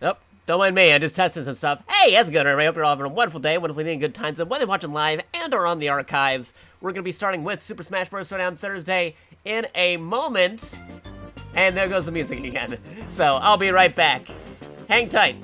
Oh, don't mind me. I just tested some stuff. Hey, how's it going, everybody? Hope you're all having a wonderful day, wonderfully eating good times, and whether you're watching live and or on the archives, we're going to be starting with Super Smash Bros. Showdown Thursday in a moment. And there goes the music again. So I'll be right back. Hang tight.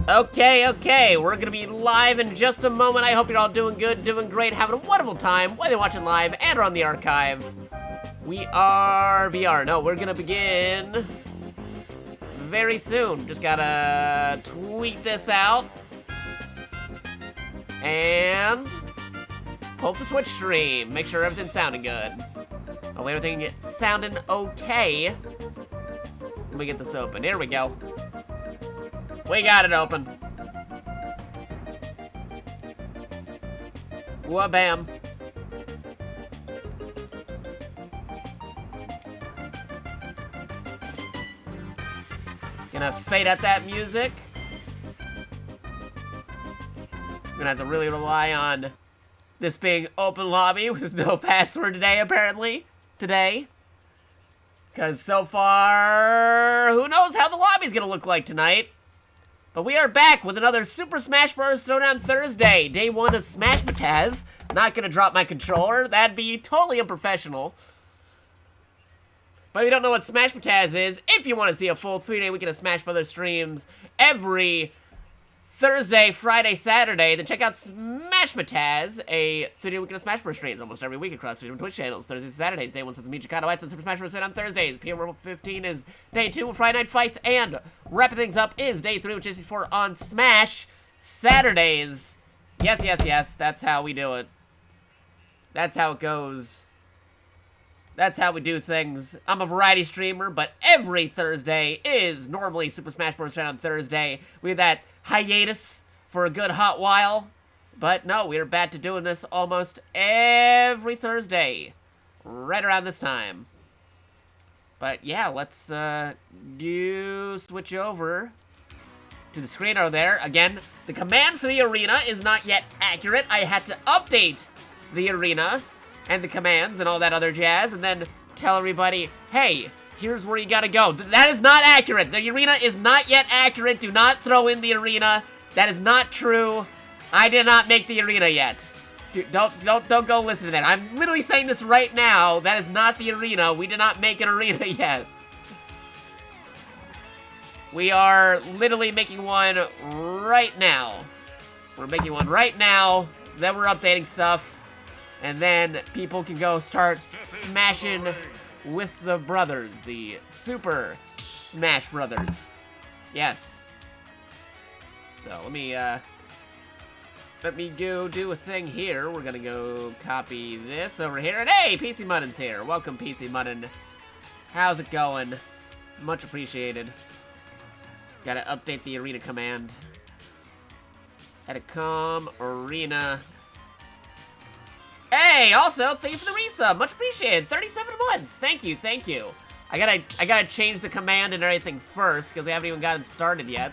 Okay, we're gonna be live in just a moment. I hope you're all doing good, doing great, having a wonderful time, whether you're watching live and or on the archive. We are VR. No, we're gonna begin very soon. Just gotta tweet this out and pull up the Twitch stream. Make sure everything's sounding good. Hopefully everything is sounding okay. Let me get this open. Here we go. We got it open. Wha-bam. Gonna fade out that music. Gonna have to really rely on this being open lobby with no password today, apparently. Because so far, who knows how the lobby's gonna look like tonight. But we are back with another Super Smash Bros. Throwdown Thursday. Day 1 of Smash Mataz. Not gonna drop my controller. That'd be totally unprofessional. But if you don't know what Smash Mataz is, if you want to see a full 3-day weekend of Smash Brothers streams every Thursday, Friday, Saturday, then check out Smash Mataz, a 3-day weekend of Smash Bros. Streams almost every week across 3 different Twitch channels. Thursdays and Saturdays, day 1 with me, JakatoX, and Super Smash Bros. On Thursdays. PM Rumble 15 is day 2 with Friday Night Fights, and wrapping things up is day 3, which is before on Smash Saturdays. Yes, that's how we do it. That's how it goes. That's how we do things. I'm a variety streamer, but every Thursday is normally Super Smash Bros. On Thursday. We have that hiatus for a good hot while. But no, we are back to doing this almost every Thursday. Right around this time. But yeah, let's switch over to the screen over there. Again, the command for the arena is not yet accurate. I had to update the arena and the commands and all that other jazz, and then tell everybody, hey, here's where you gotta go. That is not accurate. The arena is not yet accurate. Do not throw in the arena. That is not true. I did not make the arena yet. Dude, don't go listen to that. I'm literally saying this right now. That is not the arena. We did not make an arena yet. We are literally making one right now. We're making one right now. Then we're updating stuff. And then people can go start smashing with the brothers, the Super Smash Brothers. Yes. So let me go do a thing here. We're gonna go copy this over here. And hey, PC Mutton's here. Welcome, PC Mutton. How's it going? Much appreciated. Gotta update the arena command. Edacom arena. Hey, also, thank you for the resub. Much appreciated. 37 months. Thank you. I gotta change the command and everything first, because we haven't even gotten started yet.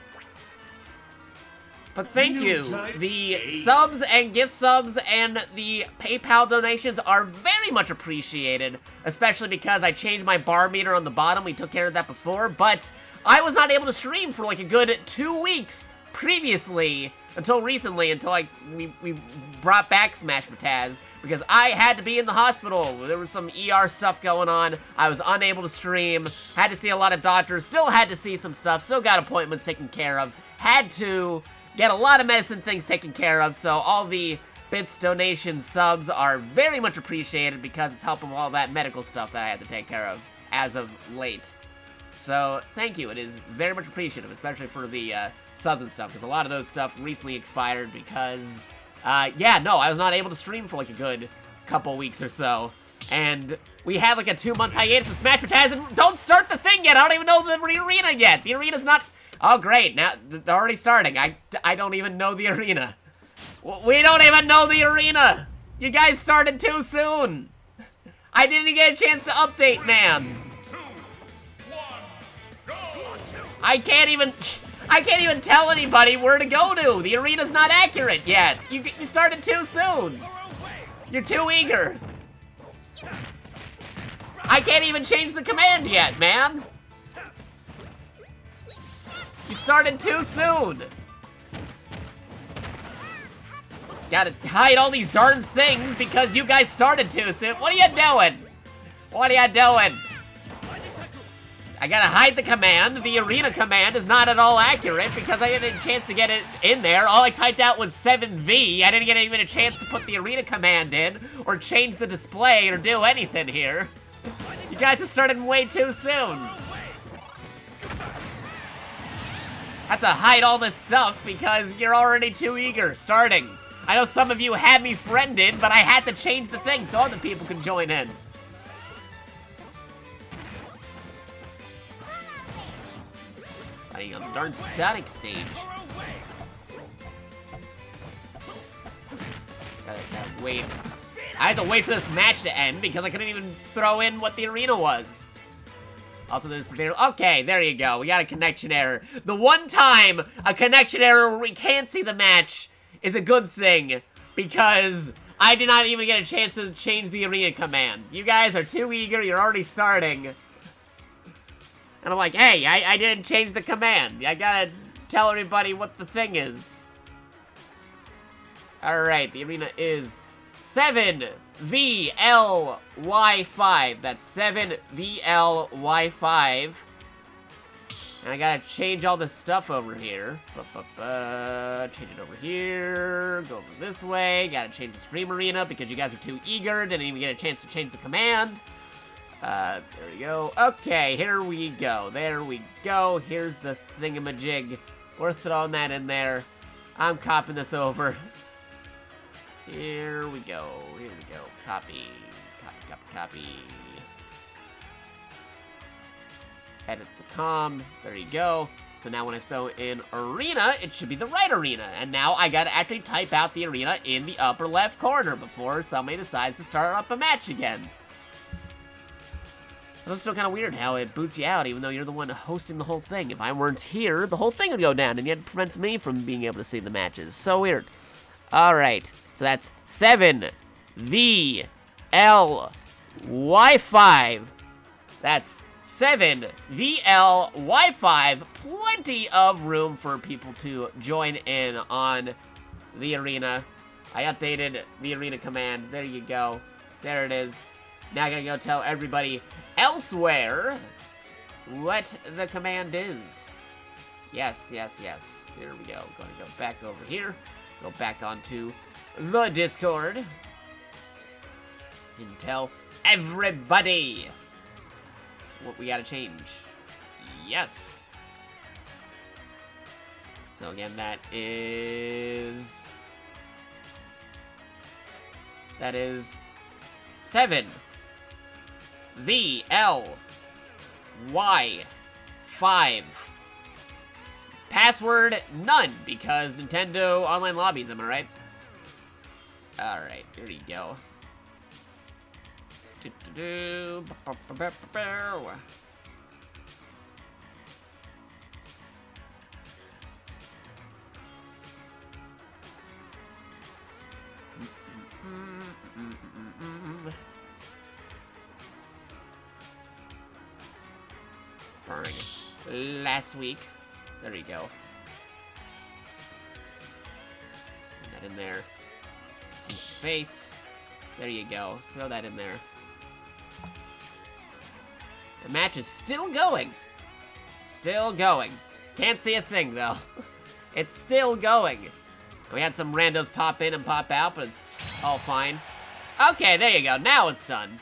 But thank you. The subs and gift subs and the PayPal donations are very much appreciated, especially because I changed my bar meter on the bottom. We took care of that before, but I was not able to stream for like a good 2 weeks previously, until recently, until we brought back Smash Mataz. Because I had to be in the hospital. There was some ER stuff going on. I was unable to stream. Had to see a lot of doctors. Still had to see some stuff. Still got appointments taken care of. Had to get a lot of medicine things taken care of. So all the bits, donations, subs are very much appreciated because it's helping with all that medical stuff that I had to take care of as of late. So thank you. It is very much appreciative, especially for the subs and stuff. Because a lot of those stuff recently expired because... yeah, no, I was not able to stream for like a good couple weeks or so. And we had like a 2-month hiatus of Smash Mataz, and don't start the thing yet. I don't even know the arena yet. The arena's not... Oh, great. Now, they're already starting. I don't even know the arena. We don't even know the arena. You guys started too soon. I didn't even get a chance to update, man. I can't even tell anybody where to go to. The arena's not accurate yet. You started too soon. You're too eager. I can't even change the command yet, man. You started too soon. Gotta hide all these darn things because you guys started too soon. What are you doing? What are you doing? I gotta hide the command. The arena command is not at all accurate because I didn't get a chance to get it in there. All I typed out was 7V. I didn't get even a chance to put the arena command in or change the display or do anything here. You guys have started way too soon. I have to hide all this stuff because you're already too eager starting. I know some of you had me friended, but I had to change the thing so other people can join in. Fighting on the darn Sonic stage. Gotta wait. I had to wait for this match to end because I couldn't even throw in what the arena was. Also, there's severe. Okay, there you go. We got a connection error. The one time a connection error where we can't see the match is a good thing because I did not even get a chance to change the arena command. You guys are too eager. You're already starting. And I'm like, hey, I didn't change the command. I gotta tell everybody what the thing is. Alright, the arena is 7VLY5. That's 7VLY5. And I gotta change all this stuff over here. Change it over here. Go over this way. Gotta change the stream arena because you guys are too eager. Didn't even get a chance to change the command. There we go. Okay, here we go. There we go. Here's the thingamajig. We're throwing that in there. I'm copying this over. Here we go. Here we go. Copy. Copy, copy, copy. Edit the com. There you go. So now when I throw in arena, it should be the right arena. And now I gotta actually type out the arena in the upper left corner before somebody decides to start up a match again. It's still kind of weird how it boots you out even though you're the one hosting the whole thing. If I weren't here, the whole thing would go down and yet it prevents me from being able to see the matches. So weird. Alright, so that's 7VLY5. That's 7VLY5. Plenty of room for people to join in on the arena. I updated the arena command. There you go. There it is. Now I gotta go tell everybody elsewhere what the command is. Yes, yes, yes. Here we go. Gonna go back over here. Go back onto the Discord. And tell everybody what we gotta change. Yes. So again, that is 7VLY5. Password none because Nintendo Online Lobbies, am I right? Alright, here you go. Last week. There you go. Put that in there. Face. There you go. Throw that in there. The match is still going. Still going. Can't see a thing, though. It's still going. We had some randos pop in and pop out, but it's all fine. Okay, there you go. Now it's done.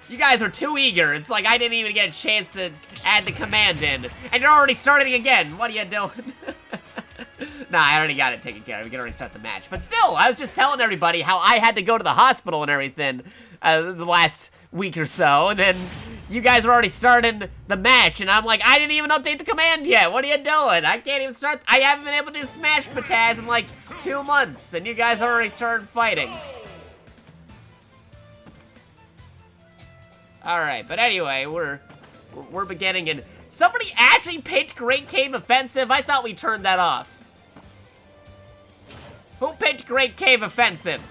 You guys are too eager. It's like I didn't even get a chance to add the command in. And you're already starting again. What are you doing? Nah, I already got it taken care of. We can already start the match. But still, I was just telling everybody how I had to go to the hospital and everything the last week or so. And then you guys were already starting the match. And I'm like, I didn't even update the command yet. What are you doing? I can't even start. I haven't been able to do Smash Pataz in like 2 months. And you guys already started fighting. Alright, but anyway, we're beginning, and somebody actually picked Great Cave Offensive? I thought we turned that off. Who picked Great Cave Offensive?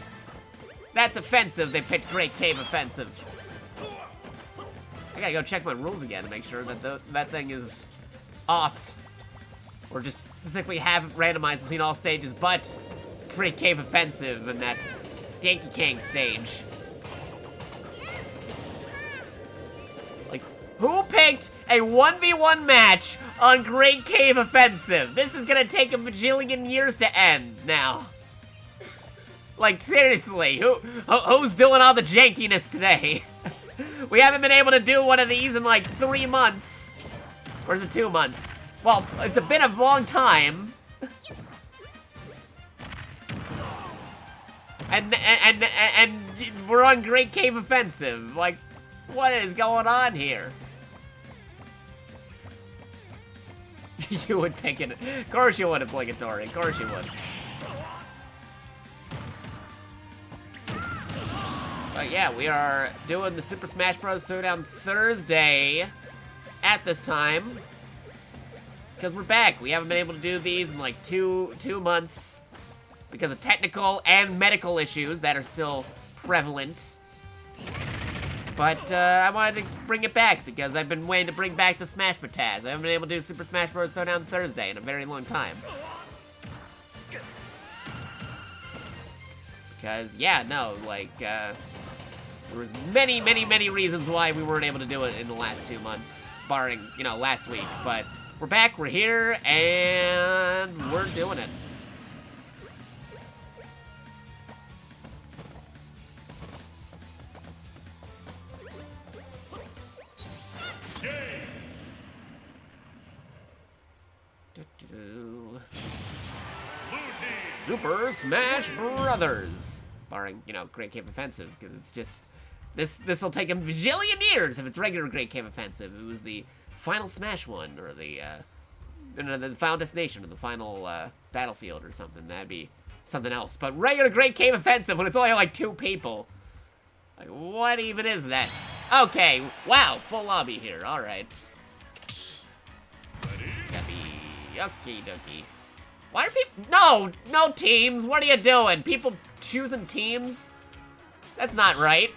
That's offensive, they picked Great Cave Offensive. I gotta go check my rules again to make sure that that thing is off. Or just specifically have it randomized between all stages, but Great Cave Offensive and that Donkey Kong stage. Who picked a 1v1 match on Great Cave Offensive? This is gonna take a bajillion years to end now. Like, seriously, who's doing all the jankiness today? We haven't been able to do one of these in like 3 months. Or is it 2 months? Well, it's been a long time. And we're on Great Cave Offensive. Like, what is going on here? You would pick it. Of course you would, Obligatory. Of course you would. But yeah, we are doing the Super Smash Bros. Showdown Thursday at this time. Because we're back. We haven't been able to do these in like two months because of technical and medical issues that are still prevalent. But I wanted to bring it back because I've been waiting to bring back the Smash Taz. I haven't been able to do Super Smash Bros. Showdown Thursday in a very long time. Because, yeah, no, like, there was many reasons why we weren't able to do it in the last 2 months, barring, you know, last week. But we're back, we're here, and we're doing it. Super Smash Brothers, barring, you know, Great Cave Offensive, because it's just this will take a bajillion years if it's regular Great Cave Offensive. It was the final Smash one, or the final destination, or the final battlefield, or something. That'd be something else. But regular Great Cave Offensive when it's only like 2 people, like what even is that? Okay, wow, full lobby here. All right. Okie dokie. Why are people? No teams. What are you doing? People choosing teams? That's not right.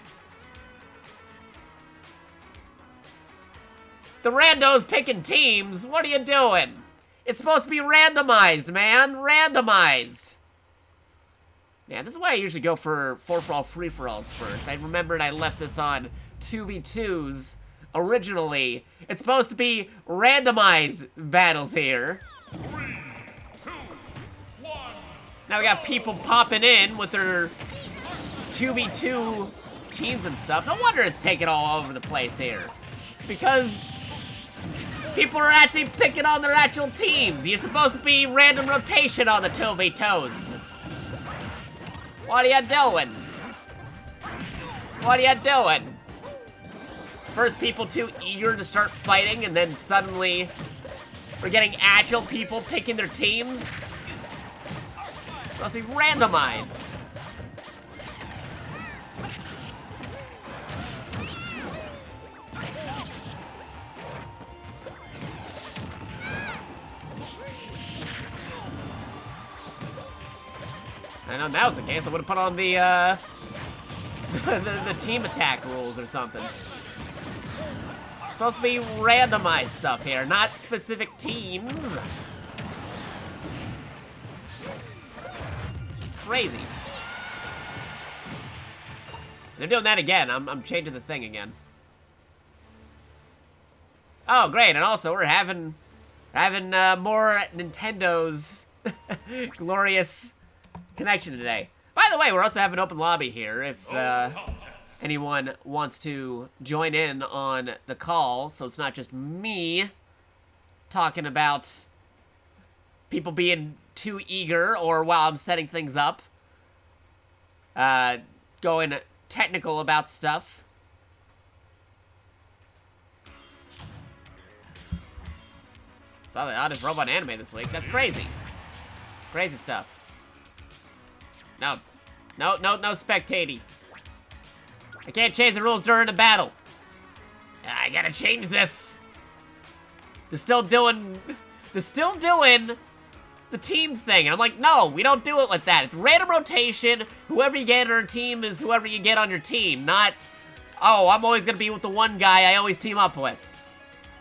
The randos picking teams. What are you doing? It's supposed to be randomized, man. Randomized. Yeah, this is why I usually go for 4-for-all free-for-alls first. I remembered I left this on 2v2s originally. It's supposed to be randomized battles here. 3, 2, 1. Now we got people popping in with their 2v2 teams and stuff. No wonder it's taking all over the place here. Because people are actually picking on their actual teams. You're supposed to be random rotation on the 2v2s. What are you doing? What are you doing? First people too eager to start fighting, and then suddenly we're getting agile people picking their teams. Supposed to be randomized. I know if that was the case, I would have put on the the team attack rules or something. Supposed to be randomized stuff here, not specific teams. Crazy. They're doing that again. I'm changing the thing again. Oh, great! And also, we're having more Nintendo's glorious connection today. By the way, we're also having an open lobby here if anyone wants to join in on the call, so it's not just me talking about people being too eager, or while I'm setting things up, going technical about stuff. Saw the oddest robot anime this week. That's crazy. Crazy stuff. No spectating. I can't change the rules during the battle. I gotta change this. They're still doing the team thing. And I'm like, no, we don't do it like that. It's random rotation. Whoever you get on your team is whoever you get on your team. Not, oh, I'm always gonna be with the one guy I always team up with.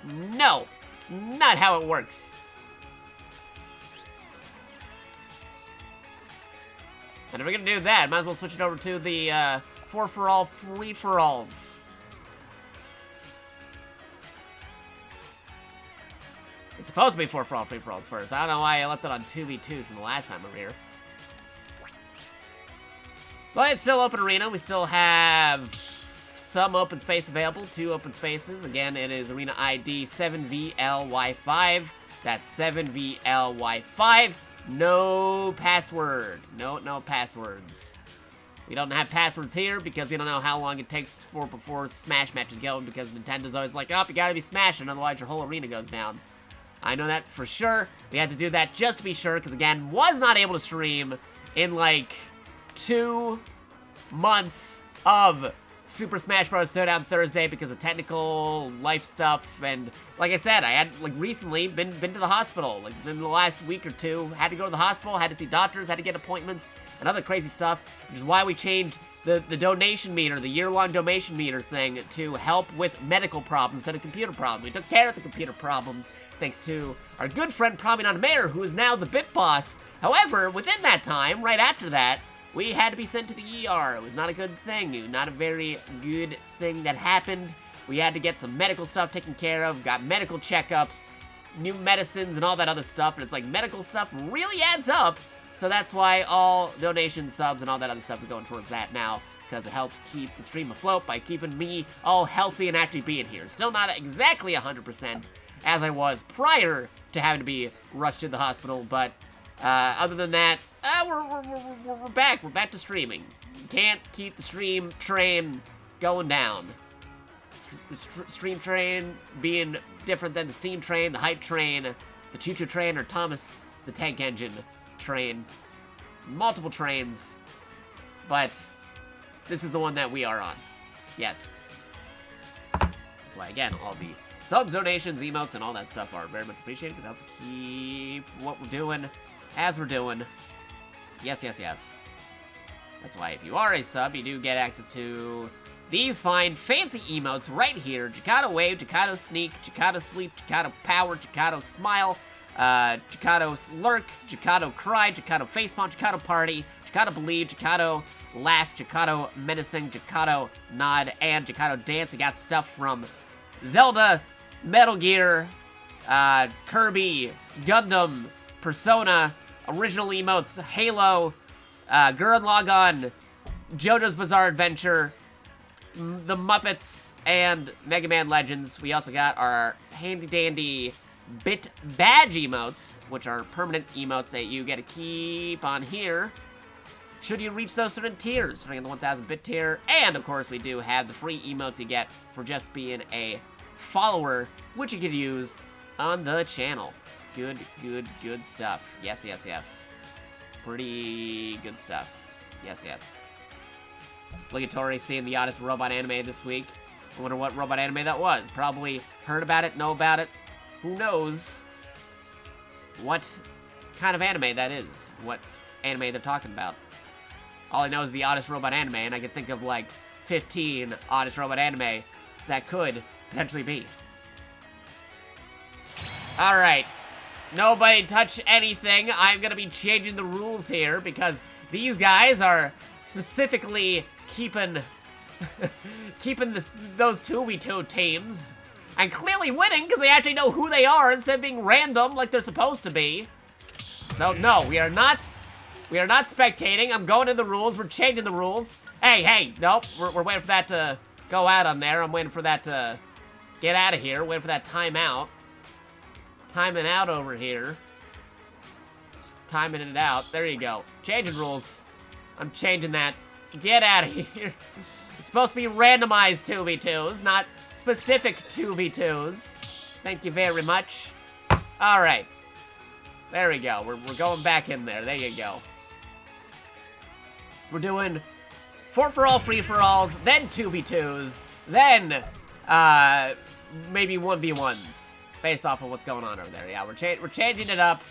No, it's not how it works. And if we're gonna do that, might as well switch it over to the 4-for-all free-for-alls. It's supposed to be 4-for-all free-for-alls first. I don't know why I left it on 2v2 from the last time over here. But it's still open arena. We still have some open space available. 2 open spaces. Again, it is arena ID 7VLY5. That's 7VLY5. No password. No passwords. We don't have passwords here because we don't know how long it takes before Smash matches go, because Nintendo's always like, oh, you gotta be smashing, otherwise your whole arena goes down. I know that for sure. We had to do that just to be sure, because again, was not able to stream in like 2 months of Super Smash Bros. Showdown Thursday because of technical life stuff, and like I said, I had like recently been to the hospital, like in the last week or 2, had to go to the hospital, had to see doctors, had to get appointments, and other crazy stuff, which is why we changed the donation meter, the year-long donation meter thing, to help with medical problems instead of computer problems. We took care of the computer problems thanks to our good friend Promenade Mayor, who is now the Bit Boss. However, within that time, right after that, we had to be sent to the ER. It was not a good thing. Not a very good thing that happened. We had to get some medical stuff taken care of, got medical checkups, new medicines, and all that other stuff. And it's like, medical stuff really adds up. So that's why all donations, subs, and all that other stuff is going towards that now, because it helps keep the stream afloat by keeping me all healthy and actually being here. Still not exactly 100% as I was prior to having to be rushed to the hospital, but other than that, we're back. We're back to streaming. Can't keep the stream train going down. Stream train being different than the steam train, the hype train, the choo-choo train, or Thomas the Tank Engine train. Multiple trains, but this is the one that we are on. Yes. That's why, again, all the subs, donations, emotes, and all that stuff are very much appreciated, because it helps keep what we're doing as we're doing. Yes, yes, yes. That's why if you are a sub, you do get access to these fine, fancy emotes right here. Jakato Wave, Jakato Sneak, Jakato Sleep, Jakato Power, Jakato Smile, Jakato Lurk, Jakato Cry, Jakato Facepalm, Jakato Party, Jakato Believe, Jakato Laugh, Jakato Menacing, Jakato Nod, and Jakato Dance. We got stuff from Zelda, Metal Gear, Kirby, Gundam, Persona, original emotes, Halo, Gurren Lagann, JoJo's Bizarre Adventure, the Muppets, and Mega Man Legends. We also got our handy-dandy Bit Badge emotes, which are permanent emotes that you get to keep on here should you reach those certain tiers, starting at the 1000 bit tier. And, of course, we do have the free emotes you get for just being a follower, which you could use on the channel. Good, good, good stuff. Yes, yes, yes. Pretty good stuff. Yes, yes. Obligatory seeing the Oddest Robot anime this week. I wonder what robot anime that was. Probably heard about it, know about it. Who knows what kind of anime that is. What anime they're talking about. All I know is the Oddest Robot anime, and I can think of like 15 Oddest Robot anime that could potentially be. Alright. Nobody touch anything. I'm gonna be changing the rules here because these guys are specifically keeping those 2v2 teams and clearly winning because they actually know who they are instead of being random like they're supposed to be. So no, we are not spectating. I'm going in the rules. We're changing the rules. Hey, nope. We're waiting for that to go out on there. I'm waiting for that to get out of here. Waiting for that timeout. Timing out over here. Just timing it out. There you go. Changing rules. I'm changing that. Get out of here. It's supposed to be randomized 2v2s, not specific 2v2s. Thank you very much. Alright. There we go. We're going back in there. There you go. We're doing 4-for-all free-for-alls, then 2v2s, then maybe 1v1s. Based off of what's going on over there. Yeah, we're changing it up.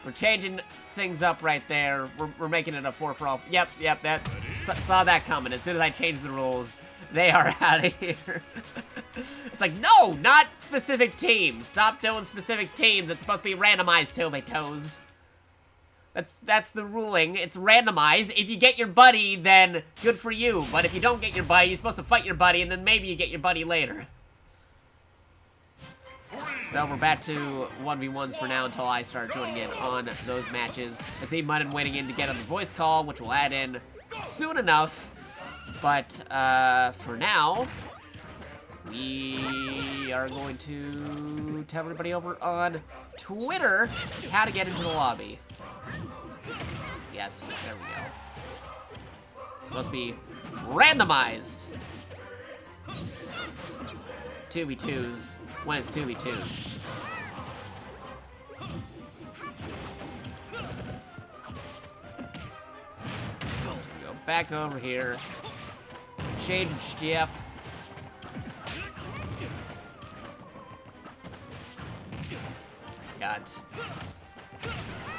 We're changing things up right there. We're making it a 4-for-all. Yep, that saw that coming. As soon as I changed the rules, they are out of here. It's like, no, not specific teams. Stop doing specific teams. It's supposed to be randomized 2v2s. That's the ruling. It's randomized. If you get your buddy, then good for you. But if you don't get your buddy, you're supposed to fight your buddy, and then maybe you get your buddy later. 3, So we're back to 1v1s for now until I start joining in on those matches. I see Mudden waiting in to get on the voice call, which we'll add in soon enough. But for now, we are going to tell everybody over on Twitter how to get into the lobby. Yes, there we go. It's supposed to be randomized. 2v2s when it's 2v2s. Go back over here. Change Jeff. Got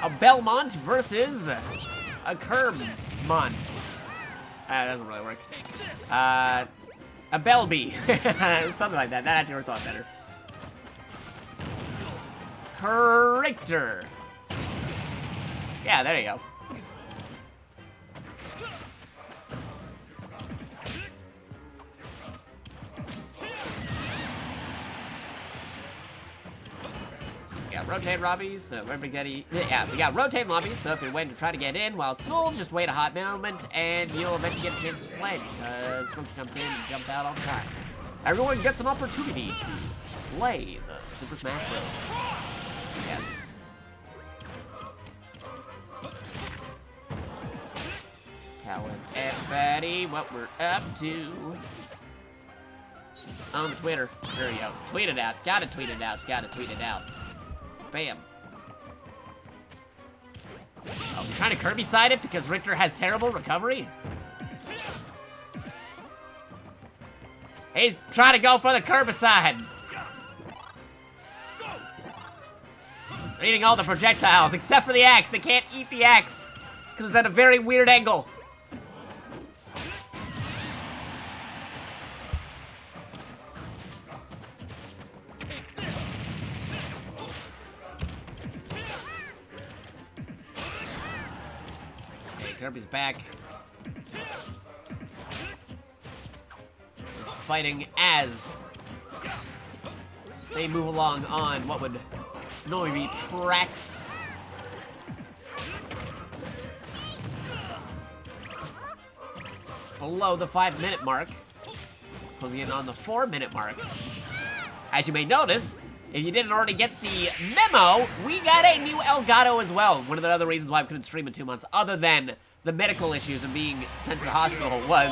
a Belmont versus a Curbmont. That doesn't really work. A Belby. Something like that. That actually works a lot better. Corrector. Yeah, there you go. Rotate lobbies, so everybody, yeah, we got rotate lobbies, so if you're waiting to try to get in while it's full, just wait a hot moment, and you'll eventually get a chance to play, because folks jump in and jump out all the time. Everyone gets an opportunity to play the Super Smash Bros. Yes. Telling everybody what we're up to. On Twitter. There you go. Tweet it out. Gotta tweet it out. Gotta tweet it out. Bam. Oh, you're trying to Kirby side it because Richter has terrible recovery? He's trying to go for the Kirby-side. They're eating all the projectiles except for the axe. They can't eat the axe because it's at a very weird angle. Kirby's back. Fighting as they move along on what would normally be tracks. Below the 5-minute mark. Closing in on the 4-minute mark. As you may notice, if you didn't already get the memo, we got a new Elgato as well. One of the other reasons why I couldn't stream in 2 months, other than the medical issues and being sent to the hospital, was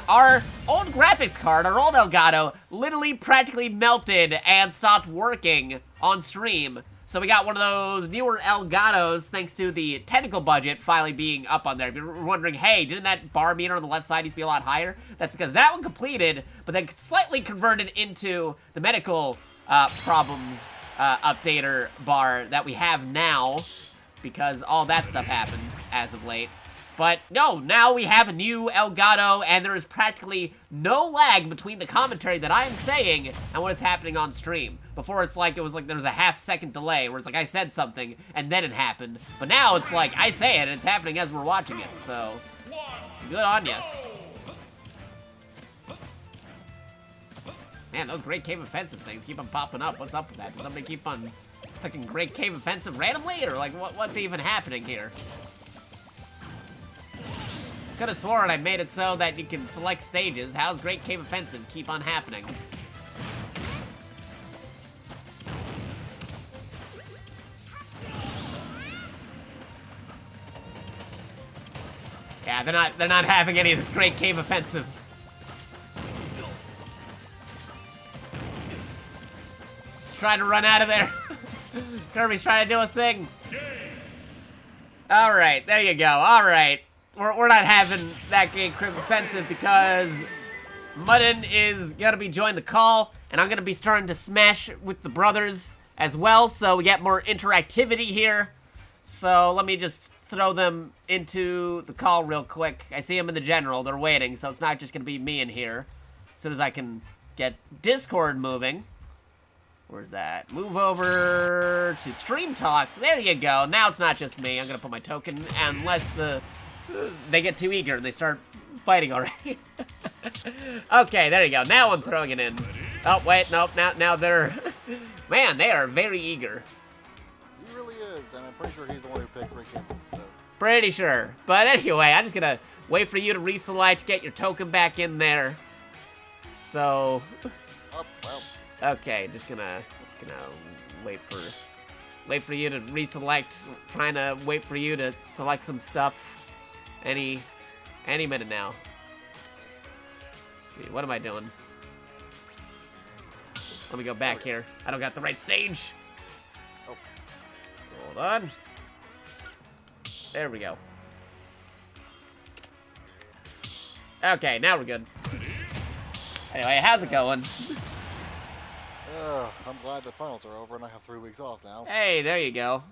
our old graphics card, our old Elgato, literally practically melted and stopped working on stream. So we got one of those newer Elgatos, thanks to the technical budget finally being up on there. If you're wondering, hey, didn't that bar meter on the left side used to be a lot higher? That's because that one completed, but then slightly converted into the medical problems updater bar that we have now, because all that stuff happened as of late. But no, now we have a new Elgato, and there is practically no lag between the commentary that I am saying and what is happening on stream. Before it's like, it was like there was a half-second delay where it's like I said something and then it happened. But now it's like I say it and it's happening as we're watching it, so good on ya. Man, those Great Cave Offensive things keep on popping up. What's up with that? Does somebody keep on clicking Great Cave Offensive randomly? Or like, what's even happening here? Could have sworn I made it so that you can select stages. How's Great Cave Offensive keep on happening? Yeah, they're not having any of this Great Cave Offensive. Trying to run out of there. Kirby's trying to do a thing. Alright, there you go. Alright. We're not having that Great Cave Offensive because Mudden is gonna be joining the call, and I'm gonna be starting to smash with the brothers as well, so we get more interactivity here. So let me just throw them into the call real quick. I see them in the general. They're waiting, so it's not just gonna be me in here. As soon as I can get Discord moving. Where's that? Move over to Stream Talk. There you go. Now it's not just me. I'm gonna put my token, unless they get too eager and they start fighting already. Okay, there you go. Now I'm throwing it in. Oh, wait, nope. Now they're Man, they are very eager. He really is, and I'm pretty sure he's the one who picked Rick Hinton, so. Pretty sure. But anyway, I'm just gonna wait for you to reselect, get your token back in there. So, Oh, well. okay, just gonna wait for you to reselect. Trying to wait for you to select some stuff. Any minute now. Gee, what am I doing? Let me go back here. I don't got the right stage. Oh. Hold on. There we go. Okay, now we're good. Anyway, how's it going? I'm glad the finals are over and I have 3 weeks off now. Hey, there you go.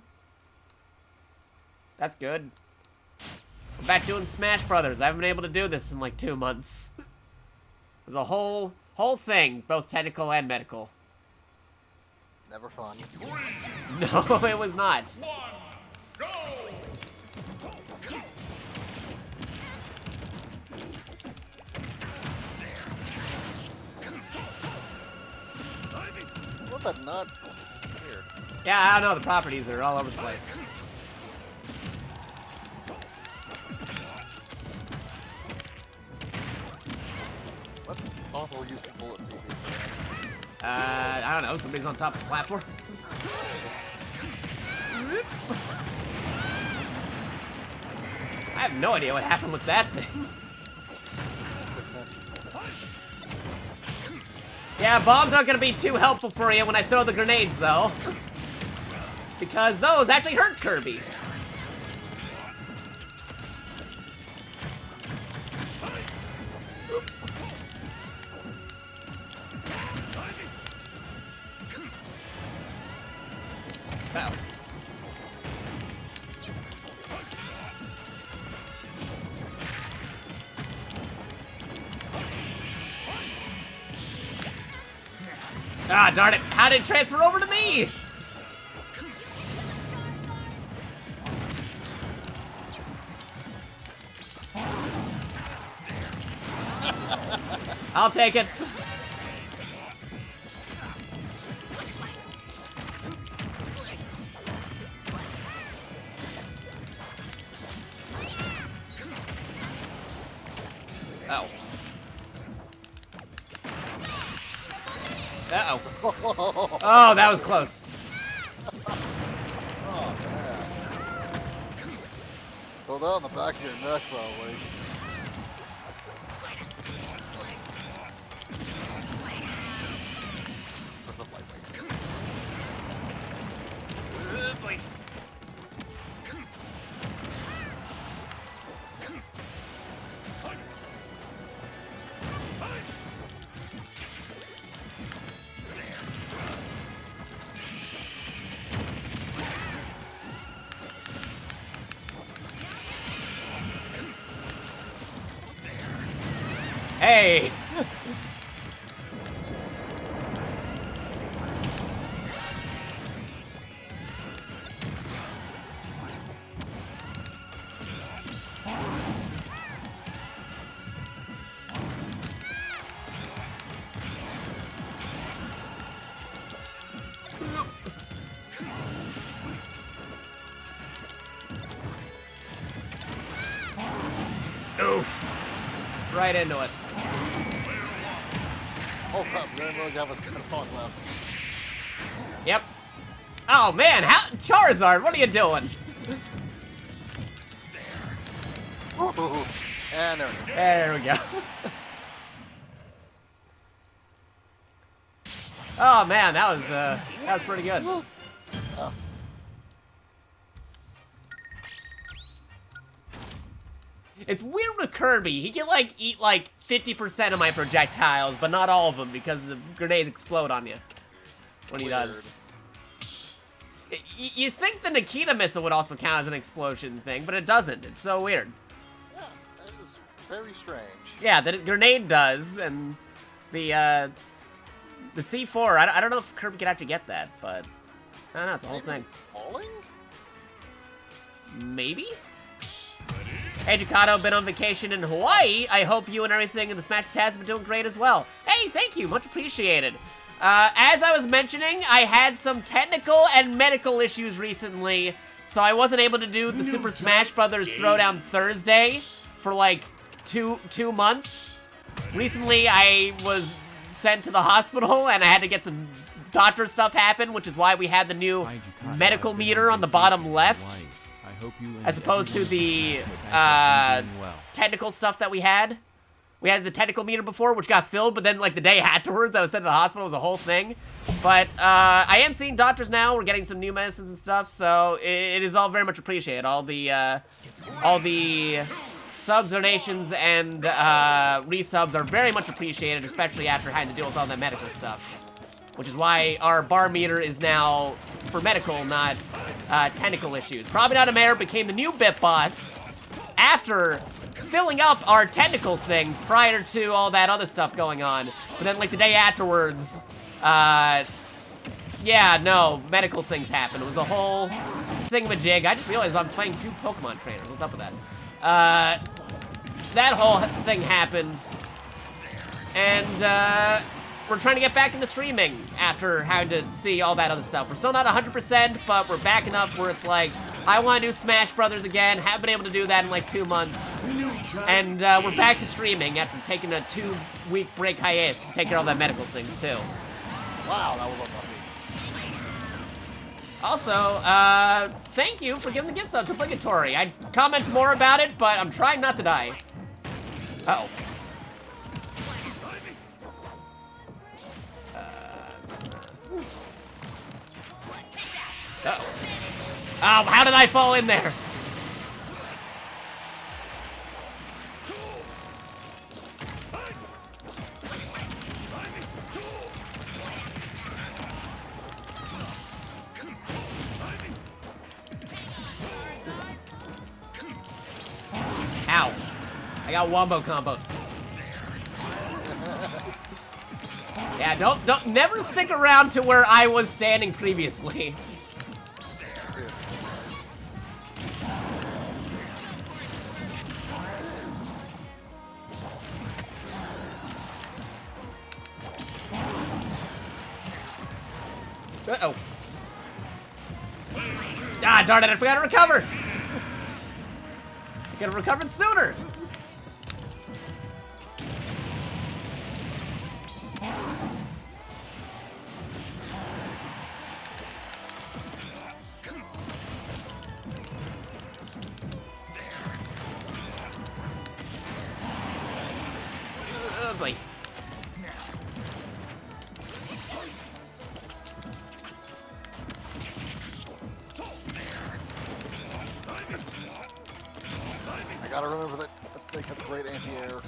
That's good. I'm back doing Smash Brothers. I haven't been able to do this in like 2 months. It was a whole thing, both technical and medical. Never fun. No, it was not. 1, go! What the nut? Weird. Yeah, I don't know. The properties are all over the place. What possible use for bullet CV? I don't know. Somebody's on top of the platform. I have no idea what happened with that thing. Yeah, bombs aren't gonna be too helpful for you when I throw the grenades, though. Because those actually hurt Kirby. Uh-oh. Ah, darn it. How did it transfer over to me? I'll take it. Oh. Uh-oh. Oh, that was close. Oh, man. Well, that on the back of your neck, probably. For some lightweights. Hey! Oof. Right into it. Oh crap, we didn't really have a stock left. Yep. Oh man, how Charizard, what are you doing? Ooh, and there it is. There we go. Oh man, that was pretty good. Oh. It's weird with Kirby. He can like eat like 50% of my projectiles, but not all of them because the grenades explode on you when he does. You think the Nikita missile would also count as an explosion thing, but it doesn't. It's so weird. Yeah, that is very strange. Yeah, the grenade does, and the C4. I don't know if Kirby could actually get that, but I don't know. It's a whole thing. Falling? Maybe. Hey, Jakato, been on vacation in Hawaii. I hope you and everything in the Smash Cast have been doing great as well. Hey, thank you. Much appreciated. As I was mentioning, I had some technical and medical issues recently, so I wasn't able to do the Super Smash Bros. Throwdown Thursday for like two months. Recently, I was sent to the hospital, and I had to get some doctor stuff happen, which is why we had the new medical meter on the bottom left, as opposed to the technical stuff that we had. We had the technical meter before, which got filled, but then, like, the day afterwards, I was sent to the hospital. It was a whole thing. But I am seeing doctors now. We're getting some new medicines and stuff, so it is all very much appreciated. All the subs, donations, and resubs are very much appreciated, especially after having to deal with all that medical stuff. Which is why our bar meter is now for medical, not technical issues. Probably Not a Mayor became the new bit boss after filling up our technical thing prior to all that other stuff going on. But then, like, the day afterwards, yeah, no, medical things happened. It was a whole thingamajig. I just realized I'm playing 2 Pokemon trainers. What's up with that? That whole thing happened. And, we're trying to get back into streaming after having to see all that other stuff. We're still not 100%, but we're backing up where it's like, I want to do Smash Brothers again. Haven't been able to do that in like 2 months. And we're back to streaming after taking a 2-week break hiatus to take care of all that medical things too. Wow, that was unlucky. Also, thank you for giving the gift sub to Obligatory. I'd comment more about it, but I'm trying not to die. Uh-oh. So. Oh, how did I fall in there? Ow. I got wombo combo. Yeah, don't never stick around to where I was standing previously. Uh-oh. Ah, darn it, I forgot to recover! Could have recovered sooner! Oh, boy. I gotta remember that snake has a great anti-air.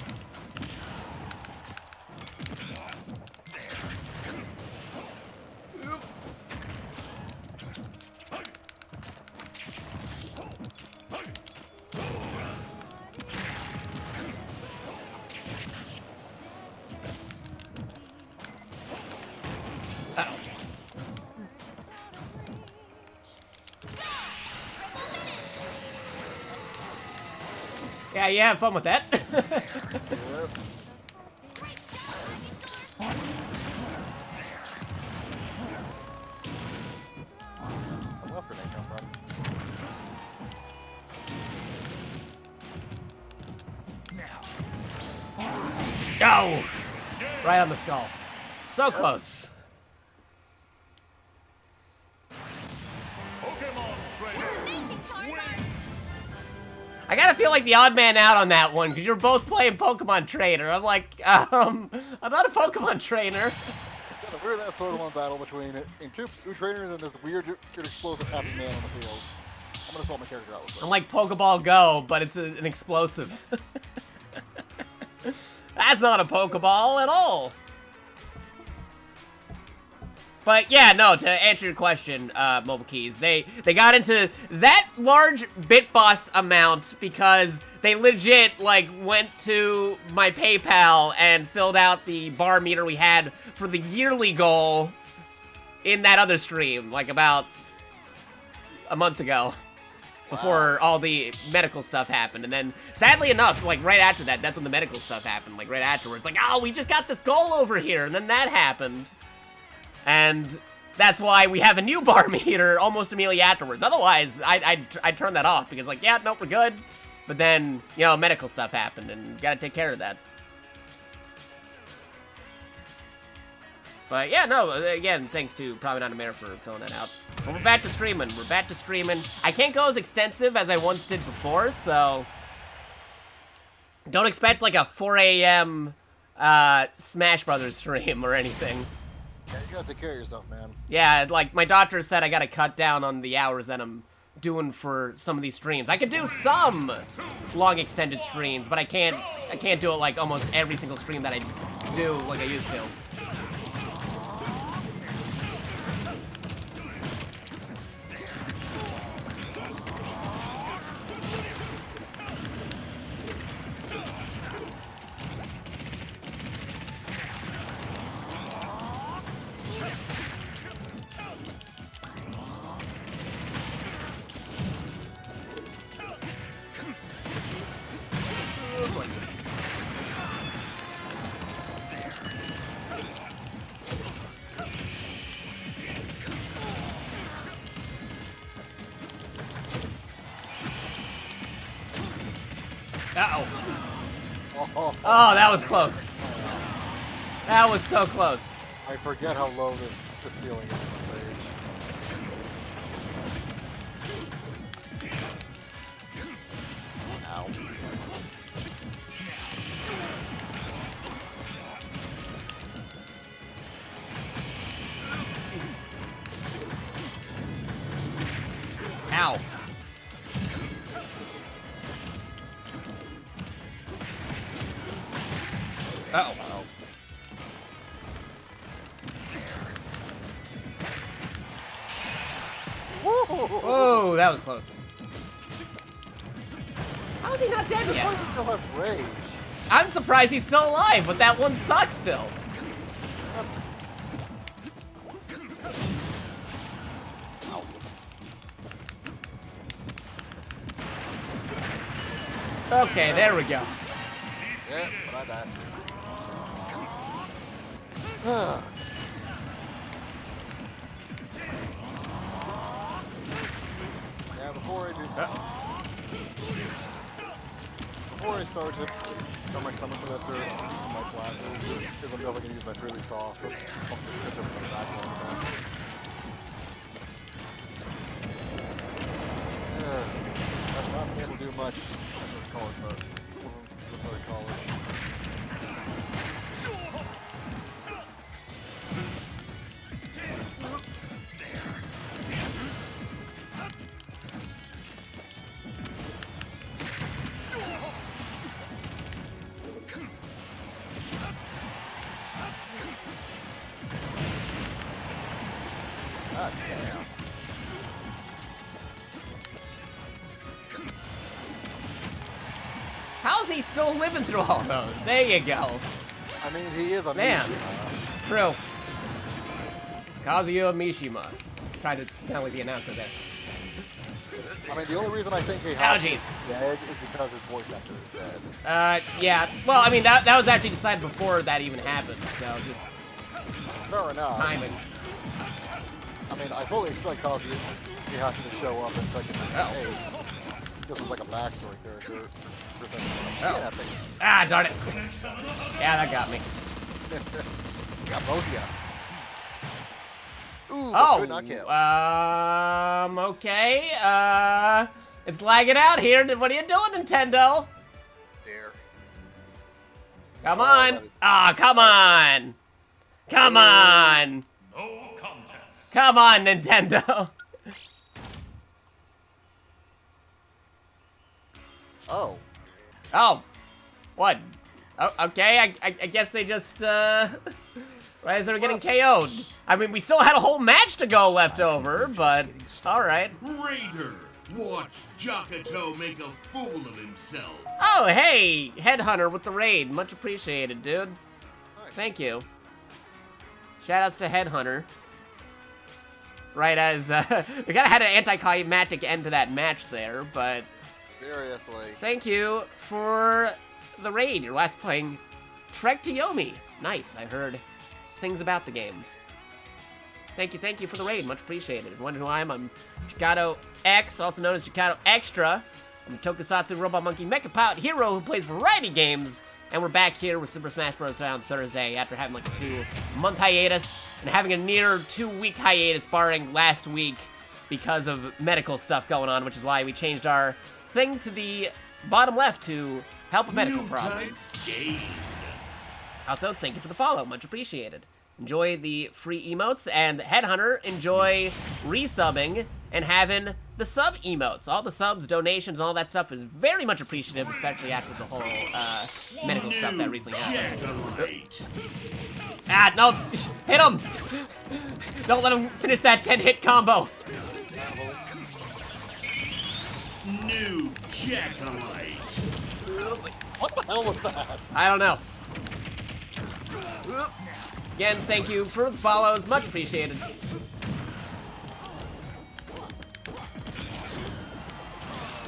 Uh-oh. Yeah, you have fun with that. Yep. Where's the grenade come from? Go! Right on the skull. So close. Pokemon trainer. I gotta feel like the odd man out on that one, because you're both playing Pokemon Trainer. I'm like, I'm not a Pokemon trainer. Got a weird ass Pokemon battle between two trainers and this weird explosive happy man on the field. I'm gonna swap my character out with I'm like Pokeball Go, but it's an explosive. That's not a Pokeball at all. But yeah, no, to answer your question, Mobile Keys, they got into that large bit boss amount because they legit, like, went to my PayPal and filled out the bar meter we had for the yearly goal in that other stream, like, about a month ago. Before all the medical stuff happened. And then, sadly enough, like, right after that, that's when the medical stuff happened. Like, right afterwards. Like, oh, we just got this goal over here. And then that happened. And that's why we have a new bar meter almost immediately afterwards. Otherwise, I'd turn that off because, like, yeah, nope, we're good. But then, you know, medical stuff happened and gotta take care of that. But yeah, no, again, thanks to Probably Not a Mayor for filling that out. But we're back to streaming. We're back to streaming. I can't go as extensive as I once did before, so don't expect like a 4 a.m. Smash Brothers stream or anything. Yeah, you gotta take care of yourself, man. Yeah, like my doctor said I gotta cut down on the hours that I'm doing for some of these streams. I could do some long extended streams, but I can't do it like almost every single stream that I do like I used to. Oh, Oh, that was close. That was so close. I forget how low the ceiling is on the stage. Ow. Ow. Uh-oh. Whoa, that was close. How is he not dead yet? He still has rage. I'm surprised he's still alive, but that one's stuck still. Okay, there we go. Yeah, but I died. Yeah, before I start my summer semester, using my classes, because I'm definitely going to use my 3 weeks off. I'll just catch up with my backlog. I've not been able to do much since college mode. Just started college. God damn. How's he still living through all those? There you go. I mean, he is a Man. Mishima. True. Kazuya Mishima. Tried to sound like the announcer there. I mean, the only reason I think Heihachi Ouchies. is dead is because his voice actor is dead. Yeah. Well, I mean, that was actually decided before that even happened, so just Fair enough. timing. I mean, I fully expect Kazuya Heihachi to show up in Tekken 8. This is like a backstory character. Yeah, Ah, darn it. Yeah, that got me. got both of you. Ooh, but could not kill. Okay. It's lagging out here. What are you doing, Nintendo? There. Come Oh, on. that is- Ah, come on. Come on. No contest. Come on, Nintendo. Oh. Oh. What? Oh, okay, I guess they just, right as they were getting KO'd. I mean, we still had a whole match to go left over, but alright. Raider, watch Jakato make a fool of himself. Oh, hey, Headhunter with the raid. Much appreciated, dude. Thank you. Shoutouts to Headhunter. Right as, we kinda had an anticlimactic end to that match there, but Seriously. thank you for the raid. Your last playing Trek to Yomi. Nice, I heard things about the game. Thank you for the raid. Much appreciated. If you're wondering who I am, I'm JakatoX, also known as Jakato Extra. I'm a Tokusatsu Robot Monkey Mecha Pilot hero who plays variety games. And we're back here with Super Smash Bros. On Thursday after having like a 2-month hiatus and having a near 2-week hiatus barring last week because of medical stuff going on, which is why we changed our thing to the bottom left to help with medical problems. Also, thank you for the follow. Much appreciated. Enjoy the free emotes, and Headhunter, enjoy resubbing and having the sub emotes. All the subs, donations, all that stuff is very much appreciative, especially after the whole medical stuff that recently happened. Ah, no! Hit him! Don't let him finish that 10-hit combo. New JakatoX. What the hell was that? I don't know. Again, thank you for the follows. Much appreciated.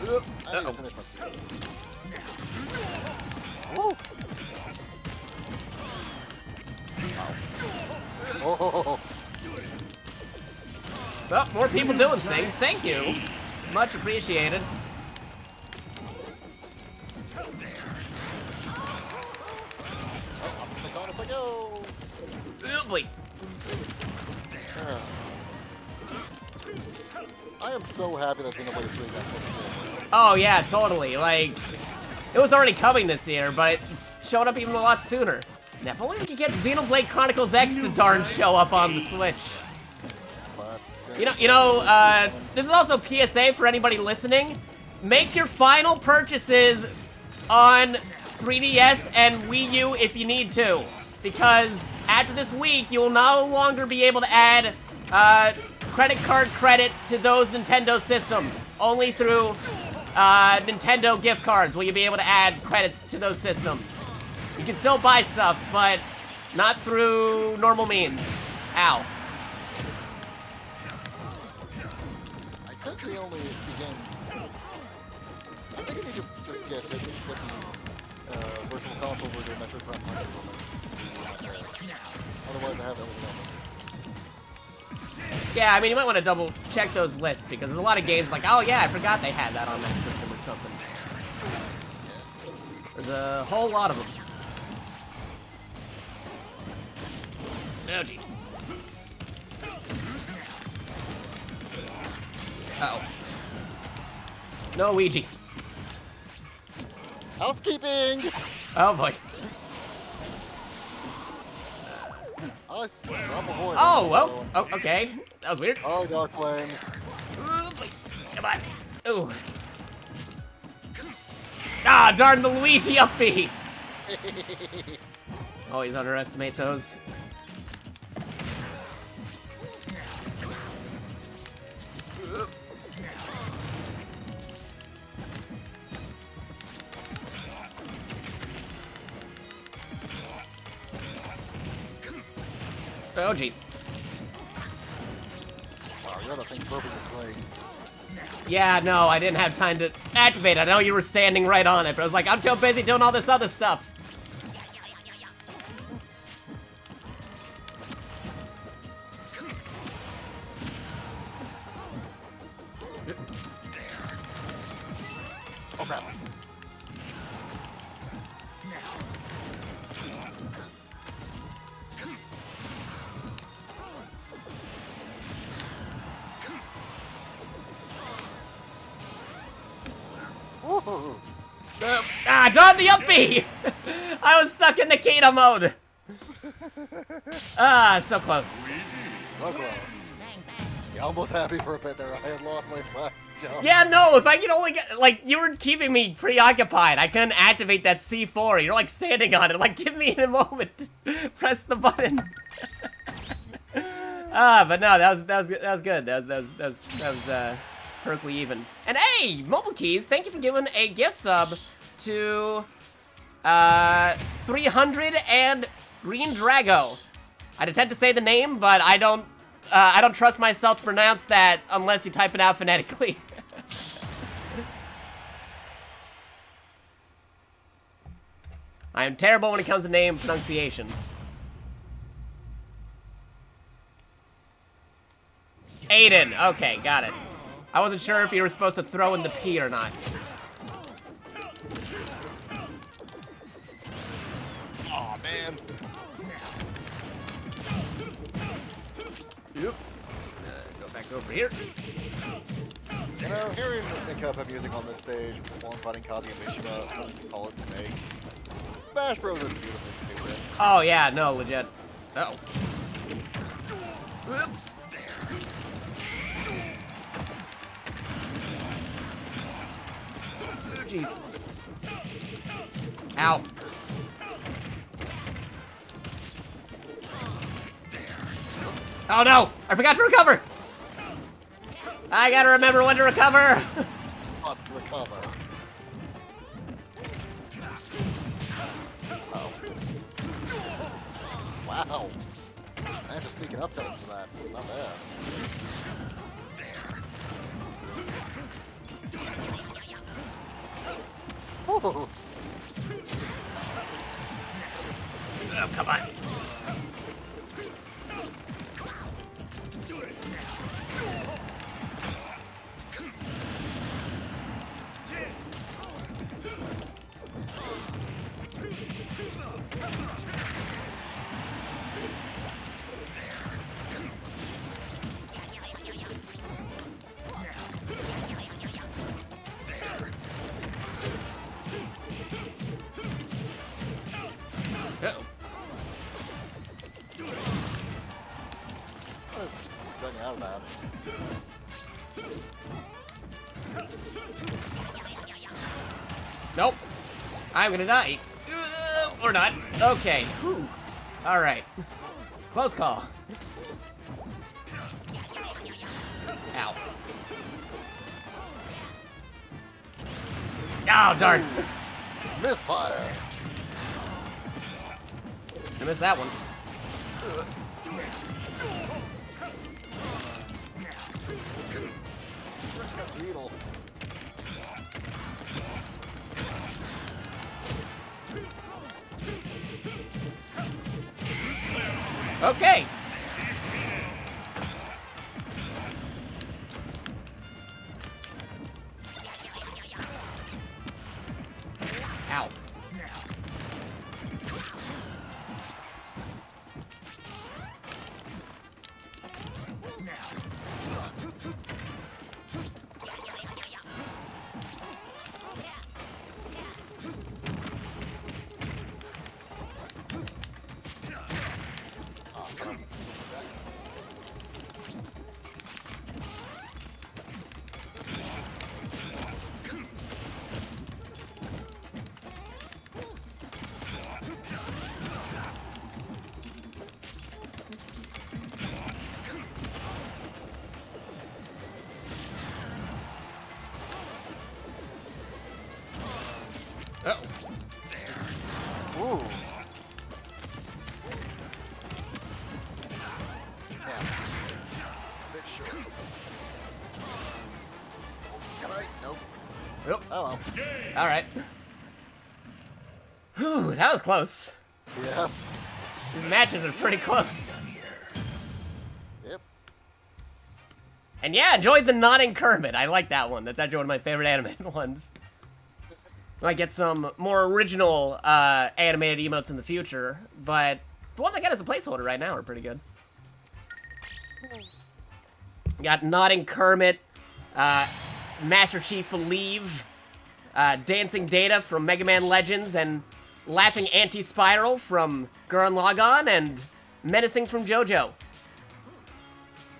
I didn't finish my seat. Woo. Oh. Well, more people doing things. Thank you. Much appreciated. Let's go. Oh, boy. I am so happy that Xenoblade 3 got pushed. Oh, yeah, totally. Like, it was already coming this year, but it's showing up even a lot sooner. Now, if only we could get Xenoblade Chronicles X to darn show up on the Switch. This is also PSA for anybody listening. Make your final purchases on 3DS and Wii U if you need to. Because after this week, you will no longer be able to add credit card credit to those Nintendo systems. Only through Nintendo gift cards will you be able to add credits to those systems. You can still buy stuff, but not through normal means. Ow. I think the only, again, I think you need to just get the virtual console where they're Metroid Prime 100. Otherwise, I have everything else. Yeah, I mean, you might want to double check those lists because there's a lot of games like, oh yeah, I forgot they had that on that system or something. There's a whole lot of them. Oh, jeez. Uh-oh. No Ouija. Housekeeping! Oh, boy. Oh, well. Oh, okay. That was weird. Oh, Dark Flames. Ooh, please. Come on. Ooh. Ah, darn the Luigi up B. Always underestimate those. Oh, jeez. Wow, you're the thing perfectly placed. Yeah, no, I didn't have time to activate it. I know you were standing right on it, but I was like, I'm too busy doing all this other stuff. Oh, crap. Darn the up B! I was stuck in the Kata mode. So close. So close. Yeah, almost happy for a bit there. I had lost my flash jump. Yeah, no, if I could only get, like, you were keeping me preoccupied. I couldn't activate that C4. You're, like, standing on it. Like, give me a moment. Press the button. But no, that was good. That was perfectly even. And hey, Mobile Keys, thank you for giving a gift sub to 300 and Green Drago. I'd attempt to say the name, but I don't trust myself to pronounce that unless you type it out phonetically. I am terrible when it comes to name pronunciation. Aiden. Okay, got it. I wasn't sure if you were supposed to throw in the P or not. Aw, man. Yep. Go back over here. You know, hearing the Cuphead music on this stage, while fighting Kazuya Mishima, Solid Snake, Smash Bros. Is beautifully stupid. Oh, yeah, no, legit. Uh oh. Oops. Oh, jeez. Ow. Oh no! I forgot to recover! I gotta remember when to recover! Must recover. Oh. Wow. Man, just sneaking up to him for that. Not bad. Ooh. Oh, come on. Uh-oh. Getting out of that. Nope. I'm gonna die. Or not. Okay. Whew. All right. Close call. Ow. Oh, darn. Misfire. I missed that one. Beetle. Okay. Ow. Ooh. Yeah. Bit short. Can I? Nope. Yep. Oh well. All right. Whew, that was close. Yeah. These matches are pretty close. Yep. And yeah, enjoyed the nodding Kermit. I like that one. That's actually one of my favorite animated ones. Might get some more original animated emotes in the future, but the ones I get as a placeholder right now are pretty good. Got Nodding Kermit, Master Chief Believe, Dancing Data from Mega Man Legends, and Laughing Anti-Spiral from Gurren Lagann, and Menacing from JoJo.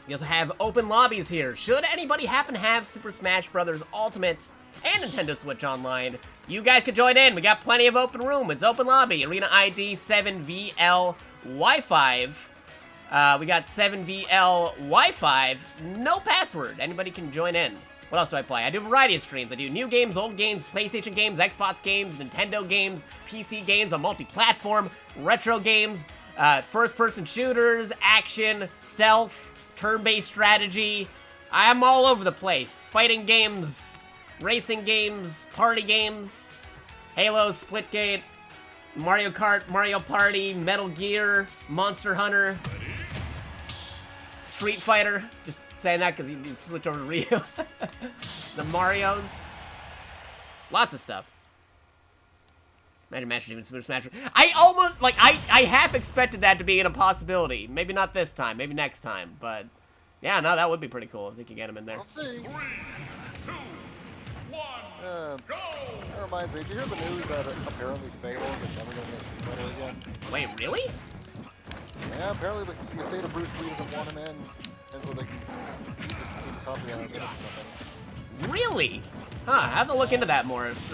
We also have open lobbies here. Should anybody happen to have Super Smash Bros. Ultimate and Nintendo Switch Online, you guys could join in. We got plenty of open room. It's open lobby. Arena ID 7VLY5. We got 7VLY5. No password. Anybody can join in. What else do I play? I do a variety of streams. I do new games, old games, PlayStation games, Xbox games, Nintendo games, PC games on multi-platform, retro games, first-person shooters, action, stealth, turn-based strategy. I'm all over the place. Fighting games, racing games, party games, Halo, Splitgate, Mario Kart, Mario Party, Metal Gear, Monster Hunter, Street Fighter, just saying that because you switch over to Ryu. The Marios. Lots of stuff. Imagine matching even Super Smash. I almost, like, I half expected that to be an impossibility. Maybe not this time, maybe next time, but yeah, no, that would be pretty cool if they could get him in there. I'll see. 3, 2, 1, go! That reminds me, did you hear the news that apparently Fable is never going to get Street Fighter again? Wait, really? Yeah, apparently the estate of Bruce Lee doesn't want him in, and so they just keep a copy on it or something. Really? Huh, I have to look into that more, if,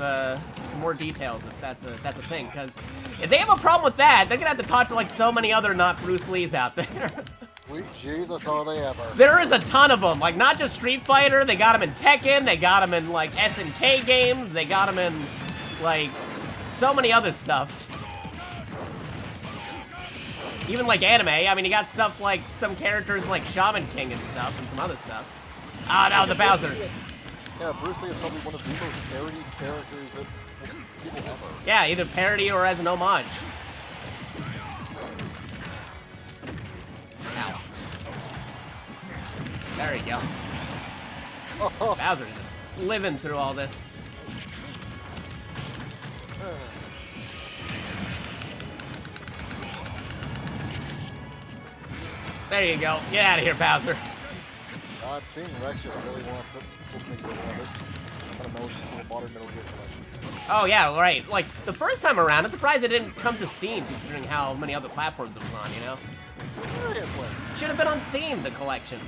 more details, if that's a thing, because if they have a problem with that, they're gonna have to talk to, like, so many other not Bruce Lees out there. Sweet Jesus, are they ever. There is a ton of them, like, not just Street Fighter, they got them in Tekken, they got them in, like, SNK games, they got them in, like, so many other stuff. Even, like, anime, I mean, you got stuff like some characters like Shaman King and stuff, and some other stuff. Ah, now the Bowser. Yeah, Bruce Lee is probably one of the most parodied characters that people ever. Yeah, either parody or as an homage. Ow. There you go. Oh. Bowser's just living through all this. There you go. Get out of here, Bowser. God, seeing Rex just really wants it. Hopefully they love it. Kind of knows the modern Metal Gear collection. Oh, yeah, right. Like, the first time around, I'm surprised it didn't come to Steam, considering how many other platforms it was on, you know? Seriously. Should have been on Steam, the collection.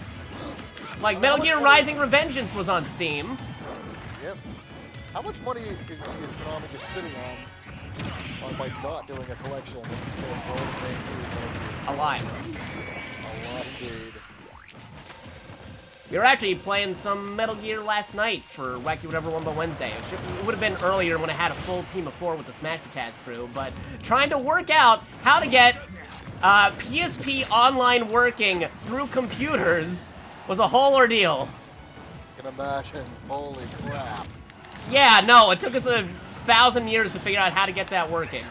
Like, Metal Gear Rising Revengeance was on Steam. Yep. How much money is Konami just sitting on by not doing a collection until all the main series Metal Gears? A lot. A lot indeed. We were actually playing some Metal Gear last night for Wacky Whatever Wumbo Wednesday. It would have been earlier when I had a full team of 4 with the Smash Patas crew, but trying to work out how to get PSP online working through computers was a whole ordeal. Can imagine. Holy crap. Yeah, no, it took us 1,000 years to figure out how to get that working.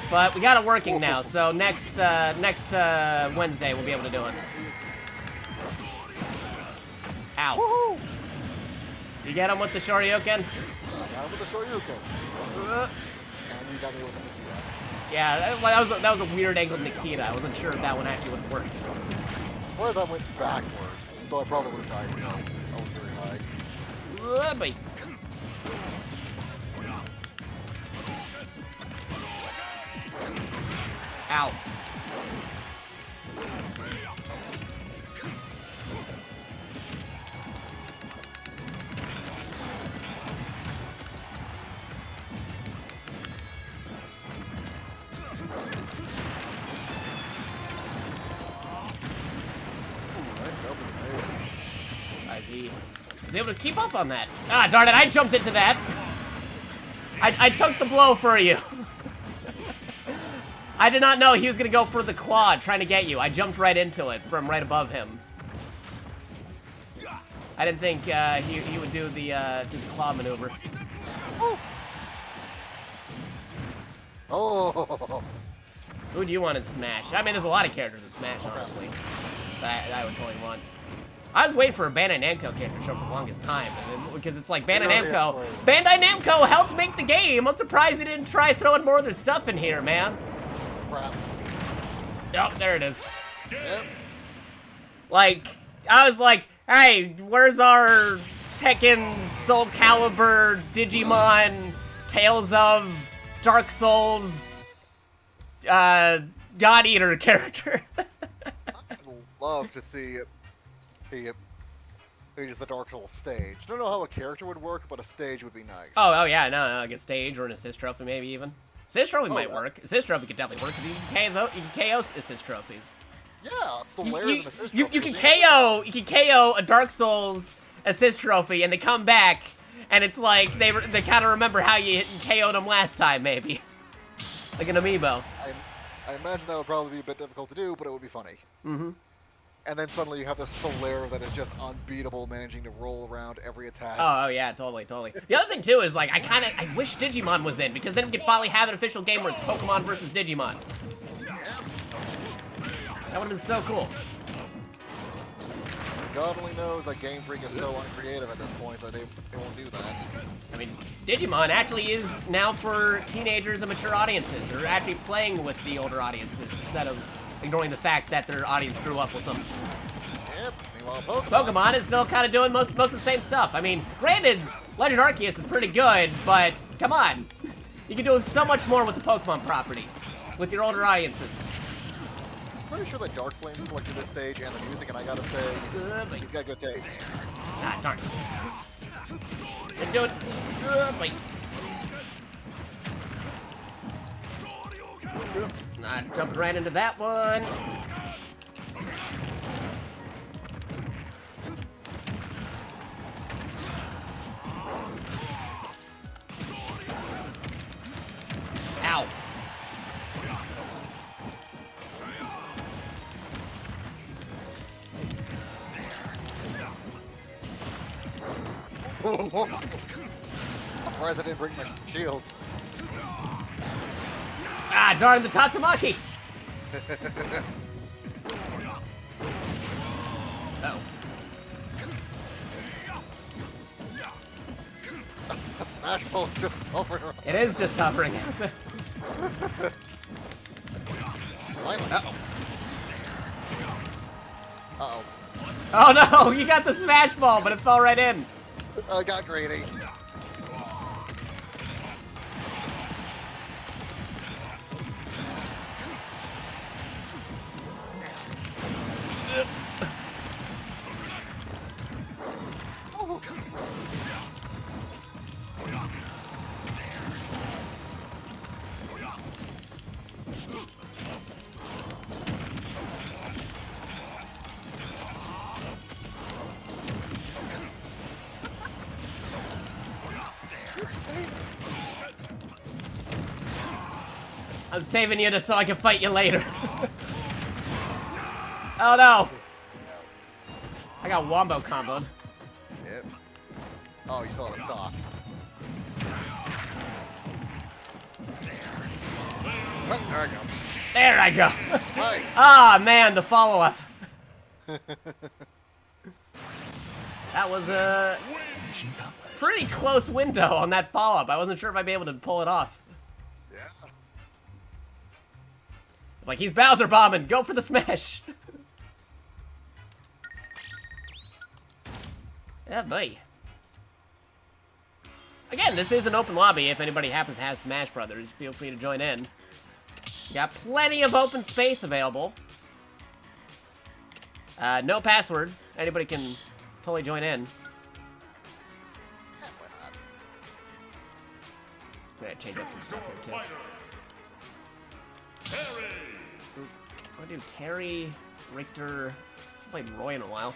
But we got it working now, so next Wednesday we'll be able to do it. Ow. Woohoo! You get him with the Shoryuken? I got him with the Shoryuken. And you got me with the Nikita. Yeah, that was a weird angle Nikita. I wasn't sure if that one actually would have worked. Or as I went backwards, though I probably would have died still. I was very high. Boy. Ow. He was able to keep up on that. Ah, darn it, I jumped into that. I took the blow for you. I did not know he was going to go for the claw trying to get you. I jumped right into it from right above him. I didn't think he would do the claw maneuver. Oh! Who do you want in Smash? I mean, there's a lot of characters in Smash, honestly, that I would totally want. I was waiting for a Bandai Namco character to show up for the longest time, because it's like Bandai Namco helped make the game. I'm surprised they didn't try throwing more of their stuff in here, man. Crap. Oh, there it is. Yep. Like, I was like, hey, where's our Tekken, Soul Calibur, Digimon, Tales of, Dark Souls, God Eater character? I'd love to see just the Dark Souls stage. I don't know how a character would work, but a stage would be nice. Oh yeah, no, like a stage or an assist trophy maybe even. Assist trophy might yeah. work. Assist trophy could definitely work because you can KO assist trophies. Yeah, Solaire's an assist You trophy. can KO a Dark Souls assist trophy and they come back and it's like they kind of remember how you KO'd them last time maybe. Like an amiibo. I imagine that would probably be a bit difficult to do, but it would be funny. Mm-hmm. And then suddenly you have this Solaire that is just unbeatable, managing to roll around every attack. Oh yeah, totally. The other thing too is like I wish Digimon was in because then we could finally have an official game where it's Pokemon versus Digimon. That would have been so cool. God only knows that Game Freak is so uncreative at this point that they won't do that. I mean, Digimon actually is now for teenagers and mature audiences. They're actually playing with the older audiences instead of ignoring the fact that their audience grew up with them. Yep. Meanwhile, Pokemon is still kind of doing most of the same stuff. I mean, granted, Legend Arceus is pretty good, but come on. You can do so much more with the Pokemon property, with your older audiences. I'm pretty sure that Dark Flame selected this stage and the music, and I gotta say, he's got good taste. Ah, darn. And do it. Wait. Not jumping right into that one. Ow. Surprised I didn't bring my shield. Ah, darn the Tatsumaki! Uh-oh. That Smash Ball just hovering around. It is just hovering. Finally. Uh-oh. Uh-oh. Oh no, you got the Smash Ball, but it fell right in. I got greedy. I'm saving you so I can fight you later. Oh no! I got wombo comboed. Yep. Oh, you saw it stop. Oh, there I go. There I go. Nice. Ah man, the follow-up. That was a pretty close window on that follow-up. I wasn't sure if I'd be able to pull it off. Yeah. It's like, he's Bowser bombing. Go for the smash. Yeah, boy. Again, this is an open lobby. If anybody happens to have Smash Brothers, feel free to join in. You got plenty of open space available. No password. Anybody can totally join in. Why not? I'm gonna change up some stuff here too. I'm gonna do Terry, Richter. I haven't played Roy in a while.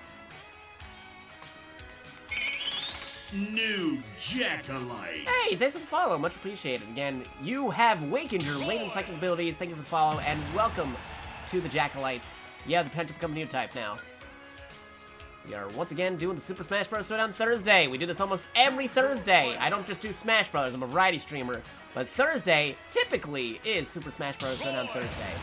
New Jack-a-lite. Hey, thanks for the follow. Much appreciated. Again, you have wakened your latent psychic abilities. Thank you for the follow, and welcome to the JakatoX. You have the potential to become a new type now. We are once again doing the Super Smash Bros. Showdown Thursday. We do this almost every Thursday. I don't just do Smash Bros. I'm a variety streamer. But Thursday typically is Super Smash Bros. Showdown Thursday.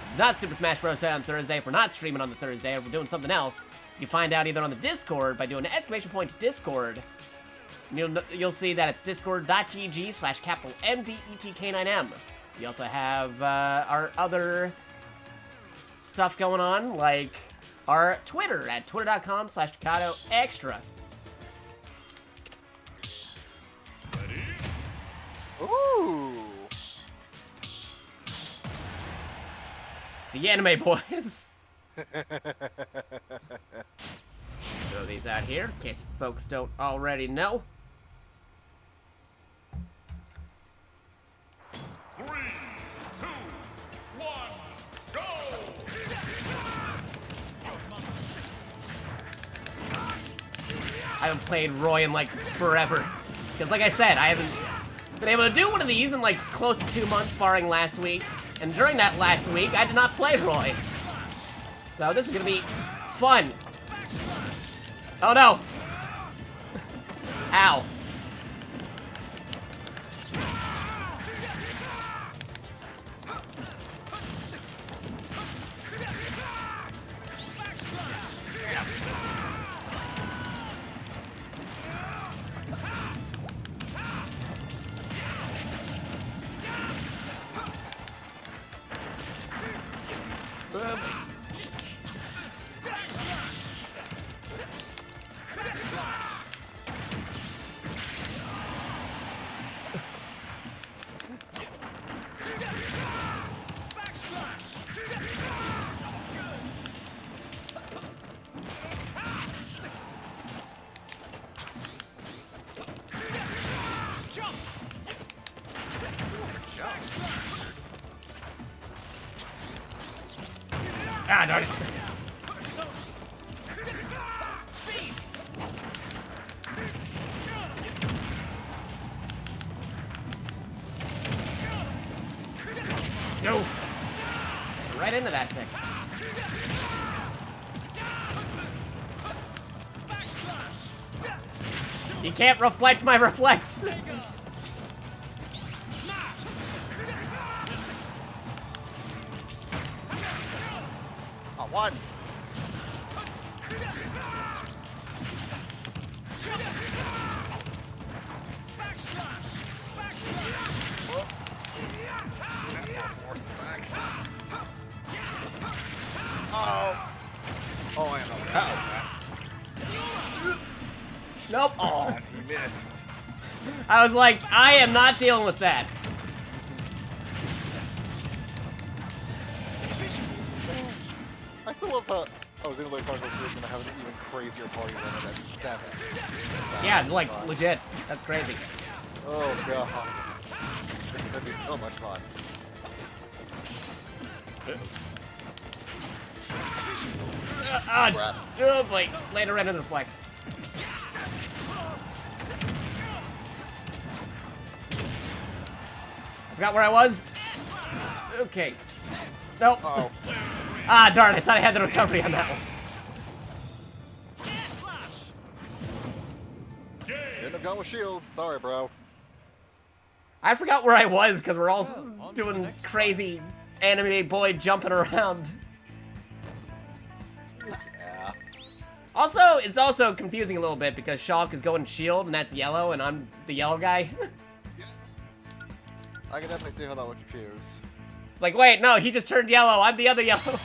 It's not Super Smash Bros. Showdown Thursday if we're not streaming on the Thursday or if we're doing something else. You find out either on the Discord by doing an exclamation point Discord. You'll see that it's discord.gg/MDETK9M. We also have our other stuff going on, like our Twitter at twitter.com/JakatoExtra. Ooh. It's the anime boys. Throw these out here in case folks don't already know. 3, 2, 1, go! I haven't played Roy in like forever. Because like I said, I haven't been able to do one of these in like close to 2 months, barring last week. And during that last week, I did not play Roy. So this is gonna be fun. Oh no! Ow. Ah, darn it. No. Right into that thing. You can't reflect my reflex. Oh, one. Oh. Oh, I know. Uh-oh. Nope. Oh, he missed. I was like, I am not dealing with that. I still love how I was in like Park was gonna have an even crazier party than at 7. Yeah, like, legit. That's crazy. Oh god. It's gonna be so much fun. Crap. Oh boy, later right into the flag. I forgot where I was. Okay. Nope. Uh-oh. Ah, darn, I thought I had the recovery on that one. Didn't have gone with shield. Sorry, bro. I forgot where I was because we're all doing crazy anime boy jumping around. Yeah. Also, it's also confusing a little bit because Shulk is going shield and that's yellow and I'm the yellow guy. I can definitely see how that would confuse. Like, wait, no, he just turned yellow. I'm the other yellow.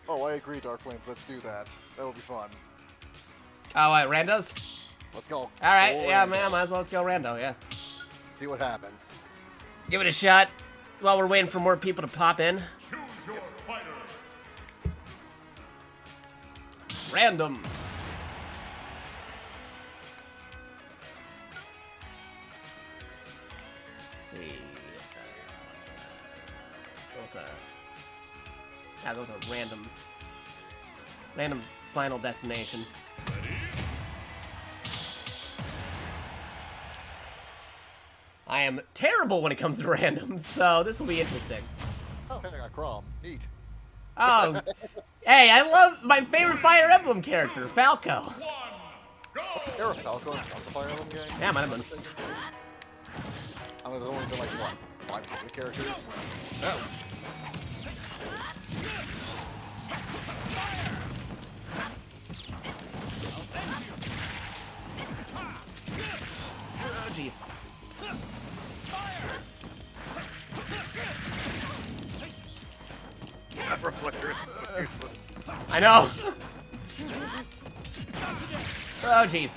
Oh, I agree, Dark Flame. Let's do that. That'll be fun. Oh, what, randos? Let's go. All right, Roll yeah, rando. man, might as well let's go rando, yeah. See what happens. Give it a shot while we're waiting for more people to pop in. Choose your fighter. Random. Let's see. Go with a... Yeah, go with a random... Random final destination. I am terrible when it comes to randoms, so this will be interesting. Oh, hey, I got Crom. Neat. Oh, hey, I love my favorite Fire Emblem character, Falco. One, go! There are Falco and Fire Emblem games. Yeah, might have been. I mean, there's only been like, what, 5 public characters? Oh. Oh, jeez. That reflector is so useless. I know. Oh, jeez.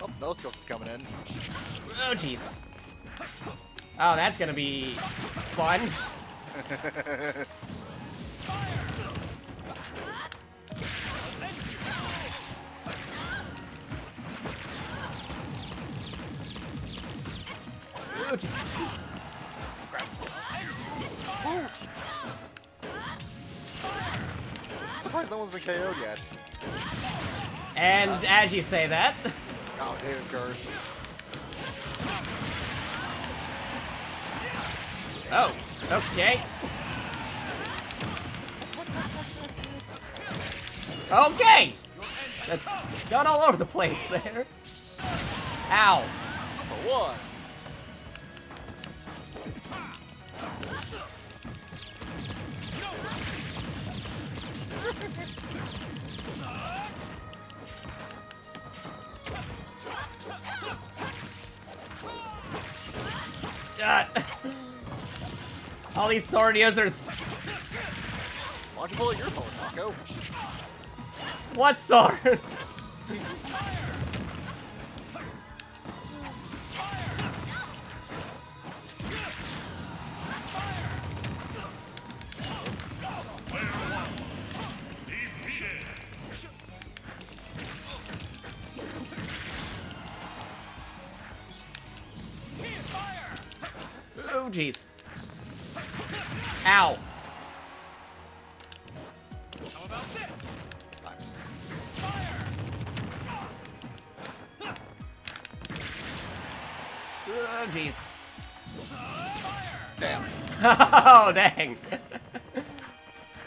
Oh, no skills is coming in. Oh, jeez. Oh, that's gonna be fun. Oh, jeez. I'm surprised no one's been KO'd yet. And as you say that, Oh, David's curse. oh, okay. Okay! That's gone all over the place there. Ow. For one. God. All these sword users. Why don't you pull out your sword, Taco? What sword? jeez. Ow. How about this? This time. Oh, jeez. Damn. Oh, dang.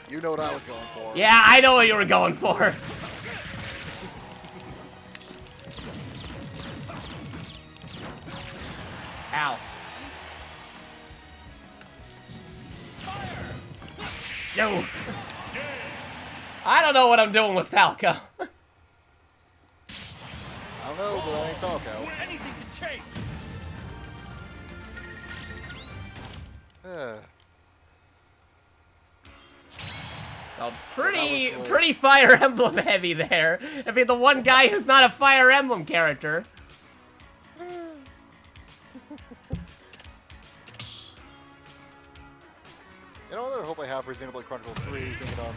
You know what I was going for. Yeah, I know what you were going for. Ow. No. I don't know what I'm doing with Falco. I don't know, but I ain't Falco. Anything can change. Oh, that was pretty Fire Emblem heavy there. I mean, the one guy who's not a Fire Emblem character. You know what I hope I have for Xenoblade Chronicles 3, thinking on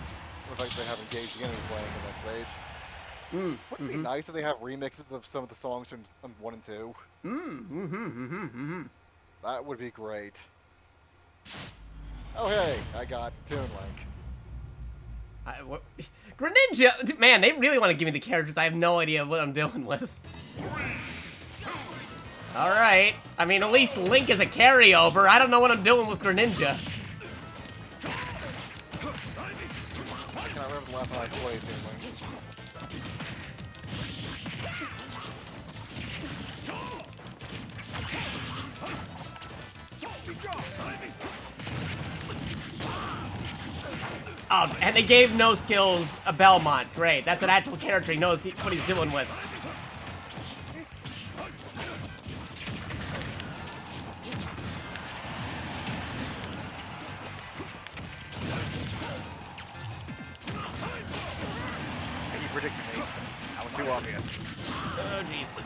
the fact that they haven't engaged again in playing in that stage. Wouldn't it be nice if they have remixes of some of the songs from 1 and 2? That would be great. Oh hey, I got Toon Link. Greninja, man, they really want to give me the characters. I have no idea what I'm doing with. Alright. I mean, at least Link is a carryover. I don't know what I'm doing with Greninja. I can't remember the last time I played Toon Link. Oh, and they gave No Skills a Belmont. Great. That's an actual character. He knows what he's doing with. He predicted me. That was too obvious. Oh, jeez.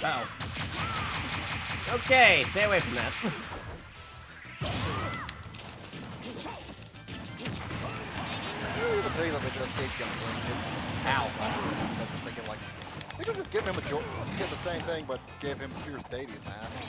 Oh. Okay, stay away from that. The thing that they just gave Young Ow. I'm thinking like, they could just give him get the same thing, but give him Fierce Deity's mask.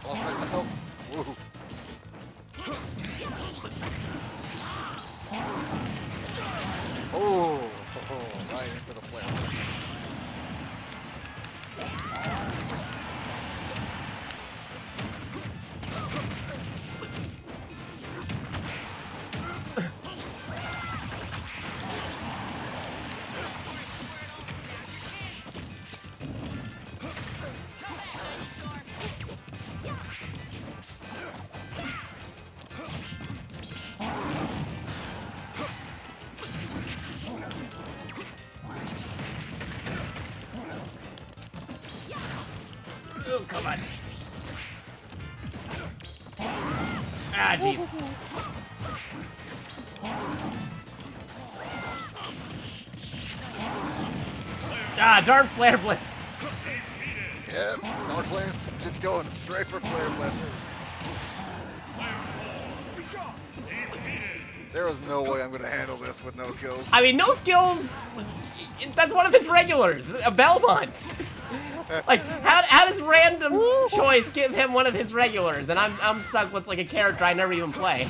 I'll fix myself. Woo. Oh, right into the flare. Oh, come on. Ah, jeez. Ah, darn Flare Blitz. Yep, Dark Flame, just going straight for Flare Blitz. There is no way I'm going to handle this with no skills. I mean, No Skills, that's one of his regulars, a Belmont. Like, how does random choice give him one of his regulars? And I'm stuck with, like, a character I never even play.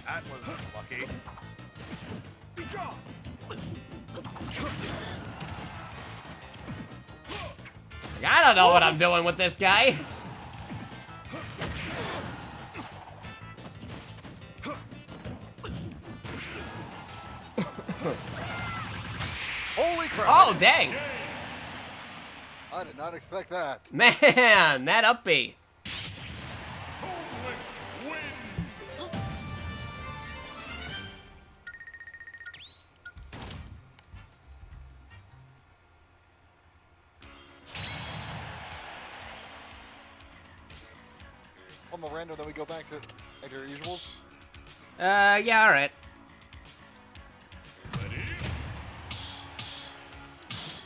That was lucky. Like, I don't know what I'm doing with this guy. Holy crap! Oh, dang. I did not expect that. Man, that up B. Well, from a random, then we go back to your usuals. Yeah, all right.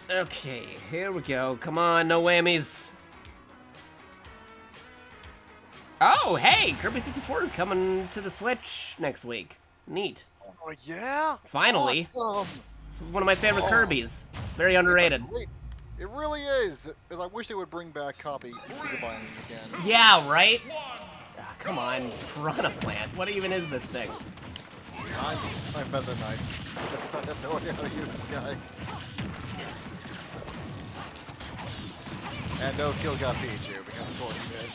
Okay, here we go. Come on, no whammies. Oh, hey, Kirby 64 is coming to the Switch next week. Neat. Oh yeah! Finally. Awesome. It's one of my favorite Kirby's. Very underrated. It really is. Because I wish they would bring back copy binding again. Yeah, right? Ah, come on, Piranha Plant. What even is this thing? I'm better than I have no idea how to use this guy. And no skill got Pichu, because of course he did.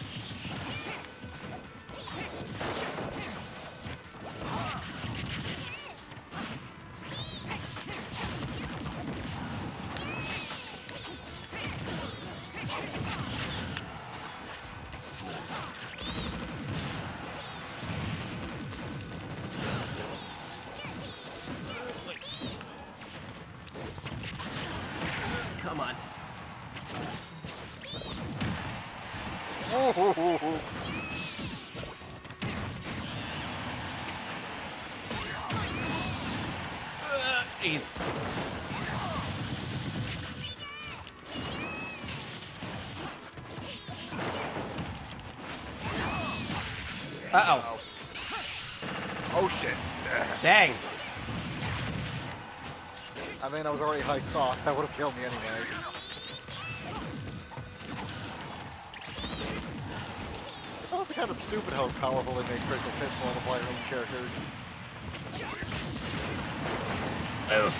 Come on. Oh, Jeez. Uh-oh. oh shit. Dang. I mean, I was already high stock. That would have killed me anyway. It's also kind of stupid how powerful they make critical hits for all the flight range characters. Oh.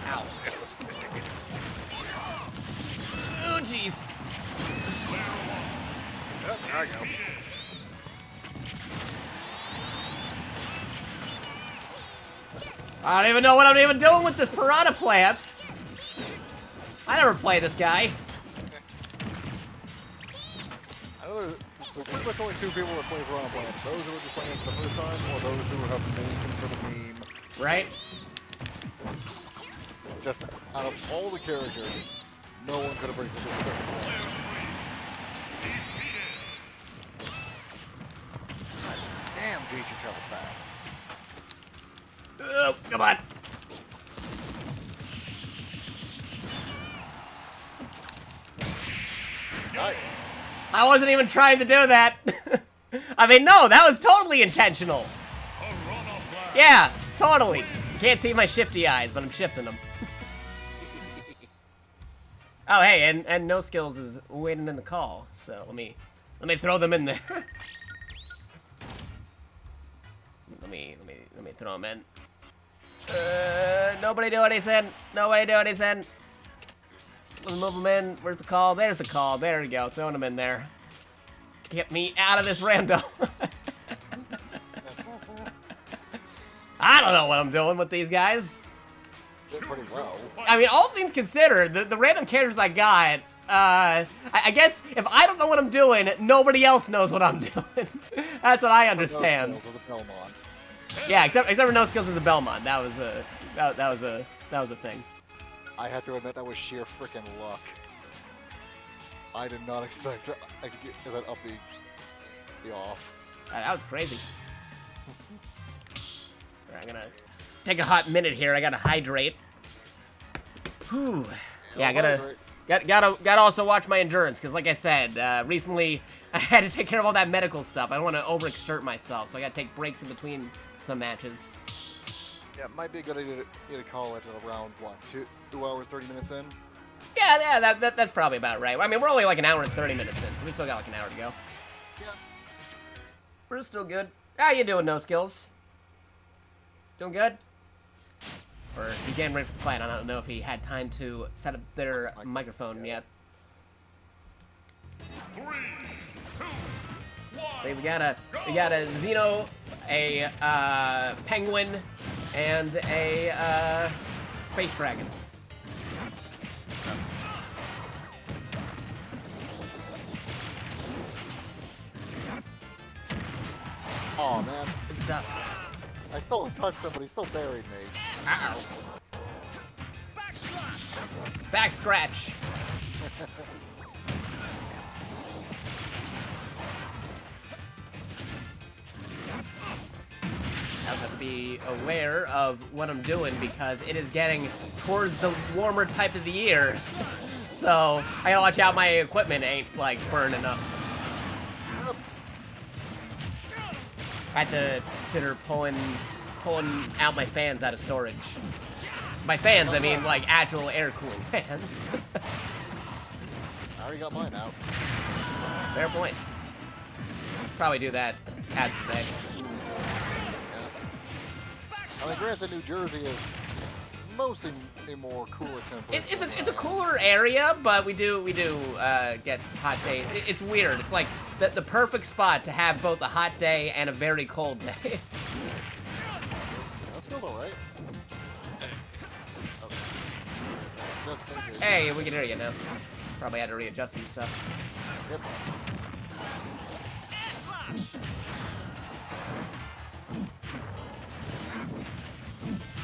Ow. Oh, jeez. Yep, there I go. I don't even know what I'm even doing with this Piranha Plant. I never play this guy. I know there's pretty much only two people that play Piranha Plant. Those who are just playing it for the first time, or those who have been making for the meme. Right? Just out of all the characters, no one could have break this Piranha. Damn, Pichu travels fast. Oh, come on. Nice. I wasn't even trying to do that. I mean, no, that was totally intentional. Yeah, totally. You can't see my shifty eyes, but I'm shifting them. Oh, hey, and no skills is waiting in the call, so let me throw them in there. let me throw them in. Nobody do anything. Nobody do anything. Let's move them in. Where's the call? There's the call. There we go. Throwing them in there. Get me out of this rando. I don't know what I'm doing with these guys. Did pretty well. I mean, all things considered, the random characters I got, I guess if I don't know what I'm doing, nobody else knows what I'm doing. That's what I understand. No skills was a Belmont. Yeah, except for no skills as a Belmont. That was a thing. I have to admit that was sheer freaking luck. I did not expect I could get that up be off. That was crazy. Alright, I'm gonna take a hot minute here. I gotta hydrate. Whew. Yeah, gotta also watch my endurance, because like I said, recently I had to take care of all that medical stuff. I don't want to overexert myself, so I gotta take breaks in between some matches. Yeah, it might be a good idea to call it at around, what, 2 hours, 30 minutes in? Yeah, that's probably about right. I mean, we're only like an hour and 30 minutes in, so we still got like an hour to go. Yeah. We're still good. How you doing, No Skills? Doing good? Or he's getting ready for the fight. I don't know if he had time to set up their microphone yet. 3, 2, 1. See, we got a Xeno, a penguin, and a space dragon. Oh man, Good stuff. I still touched him, but he still buried me. Ow. Backslash. Back scratch. I also have to be aware of what I'm doing because it is getting towards the warmer type of the year. So I gotta watch out my equipment ain't like burning up. I had to consider pulling out my fans out of storage. By fans, I mean like actual air cooling fans. I already got mine out. Fair point. Probably do that ad today. I mean, granted, New Jersey is mostly a more cooler temperature. It's a cooler area, but we do get hot days. It's weird. It's like the perfect spot to have both a hot day and a very cold day. That's good, all right. Okay. Hey, we can hear you now. Probably had to readjust some stuff. Yep.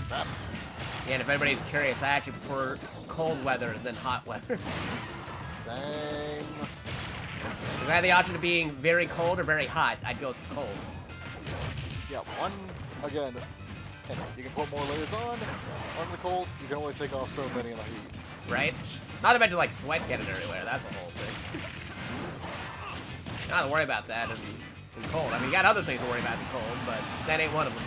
Crap. Yeah, and if anybody's curious, I actually prefer cold weather than hot weather. Same. If I had the option of being very cold or very hot, I'd go with cold. Yeah, one, again, you can put more layers on the cold, you can only take off so many in the heat. Right? Not to mention like sweat getting everywhere. That's a whole thing. Not to worry about that in cold. I mean, you got other things to worry about in cold, but that ain't one of them.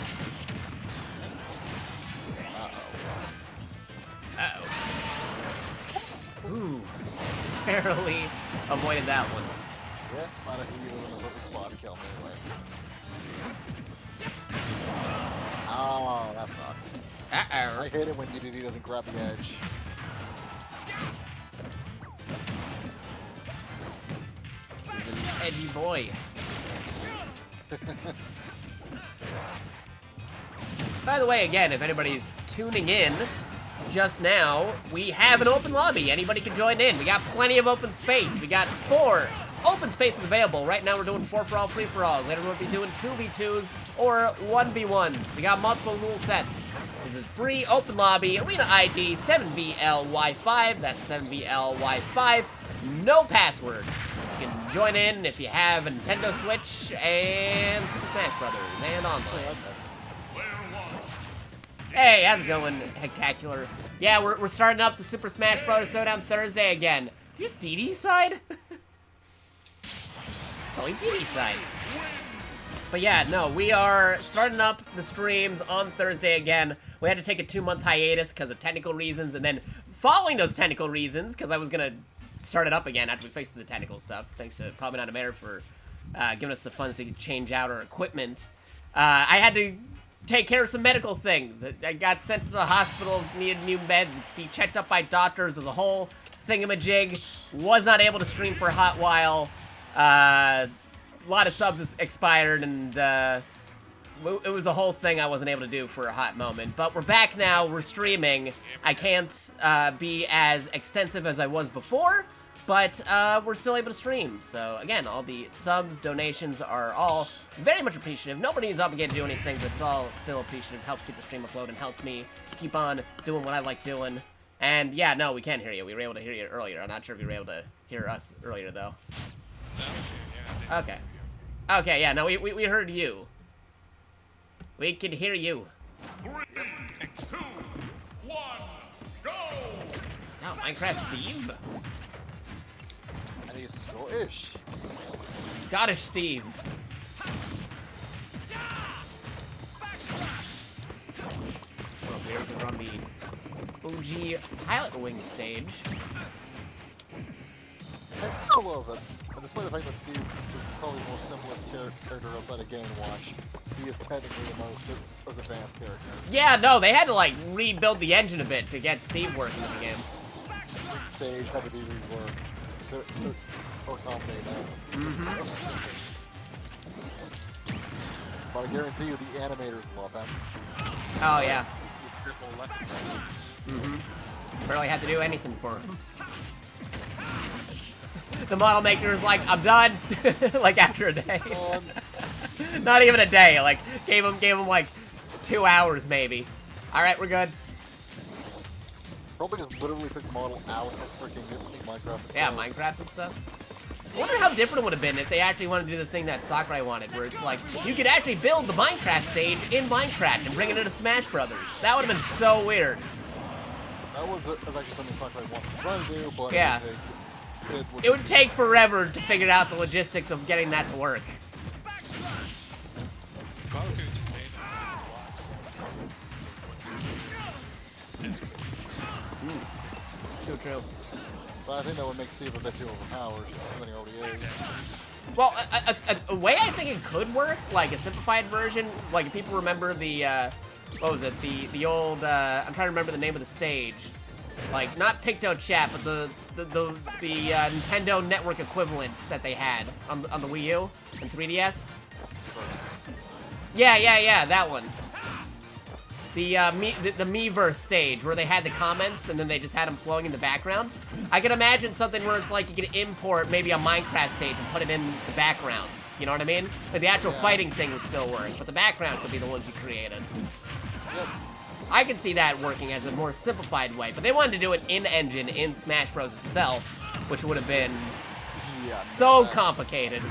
Uh-oh. Ooh. Barely avoided that one. Yeah, might have hit you in the perfect spot to kill me anyway. Oh, that sucks. Uh-oh. I hate it when DDD doesn't grab the edge. Edgy boy. By the way, again, if anybody's tuning in just now, we have an open lobby. Anybody can join in. We got plenty of open space. We got 4 open spaces available. Right now we're doing 4-for-all, free-for-alls. Later we'll be doing 2v2s or 1v1s. We got multiple rule sets. This is free open lobby, arena ID 7VLY5. That's 7VLY5. No password. You can join in if you have a Nintendo Switch and Super Smash Brothers and online. Hey, how's it going, Hectacular? Yeah, we're starting up the Super Smash Bros. Showdown Thursday again. Here's DD's side? Totally DD's side. But yeah, no, we are starting up the streams on Thursday again. We had to take a 2-month hiatus because of technical reasons, and then following those technical reasons, because I was going to start it up again after we faced the technical stuff, thanks to Probably Not a Mayor for giving us the funds to change out our equipment. I had to take care of some medical things. I got sent to the hospital, needed new meds, be checked up by doctors as a whole thingamajig. Was not able to stream for a hot while. A lot of subs expired, and it was a whole thing I wasn't able to do for a hot moment. But we're back now, we're streaming. I can't be as extensive as I was before, but we're still able to stream. So again, all the subs, donations are all very much appreciative. Nobody is obligated to do anything, but it's all still appreciative. Helps keep the stream afloat and helps me keep on doing what I like doing. And yeah, no, we can hear you. We were able to hear you earlier. I'm not sure if you were able to hear us earlier, though. Okay. Okay, yeah, no, we heard you. We could hear you. 3, 2, 1, go! Oh, Minecraft Steve? And he's Scottish. Scottish Steve. Well, we're on the OG Pilot Wing stage. I still love it. And despite the fact that Steve is probably the most simplest character outside of Game & Watch, he is technically the most advanced character. Yeah, no, they had to like rebuild the engine a bit to get Steve working in the game. Each stage had to be reworked to accommodate that. But I guarantee you the animators love him. Oh yeah. Triple left. Barely had to do anything for him. The model maker's like, I'm done. Like after a day. Not even a day. Like gave him like 2 hours maybe. All right, we're good. Probably just literally picked the model out of freaking Minecraft. Itself. Yeah, Minecraft and stuff. I wonder how different it would have been if they actually wanted to do the thing that Sakurai wanted, where it's like, you could actually build the Minecraft stage in Minecraft and bring it into Smash Brothers. That would have been so weird. That was actually something Sakurai wanted to try to do, but Yeah. It would take forever to figure out the logistics of getting that to work. Probably could have just made it blocks. True. But I think that would make Steve a bit too overpowered, than he already is. Well, a way I think it could work, like a simplified version, like if people remember the, what was it, the old, I'm trying to remember the name of the stage. Like, not Picto Chat, but the Nintendo Network equivalent that they had on the Wii U and 3DS. Yeah, that one. The Miiverse stage where they had the comments and then they just had them flowing in the background. I could imagine something where it's like you could import maybe a Minecraft stage and put it in the background. You know what I mean? Like the actual fighting thing would still work, but the background could be the ones you created. Yep. I can see that working as a more simplified way, but they wanted to do it in-engine in Smash Bros. Itself, which would have been so complicated.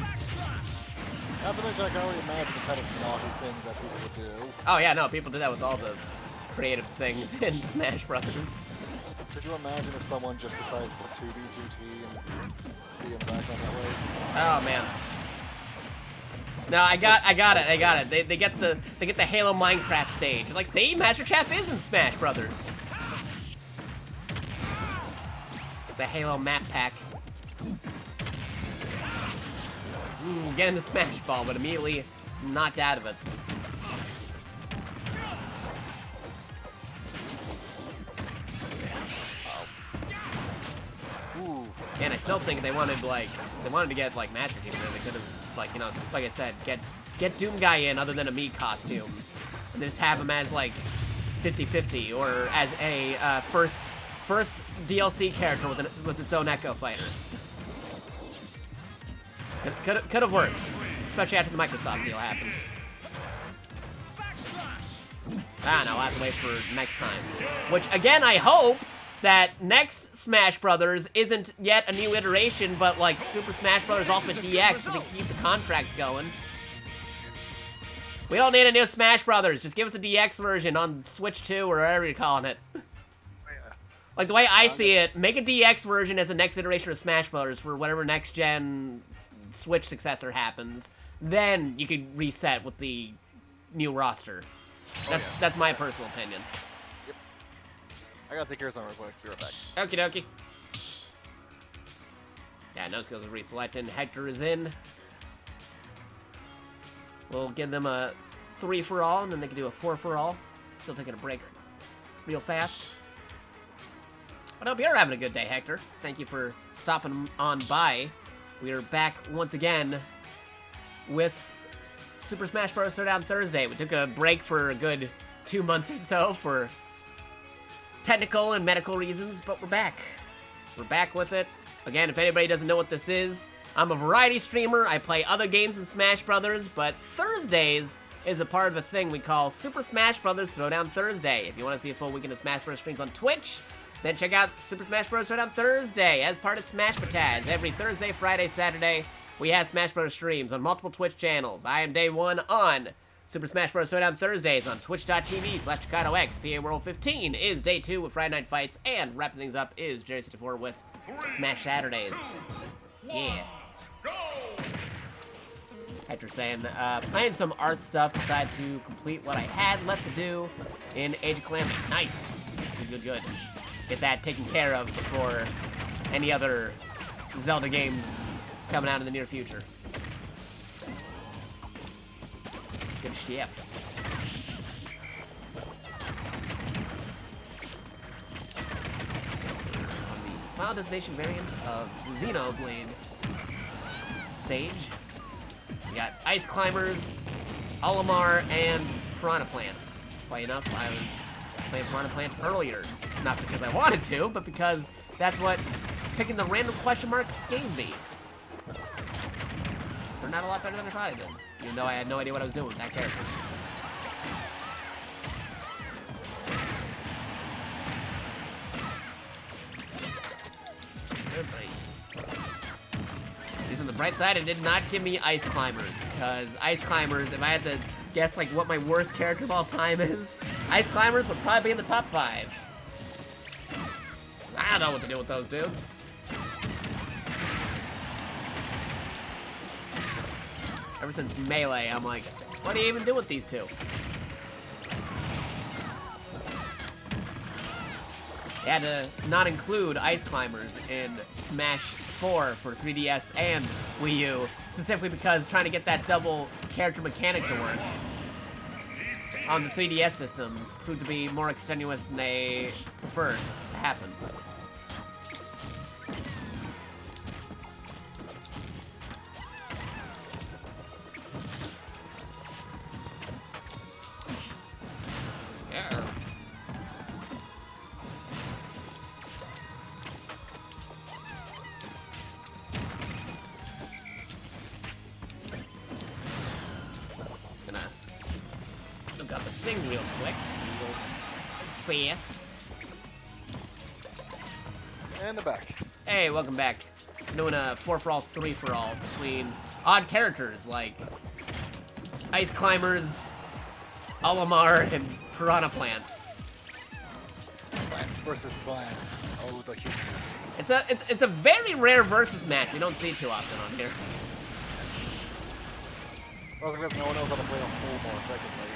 Not to mention, I can only imagine the kind of naughty things that people would do. Oh yeah, no, people did that with all the creative things in Smash Brothers. Could you imagine if someone just decided to put 2B, 2T, and be in the background that way? Oh man. No, I got it. They get the Halo Minecraft stage. Like, see, Master Chef is in Smash Brothers. Get the Halo map pack. Get in the Smash Ball, but immediately knocked out of it. Ooh. And I still think they wanted to get like Master Chief there. They could have, like, you know, like I said, get Doom Guy in other than a Mii costume, and just have him as like 50-50 or as a first DLC character with its own Echo Fighter. Could have worked, especially after the Microsoft deal happened. I don't know, I'll have to wait for next time. Which, again, I hope that next Smash Brothers isn't yet a new iteration, but like Super Smash Brothers Ultimate DX, so they keep the contracts going. We don't need a new Smash Brothers, just give us a DX version on Switch 2 or whatever you're calling it. Like, the way I see it, make a DX version as the next iteration of Smash Brothers for whatever next-gen Switch successor happens. Then you could reset with the new roster. That's my personal opinion. Yep. I gotta take care of something real quick. Be right back. Okie dokie. Yeah, no skills are reselected. Hector is in. We'll give them a 3-for-all, and then they can do a 4-for-all. Still taking a break real fast. But I hope you're having a good day, Hector. Thank you for stopping on by. We are back once again with Super Smash Bros. Showdown Thursday. We took a break for a good 2 months or so for technical and medical reasons, but we're back. We're back with it. Again, if anybody doesn't know what this is, I'm a variety streamer. I play other games in Smash Brothers, but Thursdays is a part of a thing we call Super Smash Bros. Showdown Thursday. If you want to see a full weekend of Smash Bros. Streams on Twitch, then check out Super Smash Bros. Showdown Thursday as part of Smash Bataz. Every Thursday, Friday, Saturday, we have Smash Bros. Streams on multiple Twitch channels. I am Day One on Super Smash Bros. Showdown Thursdays on twitch.tv/JakatoX. PA World 15 is Day 2 with Friday Night Fights, and wrapping things up is Jerry64 with Smash Saturdays. Yeah. Hector saying, playing some art stuff, decided to complete what I had left to do in Age of Calamity. Nice. Good. Get that taken care of before any other Zelda games coming out in the near future. Good shit. On the Final Destination variant of the Xenoblade stage, we got Ice Climbers, Olimar, and Piranha Plants. Funny enough, I was playing Piranha Plant earlier. Not because I wanted to, but because that's what picking the random question mark gave me. Turned out a lot better than I thought it did, even though I had no idea what I was doing with that character. See, on the bright side, it did not give me Ice Climbers, because Ice Climbers, if I had to guess like what my worst character of all time is, Ice Climbers would probably be in the top 5. I don't know what to do with those dudes. Ever since Melee, I'm like, what do you even do with these two? They had to not include Ice Climbers in Smash 4 for 3DS and Wii U, specifically because trying to get that double character mechanic to work on the 3DS system proved to be more extenuous than they preferred to happen. Yeah. Gonna look up the thing real quick. Real fast. And the back. Hey, welcome back. Doing a 4-for-all, 3-for-all between odd characters like Ice Climbers, Olimar, and Piranha Plant. Plants versus plants. Oh, the human. It's a very rare versus match we don't see too often on here. Well, because no one knows how to play a full more effectively.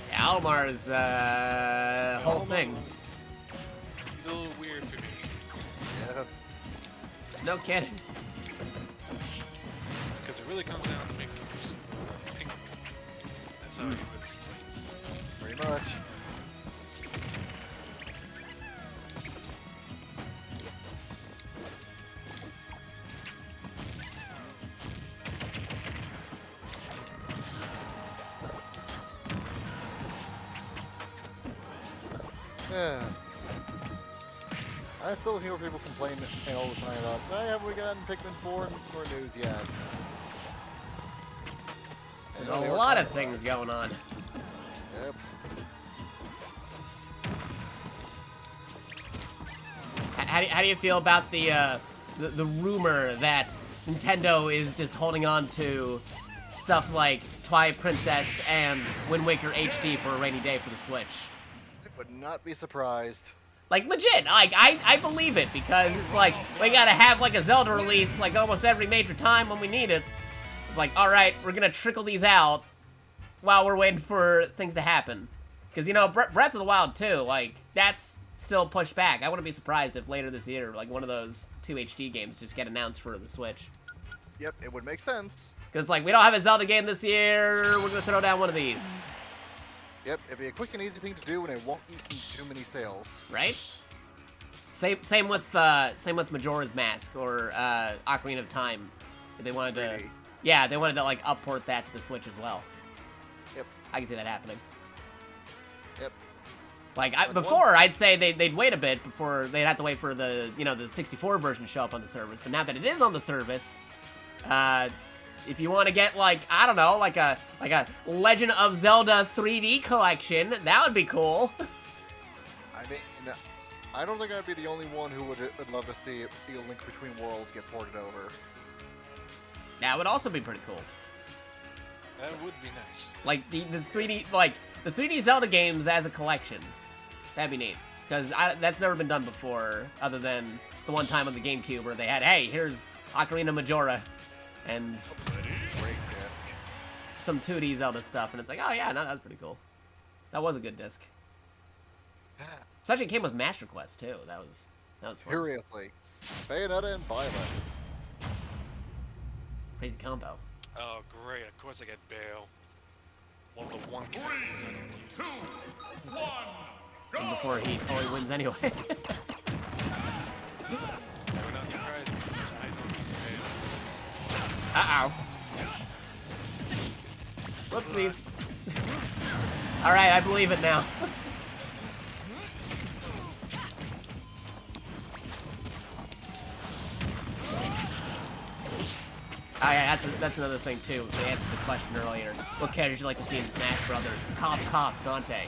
Yeah, Olimar's whole thing. He's a little weird for me. Yeah. No kidding. Because it really comes down to making some ping. That's how he really fights. Pretty much. Yeah. I still hear people complain all the time about, hey, have we gotten Pikmin 4 more news yet? There's a lot of things going on. Yep. How do you feel about the rumor that Nintendo is just holding on to stuff like Twilight Princess and Wind Waker HD for a rainy day for the Switch? I would not be surprised. Like, legit, like, I believe it, because it's like, we gotta have, like, a Zelda release, like, almost every major time when we need it. It's like, alright, we're gonna trickle these out while we're waiting for things to happen. Because, you know, Breath of the Wild 2, like, that's still pushed back. I wouldn't be surprised if later this year, like, one of those 2 HD games just get announced for the Switch. Yep, it would make sense. Because it's like, we don't have a Zelda game this year, we're gonna throw down one of these. Yep, it'd be a quick and easy thing to do, and it won't eat too many sales. Right? Same with Majora's Mask or Ocarina of Time. They wanted to, 3D. yeah, they wanted to like upport that to the Switch as well. Yep. I can see that happening. Yep. Like Like before, I'd say they'd wait a bit before they'd have to wait for the the 64 version to show up on the service. But now that it is on the service, if you want to get like I don't know, like a Legend of Zelda 3D collection, that would be cool. I mean, I don't think I'd be the only one who would love to see A Link Between Worlds get ported over. That would also be pretty cool. That would be nice. Like the 3D like the 3D Zelda games as a collection. That'd be neat because that's never been done before, other than the one time on the GameCube where they had, hey, here's Ocarina of Majora, and Great disc. some 2D Zelda stuff, and it's like, oh yeah, no, that was pretty cool. That was a good disc. Especially it came with Master Quest too. That was fun. Seriously. Bayonetta and Violet. Crazy combo. Oh, great. Of course I get bail. One of the one Three, characters I don't lose. 2, 1, go! And before he totally wins anyway. That would not surprise me. I don't use bail. Uh-oh. Whoopsies. Alright, I believe it now. Oh yeah, that's another thing too. They answered the question earlier. What character would you like to see in Smash Brothers? Cough, Dante.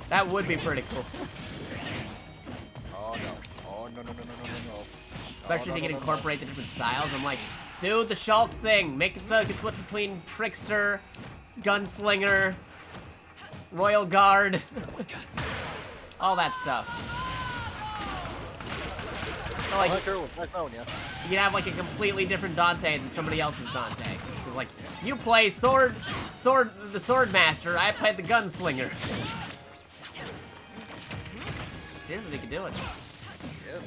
That would be pretty cool. Oh no. Oh no. Especially if they no, can no, incorporate the different styles. I'm like, dude, the Shulk thing. Make it so you can switch between Trickster, Gunslinger, Royal Guard, all that stuff. So, like, Nice knowing you. you can have like a completely different Dante than somebody else's Dante. Because like, you play the Sword Master, I play the Gunslinger. Seriously, they can do it. Yep.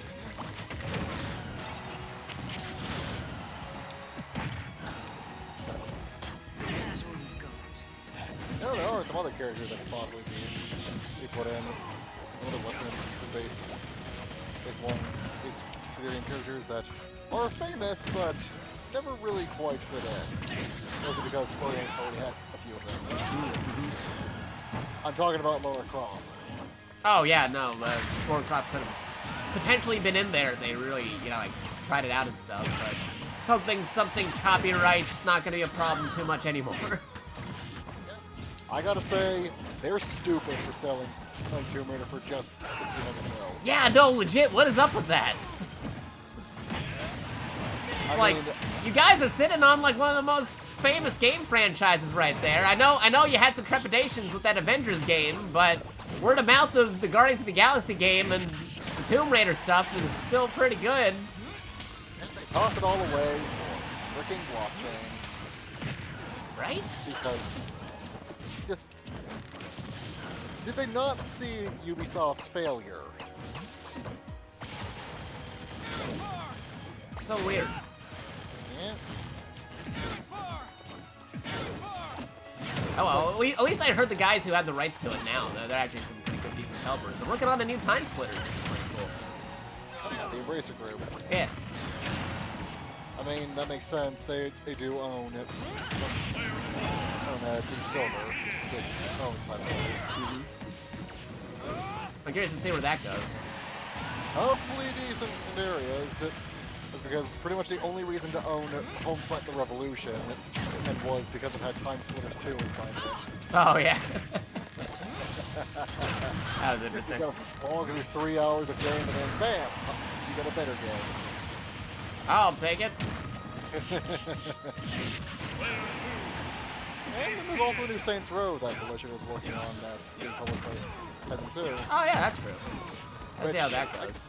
No, there are some other characters that could possibly be put in. Some of the Western-based Civilian characters that are famous, but never really quite fit in. Mostly because Square Enix already had a few of them. I'm talking about Laura Croft. Oh yeah, no, Warcraft could have potentially been in there if they really, you know, like, tried it out and stuff, but something copyright's not gonna be a problem too much anymore. I gotta say, they're stupid for selling Tomb Raider for just $1,500 mil. Yeah, no, legit, what is up with that? I mean, You guys are sitting on like one of the most famous game franchises right there. I know you had some trepidations with that Avengers game, but word of mouth of the Guardians of the Galaxy game and the Tomb Raider stuff is still pretty good. they toss it all away for freaking blockchain. Right? Because just did they not see Ubisoft's failure? So weird. Yeah. Oh well, at least I heard the guys who had the rights to it now. They're actually some pretty good, decent helpers. They're working on a new Time Splitter, which is pretty cool. Yeah, the Embracer Group. Yeah. I mean, that makes sense. They do own it. Own Team Silver, which owns that I'm curious to see where that goes. hopefully decent in areas. Is because pretty much the only reason to own Homefront the Revolution and was because it had Time Splitters 2 inside of it. Oh yeah. That was You interesting. gotta slog through 3 hours of game and then bam, you get a better game. I'll take it. And then there's also the new Saints Row that Felicia is working on that's being published by Heaven 2. Oh yeah, that's true. Let's see how Which, that goes.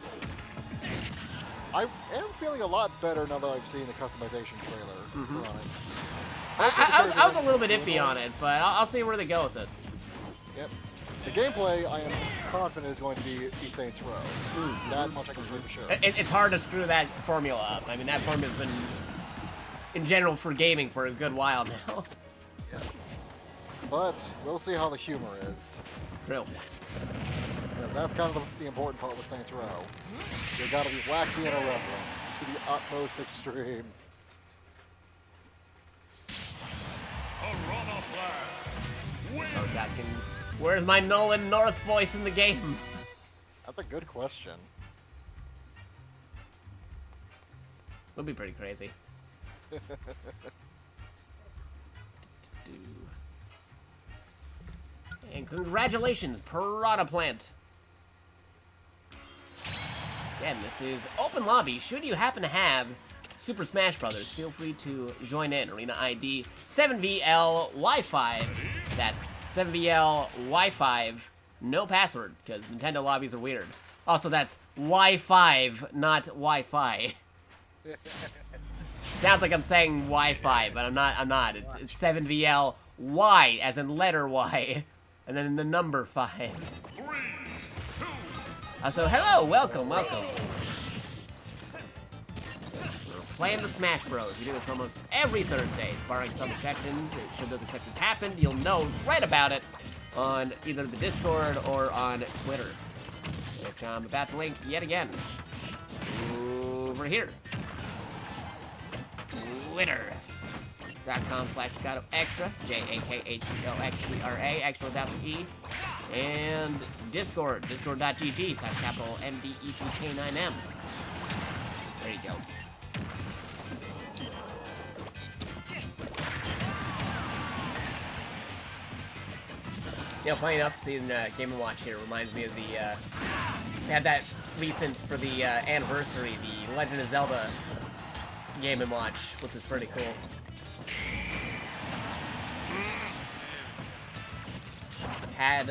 I am feeling a lot better now that I've seen the customization trailer on it. I was a little bit iffy on it, but I'll see where they go with it. Yep. The gameplay, I am confident, is going to be Saints Row. That much I can say for sure. It's hard to screw that formula up. I mean, that formula's been, in general, for gaming for a good while now. But we'll see how the humor is. True. Because that's kind of the important part with Saints Row. You gotta be wacky and irreverent to the utmost extreme. Piranha Blast. Win. I was asking, where's my Nolan North voice in the game? That's a good question. Would be pretty crazy. And congratulations, Piranha Plant. Again, this is Open Lobby. Should you happen to have Super Smash Brothers, feel free to join in. Arena ID 7VLY5. That's 7VLY5. No password, because Nintendo lobbies are weird. Also, that's Y5, not Wi-Fi. Sounds like I'm saying Wi-Fi, but I'm not. It's 7VLY, as in letter Y, and then the number 5. 3, 2, So hello, welcome. playing the Smash Bros. We do this almost every Thursday, barring some exceptions. Should those exceptions happen, you'll know right about it on either the Discord or on Twitter, which I'm about to link yet again over here. Twitter.com/JakatoXtra, JakatoXtra, extra without the E. And Discord, discord.gg/MDEPK9M. There you go. You know, funny enough, seeing Game & Watch here reminds me of the, they had that recent, for the anniversary, the Legend of Zelda Game & Watch, which was pretty cool. Had,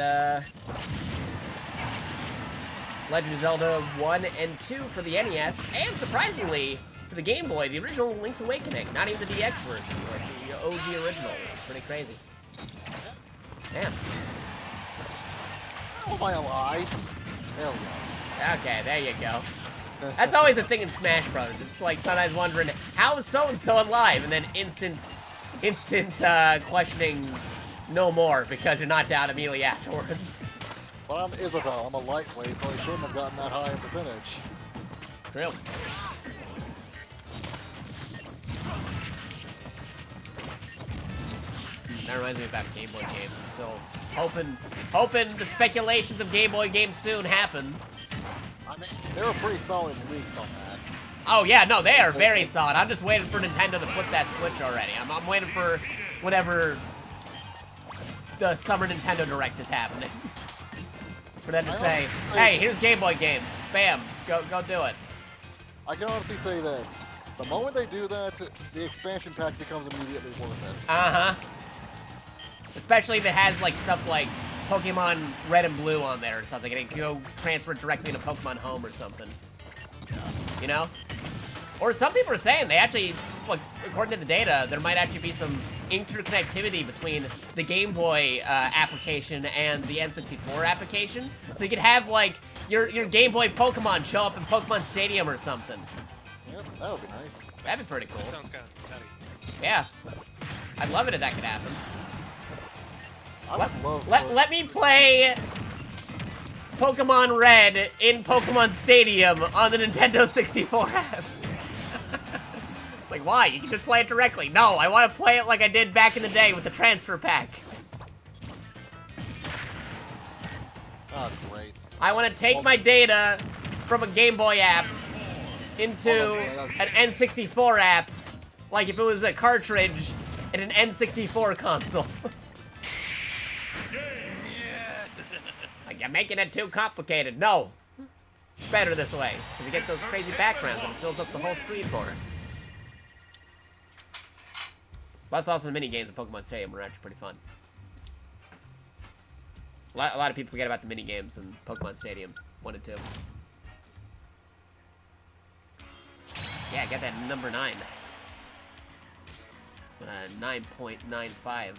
Legend of Zelda 1 and 2 for the NES, and surprisingly, for the Game Boy, the original Link's Awakening, not even the DX version, like the OG original. It's pretty crazy. Damn. Oh, am I alive? There we go. Okay, there you go. That's always a thing in Smash Bros. It's like sometimes wondering, how is so-and-so alive? And then instant questioning no more because you're knocked out immediately afterwards. But I'm Isabel. I'm a lightweight, so I shouldn't have gotten that high a percentage. True. That reminds me about Game Boy games. I'm still hoping the speculations of Game Boy games soon happen. I mean, they were pretty solid leaks on that. Oh yeah, no, they are very solid. I'm just waiting for Nintendo to flip that Switch already. I'm waiting for whenever the summer Nintendo Direct is happening. For them to say, hey, here's Game Boy games. Bam, go do it. I can honestly say this. The moment they do that, the expansion pack becomes immediately worth it. Uh-huh. Especially if it has like stuff like Pokemon Red and Blue on there or something, and it can go transfer directly into Pokemon Home or something. You know? Or some people are saying they actually, like, according to the data, there might actually be some interconnectivity between the Game Boy application and the N64 application. So you could have, like, your Game Boy Pokemon show up in Pokemon Stadium or something. Yep, that would be nice. That'd be pretty cool. That sounds kind of nutty. Yeah. I'd love it if that could happen. I would love Let me play Pokemon Red in Pokemon Stadium on the Nintendo 64 app. Like, why? You can just play it directly. No, I want to play it like I did back in the day with the transfer pack. Oh, great. I want to take my data from a Game Boy app into an N64 app, like if it was a cartridge in an N64 console. Like, you're making it too complicated. No. It's better this way, because you get those crazy backgrounds and it fills up the whole screen for her. Plus, also the mini games in Pokemon Stadium were actually pretty fun. A lot of people forget about the mini games in Pokemon Stadium 1 and 2. Yeah, got that number 9. 9.95.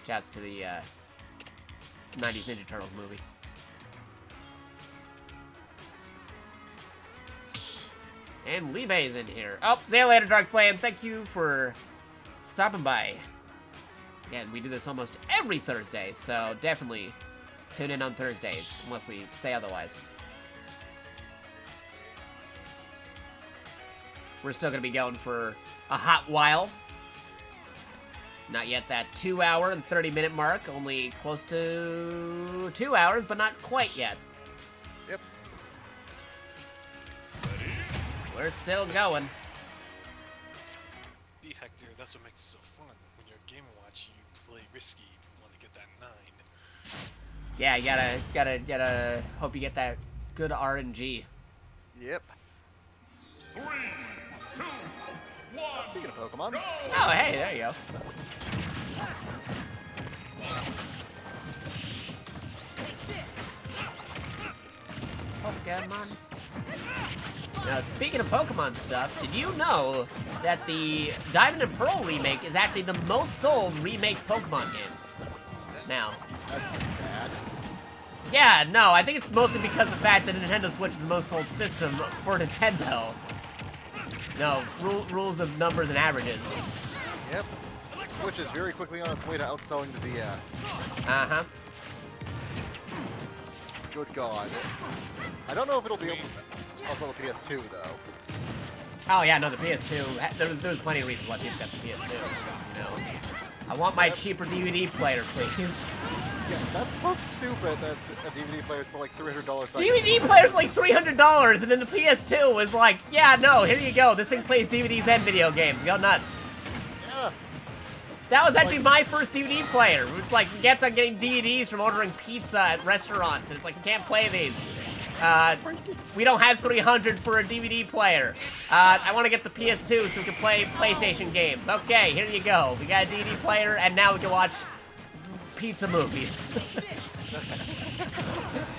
Shouts to the 90s Ninja Turtles movie. And Libe's in here. Oh, see you later, Dark Flame. Thank you for stopping by. Again, we do this almost every Thursday, so definitely tune in on Thursdays, unless we say otherwise. We're still going to be going for a hot while. Not yet that 2-hour and 30-minute mark, only close to 2 hours, but not quite yet. Yep. We're still going. Yeah, Hector, that's what makes it so fun. When you're a Game & Watch, you play risky. You want to get that 9. Yeah, you gotta hope you get that good RNG. Yep. 3, 2, 1. Speaking of Pokemon. Oh, hey, there you go. Pokemon. Now, speaking of Pokemon stuff, did you know that the Diamond and Pearl remake is actually the most sold remake Pokemon game? Now. That's sad. Yeah, no, I think it's mostly because of the fact that Nintendo Switch is the most sold system for Nintendo. No, rules of numbers and averages. Yep. Switch is very quickly on its way to outselling the DS. Uh-huh. Good God. I don't know if it'll be able to outsell the PS2 though. Oh yeah, no, the PS2. There's plenty of reasons why people got the PS2. You know, I want my cheaper DVD player, please. Yeah, that's so stupid that a DVD player's for like $300. DVD player's like $300, and then the PS2 was like, yeah, no, here you go. This thing plays DVDs and video games. Go nuts. Yeah. That was actually my first DVD player. It's like, you get on getting DVDs from ordering pizza at restaurants, and it's like, you can't play these. We don't have $300 for a DVD player. I want to get the PS2 so we can play PlayStation games. Okay, here you go. We got a DVD player, and now we can watch pizza movies.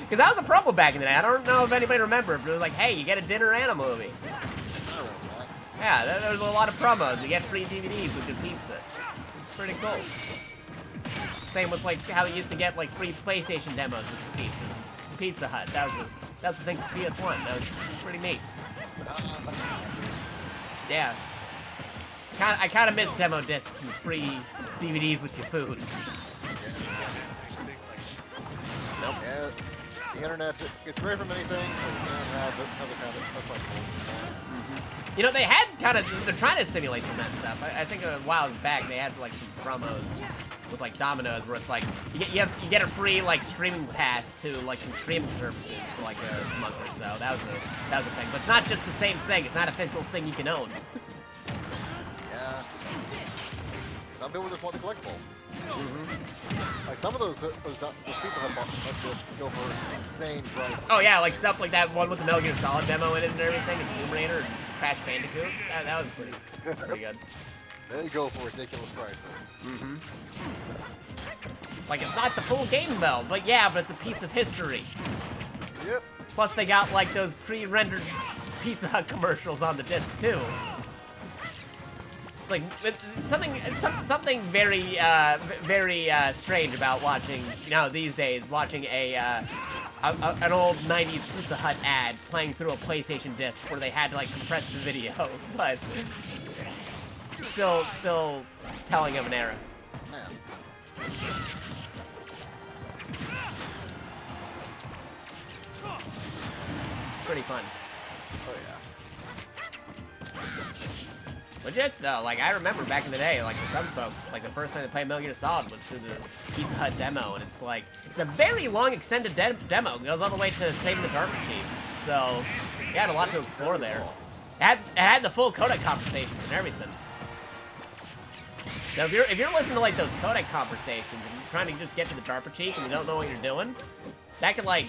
Because that was a promo back in the day. I don't know if anybody remembers, but it was like, hey, you get a dinner and a movie. Yeah, there was a lot of promos. You get free DVDs with your pizza. It's pretty cool. Same with like how they used to get like free PlayStation demos with the pizzas. Pizza Hut. That's the thing for PS1. That was pretty neat. Yeah. I kind of miss demo discs and free DVDs with your food. There's things like Nope. Yeah, the internet, it's great for many things, but you can't have other kind of questionable. You know, they're trying to simulate some of that stuff. I think a while back they had like some promos with like Domino's where it's like you get a free like streaming pass to like some streaming services for like a month or so. That was a thing. But it's not just the same thing. It's not a physical thing you can own. Yeah. Some people just want the collectible. Like some of those people have bought discs go for insane prices. Oh yeah, like stuff like that one with the Metal Gear Solid demo in it and everything, and Tomb Raider and Crash Bandicoot. That was pretty good. They go for ridiculous prices. Like it's not the full game though, but yeah, but it's a piece of history. Yep. Plus they got like those pre-rendered Pizza Hut commercials on the disc too. Like something very strange about watching, you know, these days watching an old '90s Pizza Hut ad playing through a PlayStation disc where they had to like compress the video, but still telling of an era. Man. Pretty fun. Oh yeah. Legit though, like I remember back in the day, like for some folks, like the first time they played Metal Gear Solid was through the Pizza Hut demo, and it's like it's a very long extended demo. It goes all the way to saving the Dark Chief, so you had a lot to explore there. It had the full codec conversations and everything. So if you're listening to like those codec conversations and you're trying to just get to the DARPA chief and you don't know what you're doing, that's like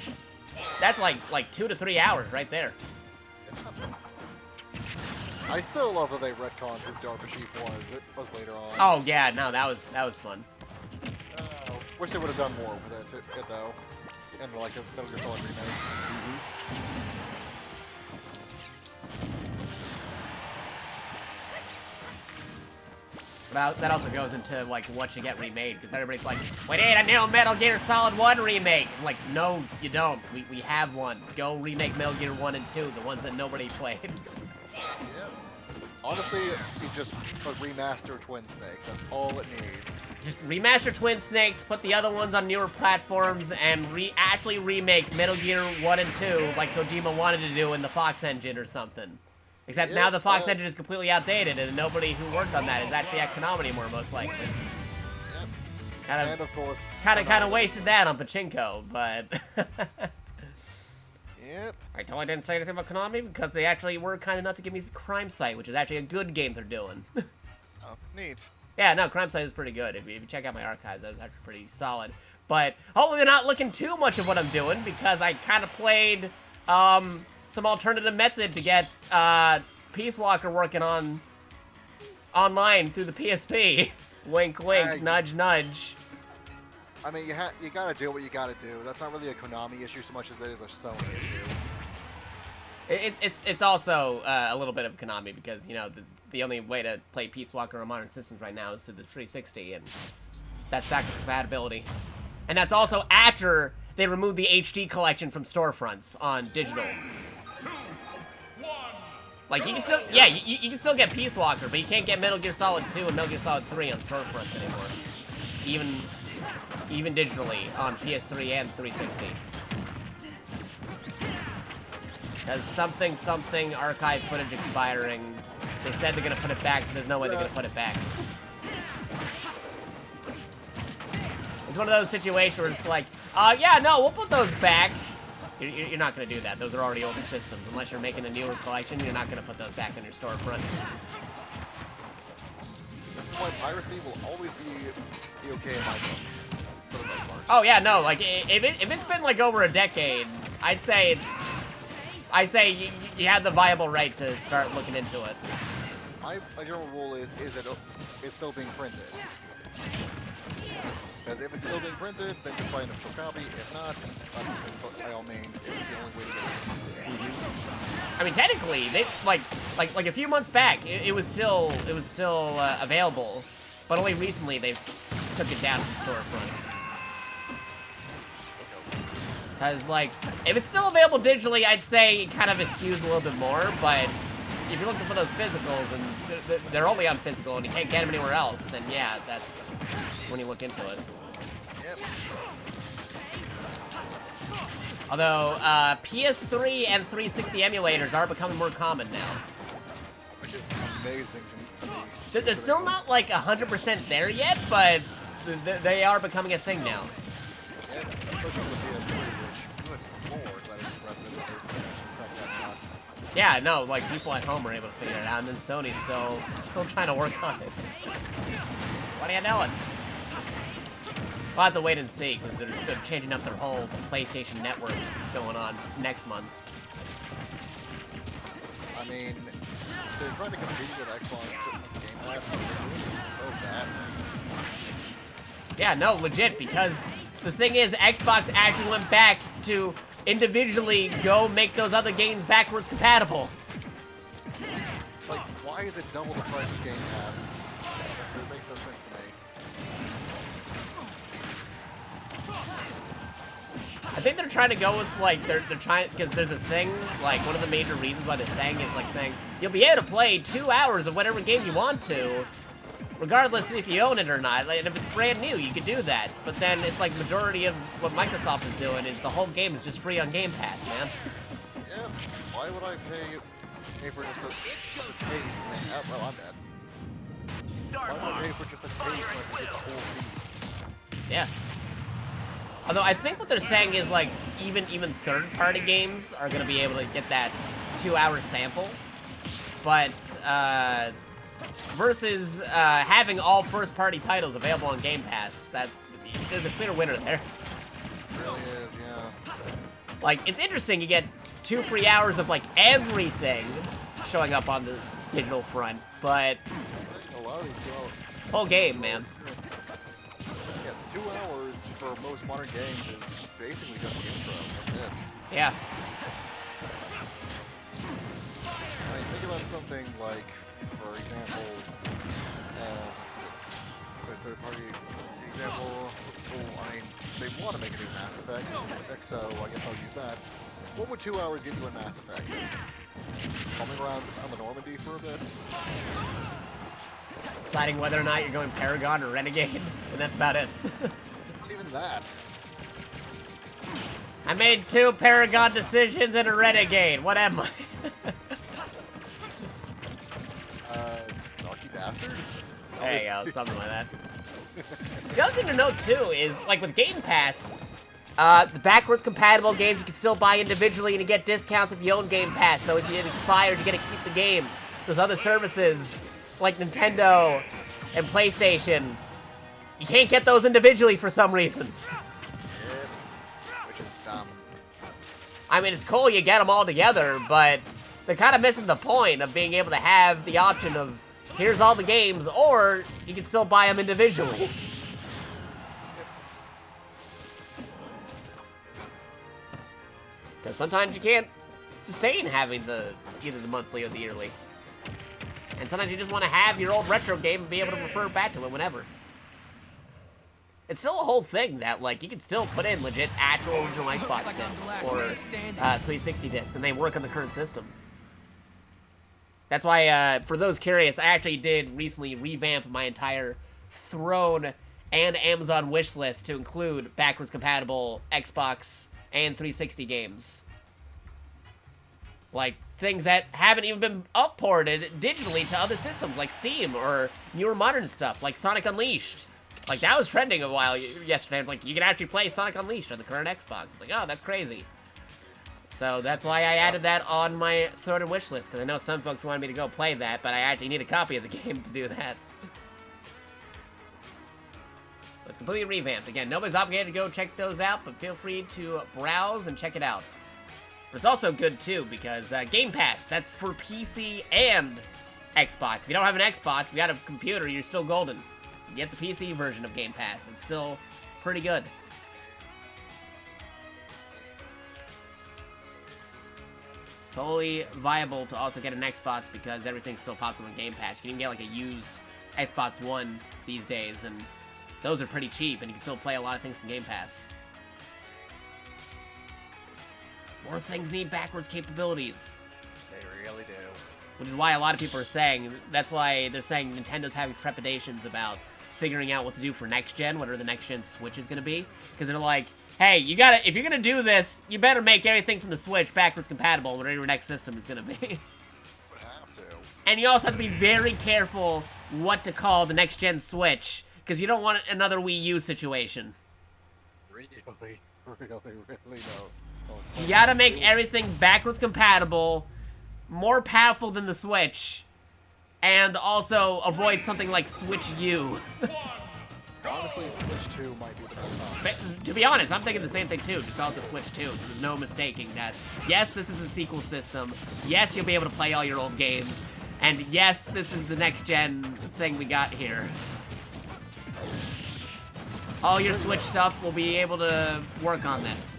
2 to 3 hours right there. I still love that they retconned who DARPA Chief was. It was later on. Oh yeah, no, that was fun. Wish they would have done more with it though. And like a Metal Gear Solid remake. But that also goes into like what you get remade, because everybody's like, we need a new Metal Gear Solid 1 remake. I'm like, no, you don't. We have one. Go remake Metal Gear 1 and 2, the ones that nobody played. Yeah. Honestly, you just remaster Twin Snakes. That's all it needs. Just remaster Twin Snakes, put the other ones on newer platforms, and actually remake Metal Gear 1 and 2 like Kojima wanted to do in the Fox engine or something. Except now the Fox engine is completely outdated, and nobody who worked on that is actually at Konami anymore, most likely. Yep. And of course, kind of wasted that on Pachinko, but. Yep. I totally didn't say anything about Konami because they actually were kind enough to give me Crime Site, which is actually a good game they're doing. Oh, neat. Yeah, no, Crime Site is pretty good. If you check out my archives, that was actually pretty solid. But hopefully they're not looking too much of what I'm doing, because I kind of played some alternative method to get Peace Walker working on online through the PSP. Wink, wink, nudge, nudge. I mean, you gotta do what you gotta do. That's not really a Konami issue so much as it is a Sony issue. It's also a little bit of Konami, because, you know, the only way to play Peace Walker on modern systems right now is through the 360, and that's backwards compatibility. And that's also after they removed the HD collection from storefronts on digital. 3, 2, 1, Like, you can still, yeah, you can still get Peace Walker, but you can't get Metal Gear Solid 2 and Metal Gear Solid 3 on storefronts anymore. Even digitally on PS3 and 360. There's something archive footage expiring. They said they're gonna put it back, but there's no way they're gonna put it back. It's one of those situations where it's like, yeah, no, we'll put those back. You're not going to do that. Those are already older systems. Unless you're making a newer collection, you're not going to put those back in your storefront. This is why piracy will always be okay in my book, for the most part. Oh, yeah, no, like, if it's been, like, over a decade, I'd say you had the viable right to start looking into it. My general rule is that it's still being printed. Because if it's still being printed, then just buy an official copy. If not, by all means, it's the only way to get it. I mean, technically, they like a few months back, it was still available, but only recently they took it down from storefronts. Because like, if it's still available digitally, I'd say it kind of skews a little bit more. But if you're looking for those physicals and they're only on physical and you can't get them anywhere else, then yeah, that's when you look into it. Yep. Although, PS3 and 360 emulators are becoming more common now. Which is amazing to me. They're still not, like, 100% there yet, but they are becoming a thing now. Yeah, especially with PS3, which, good lord, that is impressive. That nuts. Yeah, no, like, people at home are able to figure it out, and then Sony's still trying to work on it. What are you doing? We'll have to wait and see, because they're changing up their whole PlayStation Network going on next month. I mean, they're trying to compete with Xbox Game Pass, so that. Yeah, no, legit, because the thing is, Xbox actually went back to individually go make those other games backwards compatible. Like, why is it double the price of Game Pass? It makes no sense to me. I think they're trying to go with, like, they're trying, because there's a thing, like, one of the major reasons why they're saying is, like, saying, you'll be able to play 2 hours of whatever game you want to, regardless if you own it or not. Like, and if it's brand new, you could do that. But then it's, like, majority of what Microsoft is doing is the whole game is just free on Game Pass, man. Yeah, why would I pay for just a taste? Man, well, I'm dead. Why would I pay for just a taste when I can get the whole feast? Yeah. Although I think what they're saying is, like, even third-party games are going to be able to get that 2-hour sample. But, versus having all first-party titles available on Game Pass, there's a clear winner there. It really is, yeah. Like, it's interesting, you get 2 free hours of, like, everything showing up on the digital front, but A lot of these 2 hours. whole game, man. Yeah, 2 hours for most modern games is basically just the intro. That's it. Yeah. I mean, think about something like, for example, third-party example. Oh, I mean, they want to make a new Mass Effect, so I guess I'll use that. What would 2 hours get you in Mass Effect? Coming around on the Normandy for a bit? Deciding whether or not you're going Paragon or Renegade, and that's about it. Not even that. I made 2 Paragon decisions and a Renegade. What am I? Naughty bastard? There you go, something like that. The other thing to note, too, is, like, with Game Pass, the backwards compatible games you can still buy individually and you get discounts if you own Game Pass. So if it expires, you get to keep the game. Those other services, like Nintendo and PlayStation, you can't get those individually for some reason. Yeah, which is dumb. I mean, it's cool you get them all together, but they're kind of missing the point of being able to have the option of, here's all the games, or you can still buy them individually. Because sometimes you can't sustain having either the monthly or the yearly. And sometimes you just want to have your old retro game and be able to refer back to it whenever. It's still a whole thing that, like, you can still put in legit actual original Xbox discs or 360 discs, and they work on the current system. That's why, for those curious, I actually did recently revamp my entire Throne and Amazon wish list to include backwards compatible Xbox and 360 games. Like, things that haven't even been upported digitally to other systems, like Steam, or newer modern stuff, like Sonic Unleashed. Like, that was trending a while yesterday. Like, you can actually play Sonic Unleashed on the current Xbox. Like, oh, that's crazy. So that's why I added that on my Throne and wish list, because I know some folks wanted me to go play that, but I actually need a copy of the game to do that. It's completely revamped. Again, nobody's obligated to go check those out, but feel free to browse and check it out. But it's also good, too, because Game Pass, that's for PC and Xbox. If you don't have an Xbox, if you got a computer, you're still golden. You get the PC version of Game Pass. It's still pretty good. Totally viable to also get an Xbox because everything's still possible in Game Pass. You can even get like a used Xbox One these days, and those are pretty cheap, and you can still play a lot of things from Game Pass. More things need backwards capabilities. They really do. Which is why a lot of people are saying, that's why they're saying Nintendo's having trepidations about figuring out what to do for next gen, whatever the next gen Switch is going to be. Because they're like, hey, you gotta, if you're going to do this, you better make everything from the Switch backwards compatible, whatever your next system is going to be. Would have to. And you also have to be very careful what to call the next gen Switch, because you don't want another Wii U situation. Really no. You gotta make everything backwards compatible, more powerful than the Switch, and also avoid something like Switch U. Honestly, Switch 2 might be the best option. To be honest, I'm thinking the same thing too, just call it the Switch 2, so there's no mistaking that, yes, this is a sequel system, yes, you'll be able to play all your old games, and yes, this is the next-gen thing we got here. All your Switch stuff will be able to work on this.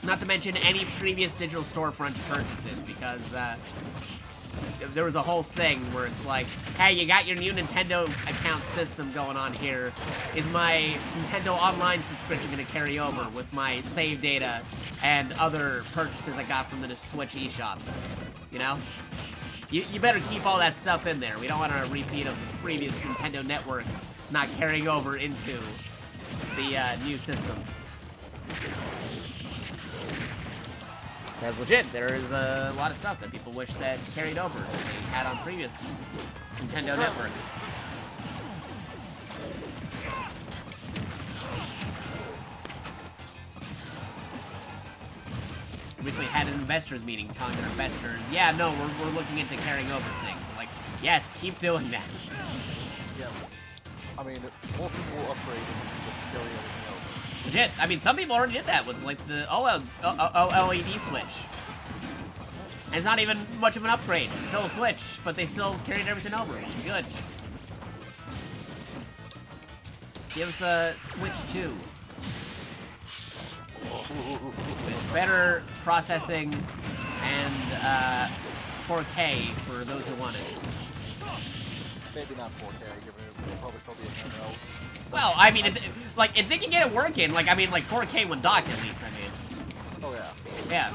Not to mention any previous digital storefront purchases, because there was a whole thing where it's like, hey, you got your new Nintendo account system going on here. Is my Nintendo Online subscription going to carry over with my save data and other purchases I got from the Switch eShop? You know? You better keep all that stuff in there. We don't want a repeat of the previous Nintendo Network not carrying over into the new system. Because legit, there is a lot of stuff that people wish that carried over that they had on previous Nintendo Network. Recently had an investors meeting telling their investors, yeah, no, we're looking into carrying over things. We're like, yes, keep doing that. Yeah. I mean, more people upgrade and just carry everything over. Legit. I mean, some people already did that with, like, the OLED Switch. And it's not even much of an upgrade. It's still a Switch, but they still carried everything over, which is good. Just give us a Switch 2. With better processing and 4K for those who want it. Maybe not 4K, given it will probably still be a handheld. Well, I mean, if they can get it working, like, I mean, like, 4K when docked, at least, I mean. Oh, yeah. Yeah.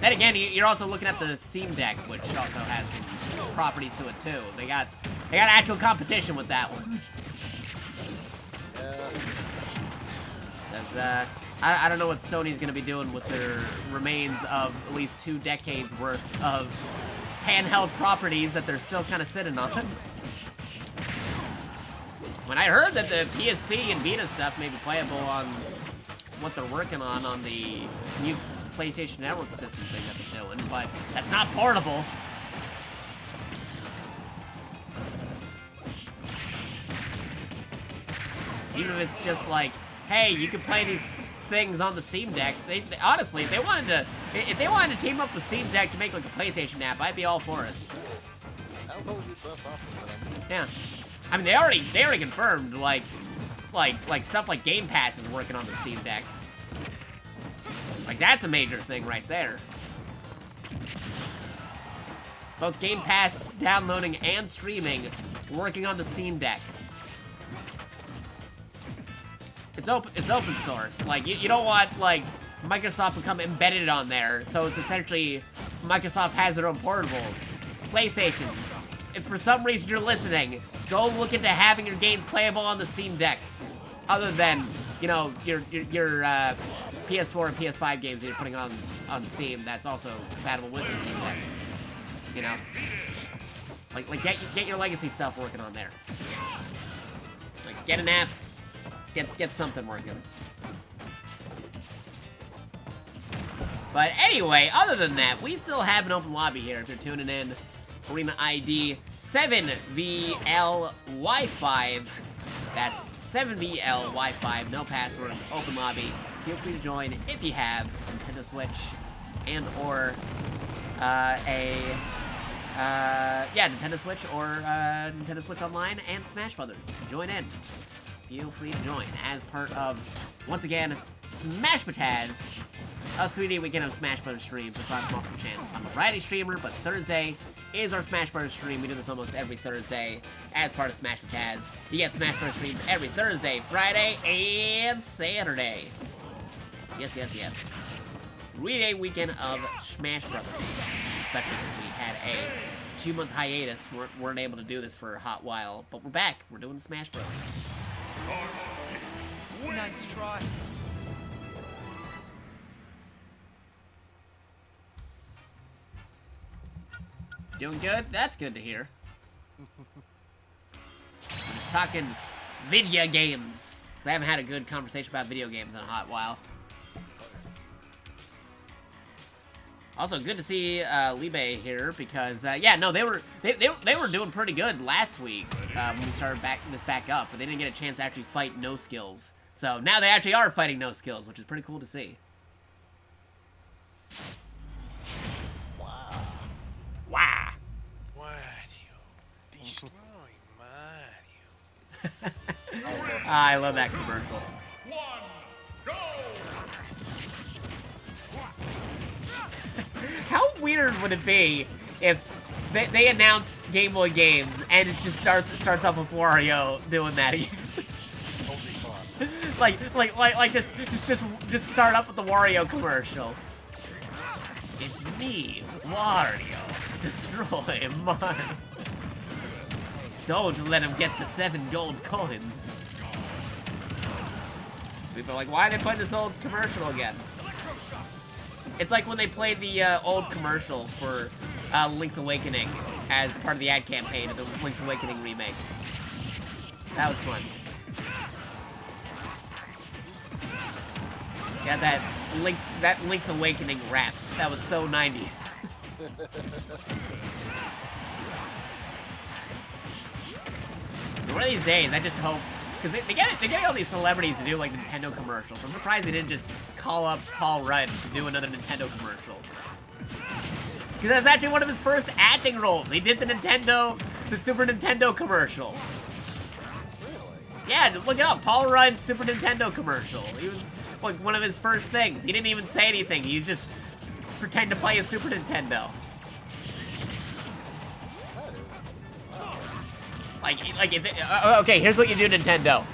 Then again, you're also looking at the Steam Deck, which also has some properties to it, too. They got actual competition with that one. Yeah. Because, I don't know what Sony's gonna be doing with their remains of at least 2 decades worth of handheld properties that they're still kind of sitting on. When I heard that the PSP and Vita stuff may be playable on what they're working on the new PlayStation Network system thing that they're doing, but that's not portable. Even if it's just like, hey, you can play these things on the Steam Deck. They honestly, if they wanted to team up with Steam Deck to make like a PlayStation app, I'd be all for it. That would probably be the best option for them. Yeah. I mean, they already confirmed, like stuff like Game Pass is working on the Steam Deck. Like, that's a major thing right there. Both Game Pass downloading and streaming working on the Steam Deck. It's open source. Like, you don't want, like, Microsoft to become embedded on there, so it's essentially Microsoft has their own portable. PlayStation, if for some reason you're listening, go look into having your games playable on the Steam Deck. Other than, you know, your PS4 and PS5 games that you're putting on Steam, that's also compatible with the Steam Deck. You know, like get your legacy stuff working on there. Like get an app, get something working. But anyway, other than that, we still have an open lobby here. If you're tuning in, Arena ID 7VLY5. That's 7VLY5. No password. Open lobby. Feel free to join if you have Nintendo Switch and or Nintendo Switch or Nintendo Switch Online and Smash Brothers. Join in. Feel free to join as part of, once again, Smash Bataz, a 3-day weekend of Smash Brothers streams across multiple channels. I'm a variety streamer, but Thursday is our Smash Brothers stream. We do this almost every Thursday as part of Smash Bataz. You get Smash Brothers streams every Thursday, Friday, and Saturday. Yes, yes, yes. 3-day weekend of Smash Brothers. Especially since we had a 2-month hiatus. We weren't able to do this for a hot while, but we're back. We're doing the Smash Brothers. Nice try. Doing good? That's good to hear. I'm just talking video games. Because I haven't had a good conversation about video games in a hot while. Also, good to see Libe here because, yeah, no, they were doing pretty good last week when we started this back up, but they didn't get a chance to actually fight no skills. So now they actually are fighting no skills, which is pretty cool to see. Wow. Wow. Wario. Destroy Mario. I love that commercial. 1, go! How weird would it be if they announced Game Boy games and it just starts off with Wario doing that again? like just start up with the Wario commercial. It's me, Wario. Destroy Mario. Don't let him get the 7 gold coins. People are like, why are they playing this old commercial again? It's like when they played the old commercial for Link's Awakening as part of the ad campaign of the Link's Awakening remake. That was fun. Yeah, that Link's Awakening rap. That was so 90s. One of these days, I just hope, because they get all these celebrities to do like Nintendo commercials. I'm surprised they didn't just call up Paul Rudd to do another Nintendo commercial. Because that was actually one of his first acting roles. He did the Super Nintendo commercial. Really? Yeah, look it up. Paul Rudd Super Nintendo commercial. He was like one of his first things. He didn't even say anything. He just pretend to play a Super Nintendo. Okay, here's what you do, Nintendo.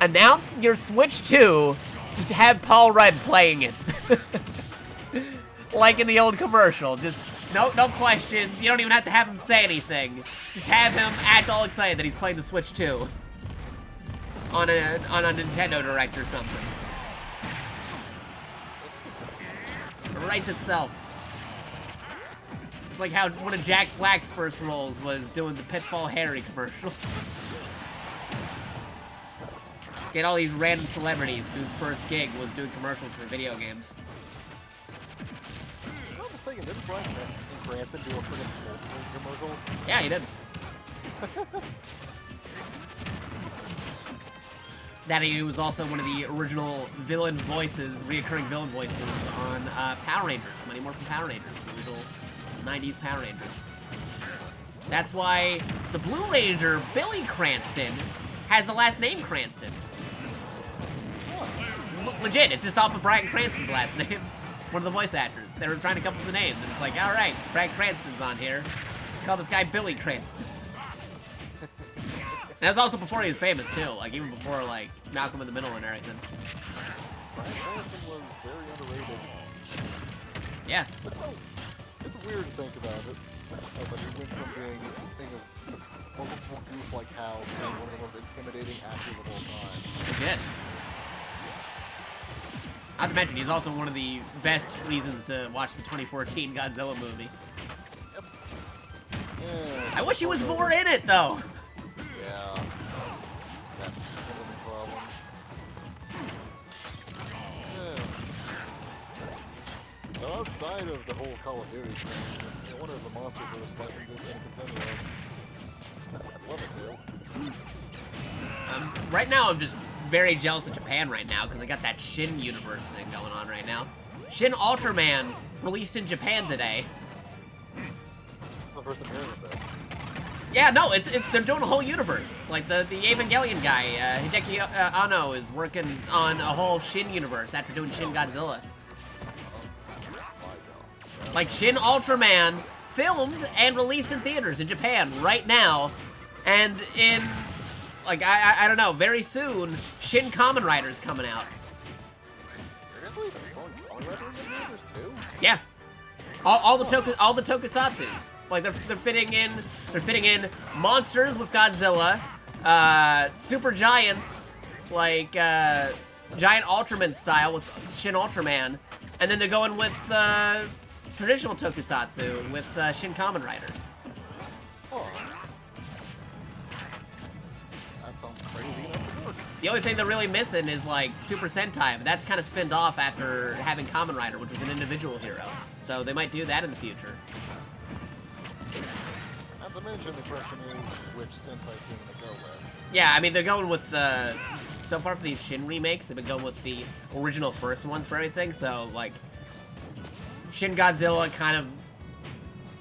Announce your Switch 2, just have Paul Rudd playing it. Like in the old commercial. Just, no questions. You don't even have to have him say anything. Just have him act all excited that he's playing the Switch 2. On a Nintendo Direct or something. It writes itself. It's like how one of Jack Black's first roles was doing the Pitfall Harry commercial. Get all these random celebrities whose first gig was doing commercials for video games. I'm not mistaken, didn't Brian Cranston do a freaking commercial? Yeah, he did. That he was also one of the original villain voices, reoccurring villain voices on Power Rangers. Money More from Power Rangers, the original 90s Power Rangers. That's why the Blue Ranger, Billy Cranston, has the last name Cranston. Legit, it's just off of Bryan Cranston's last name. One of the voice actors. They were trying to come up with the names, and it's like, alright, Bryan Cranston's on here. Let's call this guy Billy Cranston. And that's also before he was famous, too. Like, even before, like, Malcolm in the Middle and everything. Bryan Cranston was very underrated. Yeah. But so, It's weird to think about it. But he went from being a multiple goof like Hal to being one of the most intimidating actors of all time. Legit. Not to mention, he's also one of the best reasons to watch the 2014 Godzilla movie. Yep. Yeah, I wish he was more in it, though. Yeah. That's one of the problems. Yeah. So outside of the whole Call of Duty thing, one of the Monsterverse licenses in a contender. I'd love it to. Right now, I'm just very jealous of Japan right now because they got that Shin universe thing going on right now. Shin Ultraman released in Japan today. This is the first I'm hearing of this. Yeah, no, they're doing a whole universe. Like the Evangelion guy, Hideki Anno, is working on a whole Shin universe after doing Shin Godzilla. Like Shin Ultraman filmed and released in theaters in Japan right now, and in like I don't know, very soon Shin Kamen Rider's coming out. Seriously? They're going Kamen Rider in the universe too? Yeah, all the tokusatsus. Like they're fitting in monsters with Godzilla, super giants like giant Ultraman style with Shin Ultraman, and then they're going with traditional tokusatsu with Shin Kamen Rider. Oh. That sounds crazy enough to work. The only thing they're really missing is like Super Sentai, but that's kind of spinned off after having Kamen Rider, which was an individual hero. So they might do that in the future. Not to mention the question is which Sentai team to go with. Yeah, I mean they're going with so far for these Shin remakes, they've been going with the original first ones for everything. So like Shin Godzilla kind of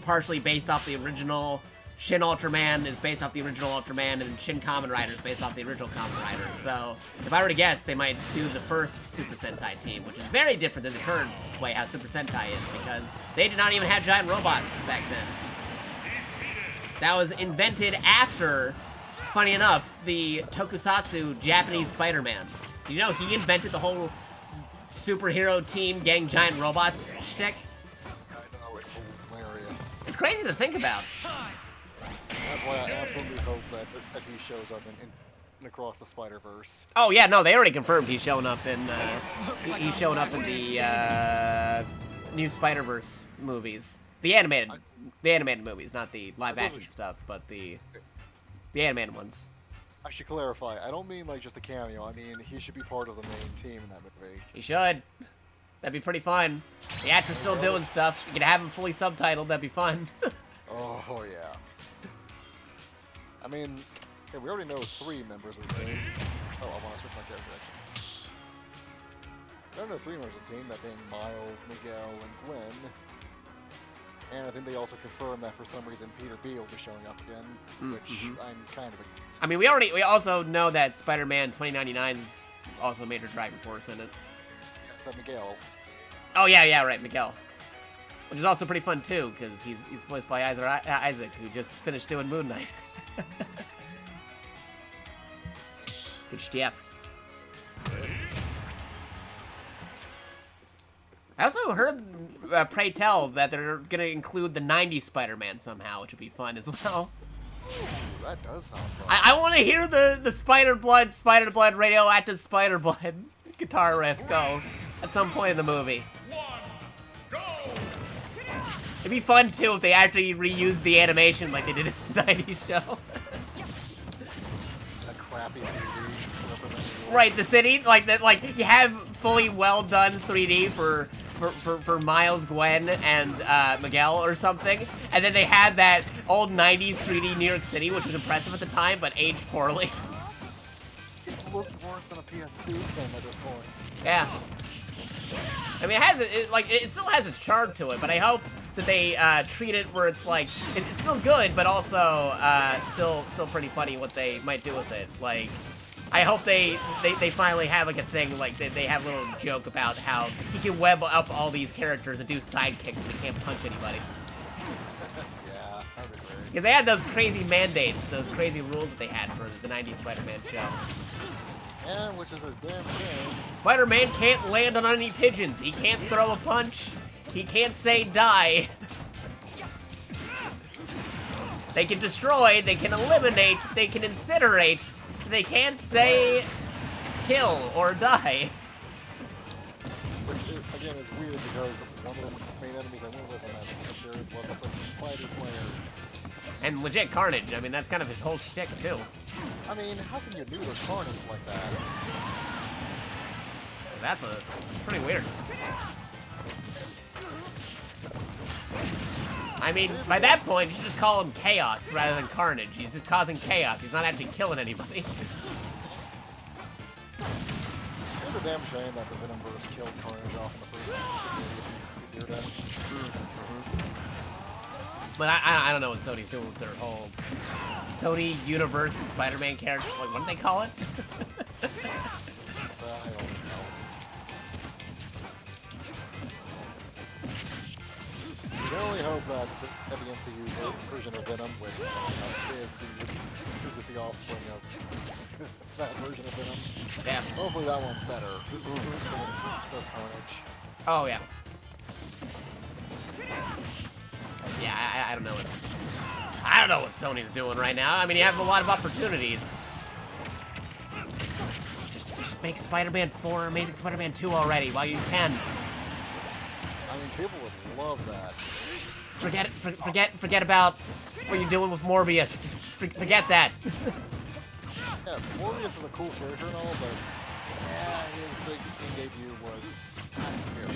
partially based off the original. Shin Ultraman is based off the original Ultraman, and Shin Kamen Rider is based off the original Kamen Rider. So, if I were to guess, they might do the first Super Sentai team, which is very different than the current way how Super Sentai is, because they did not even have giant robots back then. That was invented after, funny enough, the Tokusatsu Japanese Spider-Man. Did you know he invented the whole superhero team getting giant robots shtick? I know, it's hilarious. It's crazy to think about. That's why I absolutely hope that he shows up in Across the Spider-Verse. Oh yeah, no, they already confirmed he's showing up in he's showing up in the new Spider-Verse movies, the animated movies, not the live-action stuff, but the animated ones. I should clarify. I don't mean like just a cameo. I mean he should be part of the main team in that movie. He should. That'd be pretty fun. The actor's still doing stuff. You could have him fully subtitled. That'd be fun. Oh yeah. I mean, hey, we already know 3 members of the team. Oh, I want to switch my character actually. We already know 3 members of the team, that being Miles, Miguel, and Gwen. And I think they also confirmed that for some reason Peter B will be showing up again, which I'm kind of against. I mean, we also know that Spider-Man 2099's also Major Dragon Force in it. Except Miguel. Oh yeah, right, Miguel. Which is also pretty fun too, because he's voiced by Isaac, who just finished doing Moon Knight. Good stuff. I also heard, pray tell, that they're gonna include the 90s Spider-Man somehow, which would be fun as well. Ooh, that does sound fun. I want to hear the Spider Blood, radioactive Spider Blood guitar riff go at some point in the movie. It'd be fun too if they actually reused the animation like they did in the 90s show. A crappy movie. Right, the city, like that, like you have fully well done 3D for Miles, Gwen, and Miguel or something, and then they had that old 90s 3D New York City, which was impressive at the time, but aged poorly. It looks worse than a PS2 game at this point. Yeah. I mean, it still has its charm to it, but I hope that they treat it where it's like it's still good, but also still pretty funny what they might do with it. Like, I hope they finally have like a thing like they have a little joke about how he can web up all these characters and do sidekicks, but he can't punch anybody. Yeah, that'd be great. Because they had those crazy mandates, those crazy rules that they had for the 90s Spider-Man show. Yeah, which is a damn shame. Spider-Man can't land on any pigeons. He can't throw a punch. He can't say die. They can destroy, they can eliminate, they can incinerate. They can't say kill or die. Which, again, is weird because one of the main enemies I went with on that series was a bunch of spider slayers. And legit Carnage. I mean, that's kind of his whole shtick, too. I mean, how can you do the Carnage like that? That's pretty weird. I mean, by that point, you should just call him Chaos rather than Carnage. He's just causing chaos. He's not actually killing anybody. It's a damn shame that the Venomverse killed Carnage off in the first one. But I don't know what Sony's doing with their whole Sony Universe Spider-Man character. Like, what do they call it? I don't know. You can only hope that the MCU version of Venom with the offspring of that version of Venom. Yeah. Hopefully that one's better. Does Carnage. Oh, yeah. Yeah, I don't know what... I don't know what Sony's doing right now. I mean, you have a lot of opportunities. Just make Spider-Man 4, Amazing Spider-Man 2 already while you can. I mean, people would love that. Forget about what you're doing with Morbius. Forget that. Yeah, Morbius is a cool character and all, but yeah, his big screen debut was kind of weird.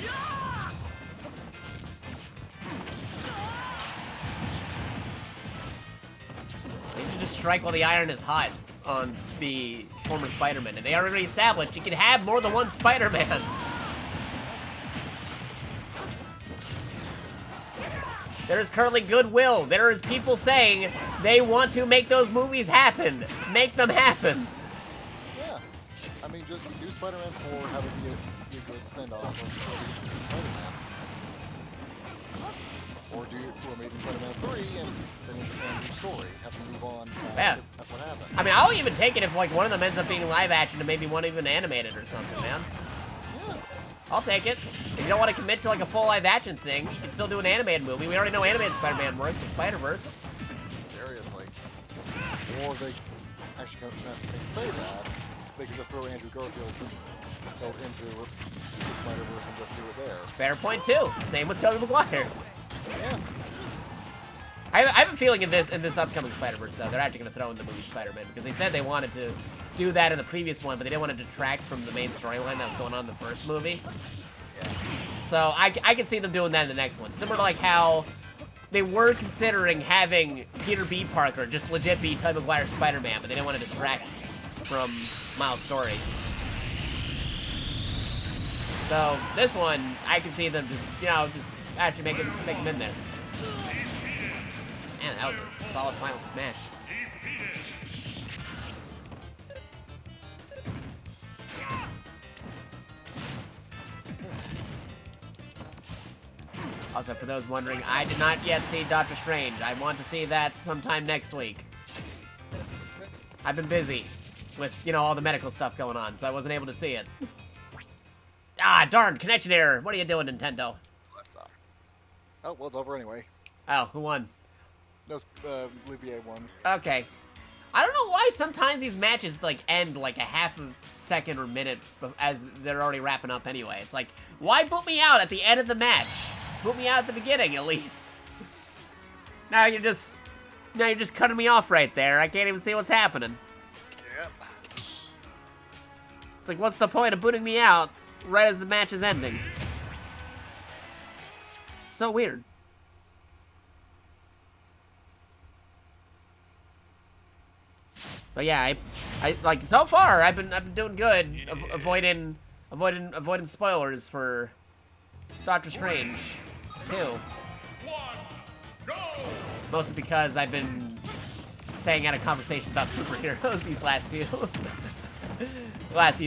They should just strike while the iron is hot on the former Spider-Man. And they already established you can have more than one Spider-Man. There is currently goodwill. There is people saying they want to make those movies happen. Make them happen. Yeah. I mean, just do Spider-Man 4, have it be a good send-off of Spider-Man. Or do Amazing Spider-Man 3 and finish a new story. Have to move on. Yeah. That's what happened. I mean, I'll even take it if, like, one of them ends up being live action and maybe one even animated or something, man. Yeah. I'll take it. If you don't want to commit to, like, a full live action thing, you can still do an animated movie. We already know animated Spider-Man works with Spider-Verse. Seriously. Or they actually can't say that. They could just throw Andrew Garfield into the Spider-Verse and just do it there. Fair point, too. Same with Tobey Maguire. Yeah. I have a feeling in this upcoming Spider-Verse, though, they're actually going to throw in the movie Spider-Man, because they said they wanted to do that in the previous one, but they didn't want to detract from the main storyline that was going on in the first movie. Yeah. So I can see them doing that in the next one. Similar to like how they were considering having Peter B. Parker just legit be Tobey Maguire's Spider-Man, but they didn't want to distract from Miles' story. So this one, I can see them just, just actually make him in there. Man, that was a solid final smash. Also, for those wondering, I did not yet see Doctor Strange. I want to see that sometime next week. I've been busy with, all the medical stuff going on, so I wasn't able to see it. Ah, darn, connection error. What are you doing, Nintendo? Oh, well, it's over anyway. Oh, who won? No, Olivier won. Okay. I don't know why sometimes these matches, end, a half a second or minute as they're already wrapping up anyway. It's like, why boot me out at the end of the match? Boot me out at the beginning, at least. Now you're just cutting me off right there. I can't even see what's happening. Yep. It's like, what's the point of booting me out right as the match is ending? So weird. But yeah, I like so far I've been doing good, avoiding spoilers for Doctor Strange 2. Mostly because I've been staying out of conversations about superheroes these last few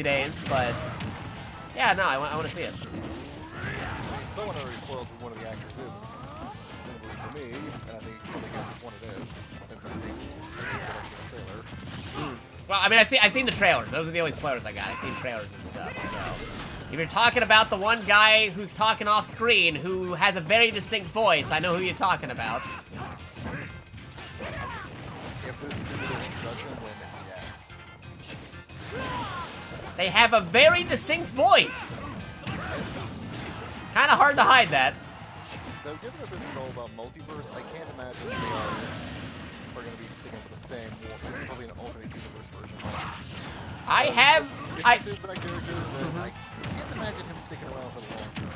days. But yeah, no, I want to see it. Someone already spoiled who one of the actors is. For me, and I think probably which one it is, since I think the trailer. Well, I mean, I've seen the trailers. Those are the only spoilers I got. I've seen trailers and stuff. So, if you're talking about the one guy who's talking off screen, who has a very distinct voice, I know who you're talking about. I'm They have a very distinct voice. Kind of hard to hide that. Though, given that this is all about multiverse, I can't imagine they are going to be sticking with the same. This is probably an alternate universe version. If this is that character, then I can't imagine him sticking around for the long term.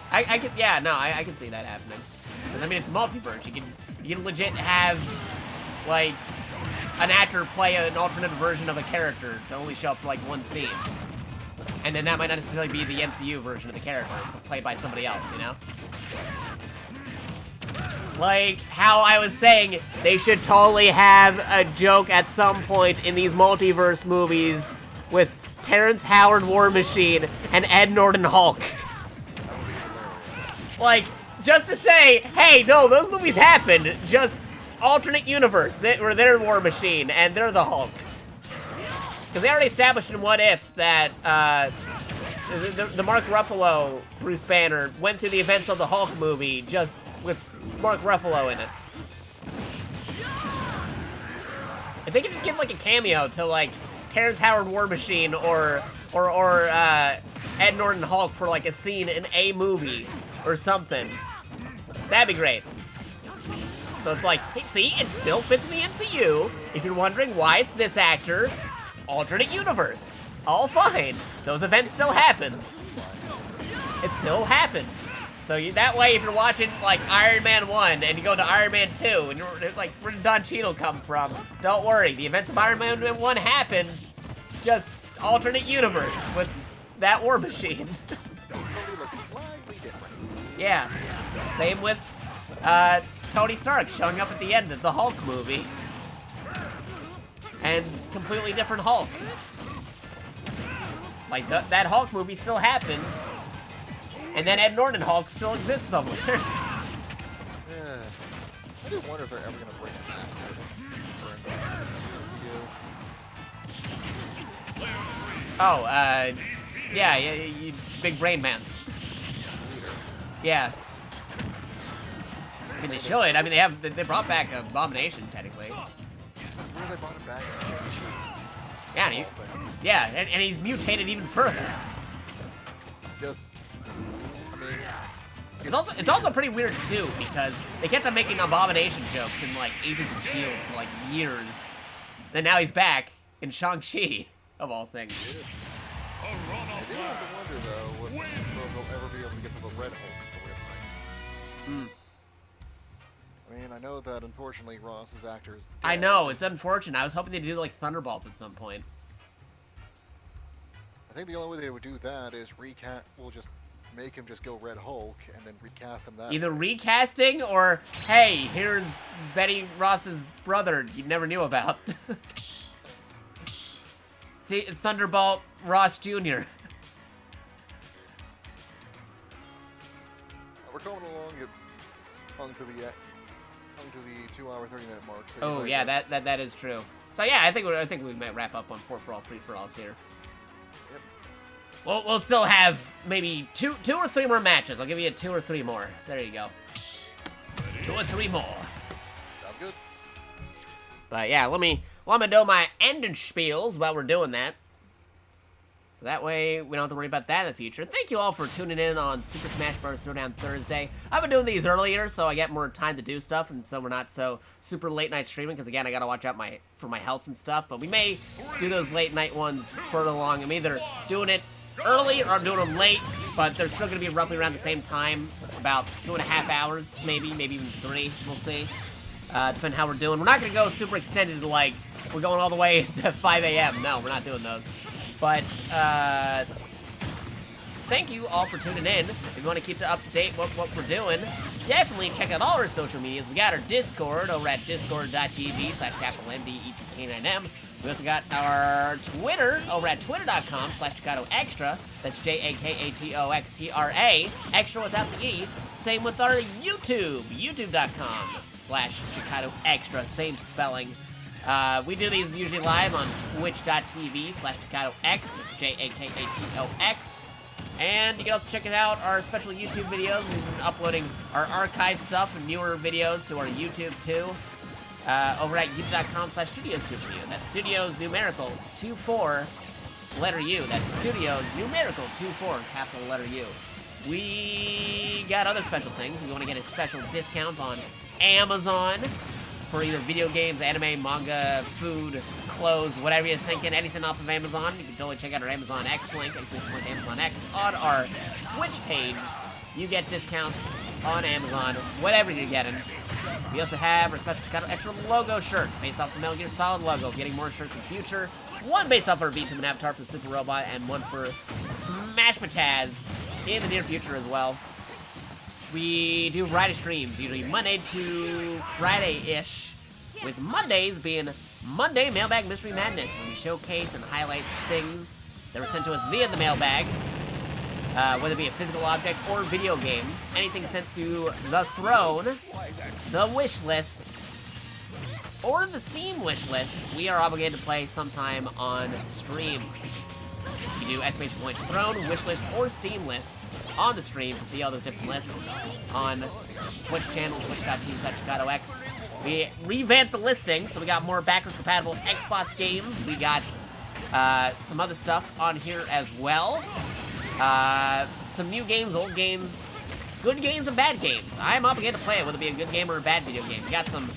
I can see that happening. 'Cause, I mean, it's multiverse. You can legit have, like, an actor play an alternate version of a character to only show up for, like, one scene. And then that might not necessarily be the MCU version of the character, played by somebody else, you know? Like how I was saying, they should totally have a joke at some point in these multiverse movies with Terrence Howard War Machine and Ed Norton Hulk. Like, just to say, hey, no, those movies happened, just alternate universe, where they're War Machine and they're the Hulk. Because they already established in What If that the Mark Ruffalo Bruce Banner went through the events of the Hulk movie just with Mark Ruffalo in it. If they could just give like a cameo to like Terrence Howard War Machine or Ed Norton Hulk for like a scene in a movie or something, that'd be great. So it's like, hey, see, it still fits in the MCU. If you're wondering why it's this actor, alternate universe. All fine. Those events still happened. It still happened. So that way, if you're watching, like, Iron Man 1, and you go to Iron Man 2, and you're like, where did Don Cheadle come from? Don't worry, the events of Iron Man 1 happened, just alternate universe with that War Machine. Yeah. Same with, Tony Stark showing up at the end of the Hulk movie. And completely different Hulk. Like, that Hulk movie still happened. And then Ed Norton Hulk still exists somewhere. Yeah. I do wonder if they're ever going to bring a master for MCU. Oh, yeah, you big brain man. Yeah. I mean, they should. I mean, they brought back Abomination, technically. Where they brought him back? Yeah, and he's mutated even further. Just, I mean... It's also pretty weird, too, because they kept on making Abomination jokes in, like, Agents of S.H.I.E.L.D. for, like, years. Then now he's back in Shang-Chi, of all things. I do have to wonder, though, if they'll ever be able to get to the Red Hulk storyline. I mean, I know that, unfortunately, Ross's actor is dead. I know, it's unfortunate. I was hoping they'd do, like, Thunderbolts at some point. I think the only way they would do that is we'll just make him just go Red Hulk and then recast him that Either way. recasting or, hey, here's Betty Ross's brother you never knew about. Thunderbolt Ross Jr. We're coming along to the 2-hour, 30-minute mark. So Oh yeah, that is true. So yeah, I think we might wrap up on 4 for all, 3 for alls here. Yep. We'll still have maybe two or three more matches. I'll give you 2 or 3 more. There you go. 2 or 3 more. Sounds good. But yeah, let me do my ending spiels while we're doing that. So that way, we don't have to worry about that in the future. Thank you all for tuning in on Super Smash Bros. Throwdown Thursday. I've been doing these earlier, so I get more time to do stuff, and so we're not so super late-night streaming, because again, I gotta watch out for my health and stuff, but we may do those late-night ones further along. I'm either doing it early or I'm doing them late, but they're still gonna be roughly around the same time, about 2.5 hours, maybe even 3, we'll see. Depending how we're doing. We're not gonna go super extended, like, we're going all the way to 5 a.m. No, we're not doing those. But, thank you all for tuning in. If you want to keep up to date what we're doing, definitely check out all our social medias. We got our Discord over at discord.gg/MDE2K9M. We also got our Twitter over at twitter.com/JakatoXtra. That's JakatoXtra. Extra without the E. Same with our YouTube. YouTube.com/JakatoXtra. Same spelling. We do these usually live on twitch.tv/JakatoX, that's JakatoX. And you can also check out our special YouTube videos. We've been uploading our archive stuff and newer videos to our YouTube too. Over at youtube.com/studios2for you. That's studios numerical 24 letter U. That's Studios, numerical 24, capital letter U. We got other special things. We want to get a special discount on Amazon for either video games, anime, manga, food, clothes, whatever you're thinking, anything off of Amazon. You can totally check out our Amazon X link, Amazon X, on our Twitch page. You get discounts on Amazon, whatever you're getting. We also have our special extra logo shirt based off the Metal Gear Solid logo. Getting more shirts in the future. One based off our VTuber avatar for Super Robot, and one for Smash Mataz in the near future as well. We do variety streams, usually Monday to Friday-ish, with Mondays being Monday Mailbag Mystery Madness, where we showcase and highlight things that were sent to us via the mailbag, whether it be a physical object or video games. Anything sent through the Throne, the Wish List, or the Steam Wish List, we are obligated to play sometime on stream. You do exclamation point Throne, Wish List, or Steam List on the stream to see all those different lists on Twitch channel, twitch.tv/JakatoX. We revamped the listing, so we got more backwards compatible Xbox games. We got some other stuff on here as well. Some new games, old games, good games and bad games. I'm obligated to play it, whether it be a good game or a bad video game. We got some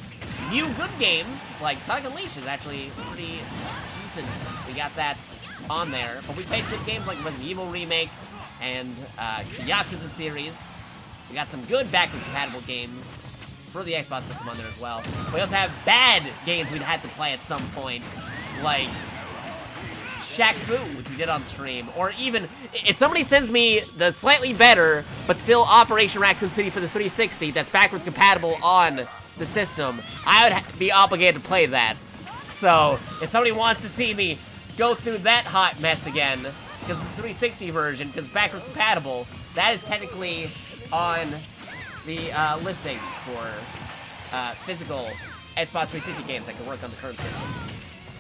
new good games, like Sonic Unleashed is actually pretty decent. We got that on there. But we played good games like Resident Evil Remake and the Yakuza series. We got some good backwards compatible games for the Xbox system on there as well. We also have bad games we'd had to play at some point, like Shaq Fu, which we did on stream, or even if somebody sends me the slightly better but still Operation Raccoon City for the 360 that's backwards compatible on the system, I would be obligated to play that. So if somebody wants to see me go through that hot mess again, because the 360 version, because backwards compatible, that is technically on the listing for physical Xbox 360 games that can work on the current system.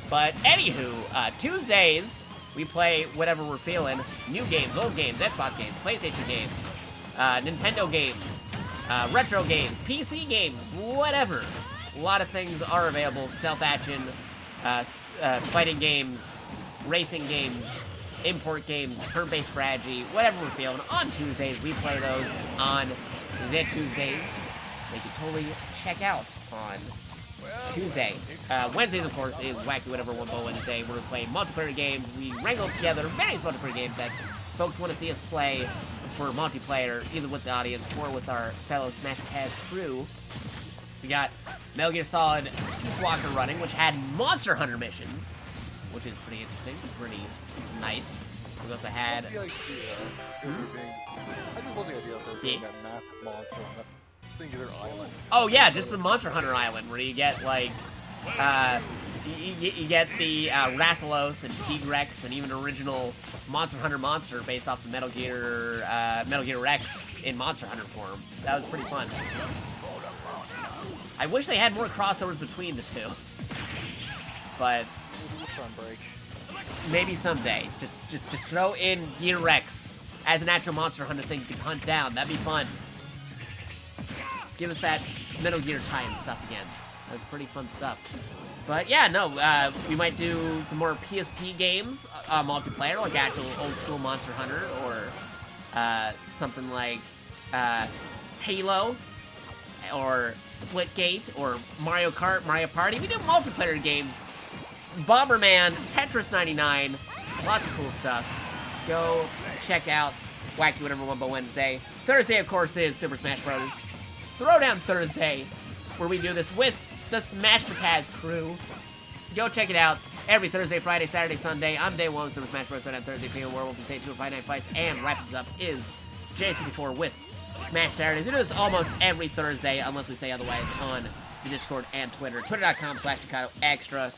But anywho, Tuesdays, we play whatever we're feeling. New games, old games, Xbox games, PlayStation games, Nintendo games, retro games, PC games, whatever. A lot of things are available. Stealth action, fighting games, racing games, import games, turn-based strategy, whatever we're feeling. On Tuesdays, we play those on the Tuesdays. They can totally check out on Tuesday. Wednesdays, of course, is Wacky Whatever Wumbo Wednesday, where we play multiplayer games. We wrangle together various multiplayer games that folks want to see us play for multiplayer, either with the audience or with our fellow Smash Pass crew. We got Metal Gear Solid Peace Walker running, which had Monster Hunter missions, which is pretty interesting, pretty nice. We also had... I just love the idea of there being that massive monster on that singular island. Oh yeah, just the Monster Hunter Island, where you get like, you get the Rathalos and T-Rex and even original Monster Hunter monster based off the Metal Gear Rex in Monster Hunter form. That was pretty fun. I wish they had more crossovers between the two, but maybe someday. Just throw in Gear Rex as an actual Monster Hunter thing you can hunt down. That'd be fun. Just give us that Metal Gear tie-in stuff again. That's pretty fun stuff. But yeah, no, we might do some more PSP games, multiplayer, like actual old school Monster Hunter, or something like Halo, or Splitgate, or Mario Kart, Mario Party. We do multiplayer games. Bomberman, Tetris 99, lots of cool stuff. Go check out Wacky Whatever Wumbo Wednesday. Thursday, of course, is Super Smash Bros. Throwdown Thursday, where we do this with the Smash Mataz crew. Go check it out every Thursday, Friday, Saturday, Sunday. I'm Day 1, Super Smash Bros. Throwdown Thursday, Payment Werewolf, and Stage 2 of Five Night Fights, and wrapping it up is J64 with Smash Saturdays. We do this almost every Thursday, unless we say otherwise, on the Discord and Twitter. Twitter.com/JakatoXtra.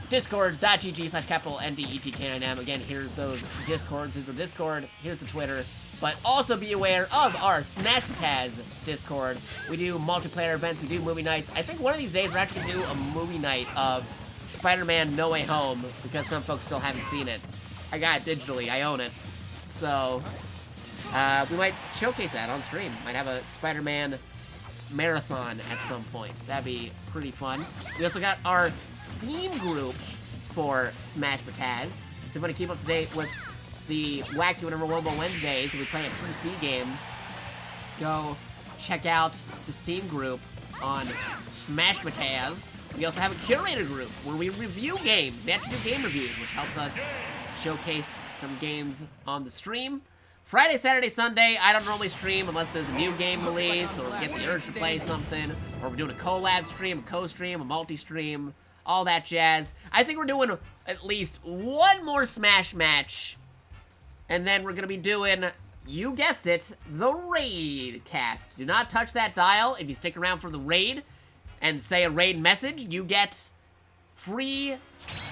Discord.gg/NDETK9M. Again, here's those Discords. Here's the Discord. Here's the Twitter. But also be aware of our Smash Mataz Discord. We do multiplayer events. We do movie nights. I think one of these days we're actually going to do a movie night of Spider-Man No Way Home, because some folks still haven't seen it. I got it digitally. I own it. So, we might showcase that on stream. Might have a Spider-Man marathon at some point. That'd be pretty fun. We also got our Steam group for Smash Mataz. you want to keep up to date with the Wacky Whatever Wombo Wednesdays, and we play a PC game, go check out the Steam group on Smash Mataz. We also have a curator group where we review games. We actually do game reviews, which helps us showcase some games on the stream. Friday, Saturday, Sunday, I don't normally stream unless there's a new game release, or we get the urge to play something, or we're doing a collab stream, a co-stream, a multi-stream, all that jazz. I think we're doing at least one more Smash match, and then we're gonna be doing, you guessed it, the raid cast. Do not touch that dial. If you stick around for the raid and say a raid message, you get free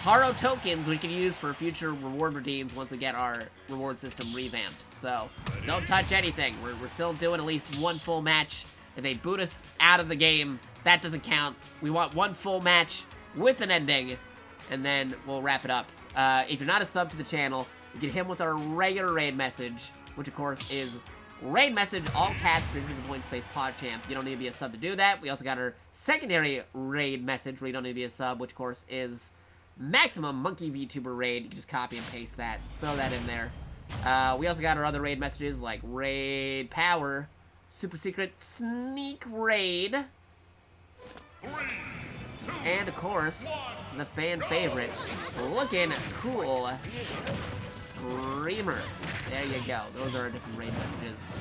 Haro tokens we can use for future reward redeems once we get our reward system revamped. So, don't touch anything. We're still doing at least one full match. If they boot us out of the game, that doesn't count. We want one full match with an ending, and then we'll wrap it up. If you're not a sub to the channel, you can hit him with our regular raid message, which of course is raid message, all caps, the point space pod champ. You don't need to be a sub to do that. We also got our secondary raid message where you don't need to be a sub, which of course is maximum monkey VTuber raid. You can just copy and paste that, throw that in there. We also got our other raid messages like raid power, super secret sneak raid, and of course the fan favorite, looking cool Screamer. There you go. Those are our different raid messages.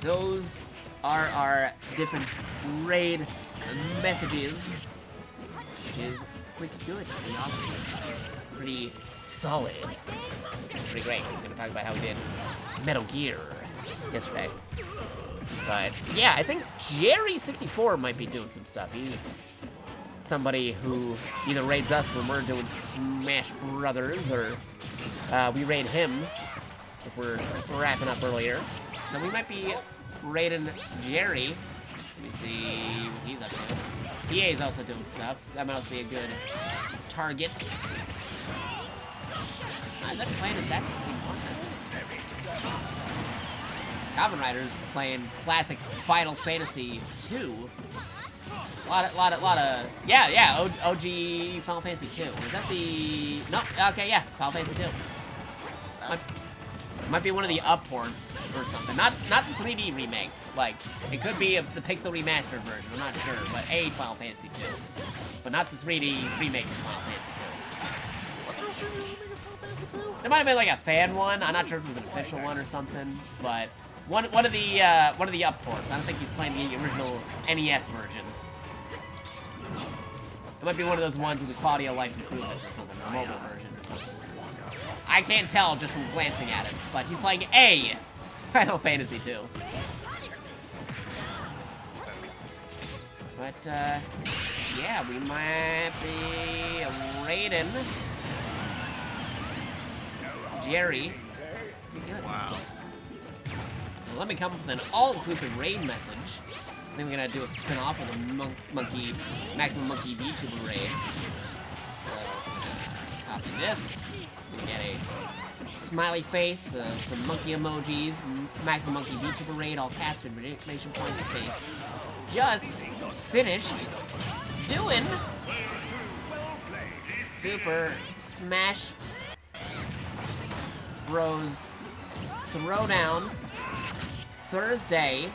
Those are our different raid messages, which is pretty good, pretty awesome, pretty solid, pretty great. We're gonna talk about how we did Metal Gear yesterday. But yeah, I think Jerry64 might be doing some stuff. He's somebody who either raids us when we're doing Smash Brothers, or we raid him if we're wrapping up earlier. So we might be raiding Jerry. Let me see what he's up to. EA's also doing stuff. That might also be a good target. Is that playing Assassin's Creed 1? Kamen Rider's playing classic Final Fantasy 2. Lot of, yeah, OG Final Fantasy 2. Is that the, no, okay, yeah, Final Fantasy 2. Might be one of the up ports or something. Not the 3D remake. Like, it could be the pixel remastered version, I'm not sure, but a Final Fantasy 2. But not the 3D remake of Final Fantasy 2. There might have been like a fan one. I'm not sure if it was an official one or something, but one of the up ports. I don't think he's playing the original NES version. It might be one of those ones with the quality of life improvements or something, or mobile version or something. I can't tell just from glancing at it, but he's playing a Final Fantasy 2. But, yeah, we might be raiding Jerry. He's good. Wow. Well, let me come up with an all-inclusive raid message. I think we're gonna do a spin-off of the Maximum Monkey VTuber raid. So, copy this. We get a smiley face, some monkey emojis, Maximum Monkey VTuber raid, all cats with exclamation point space. Just finished doing Super Smash Bros. Throwdown Thursday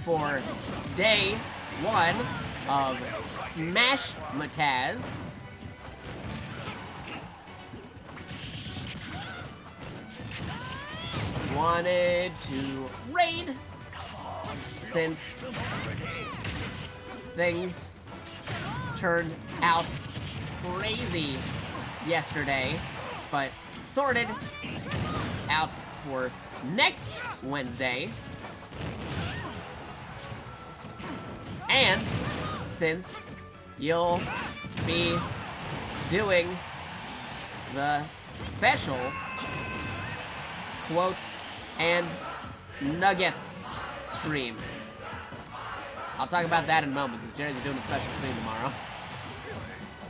for day 1 of Smash Mataz. Wanted to raid since things turned out crazy yesterday, but sorted out for next Wednesday. And since you'll be doing the special quote and nuggets stream. I'll talk about that in a moment because Jerry's doing a special stream tomorrow.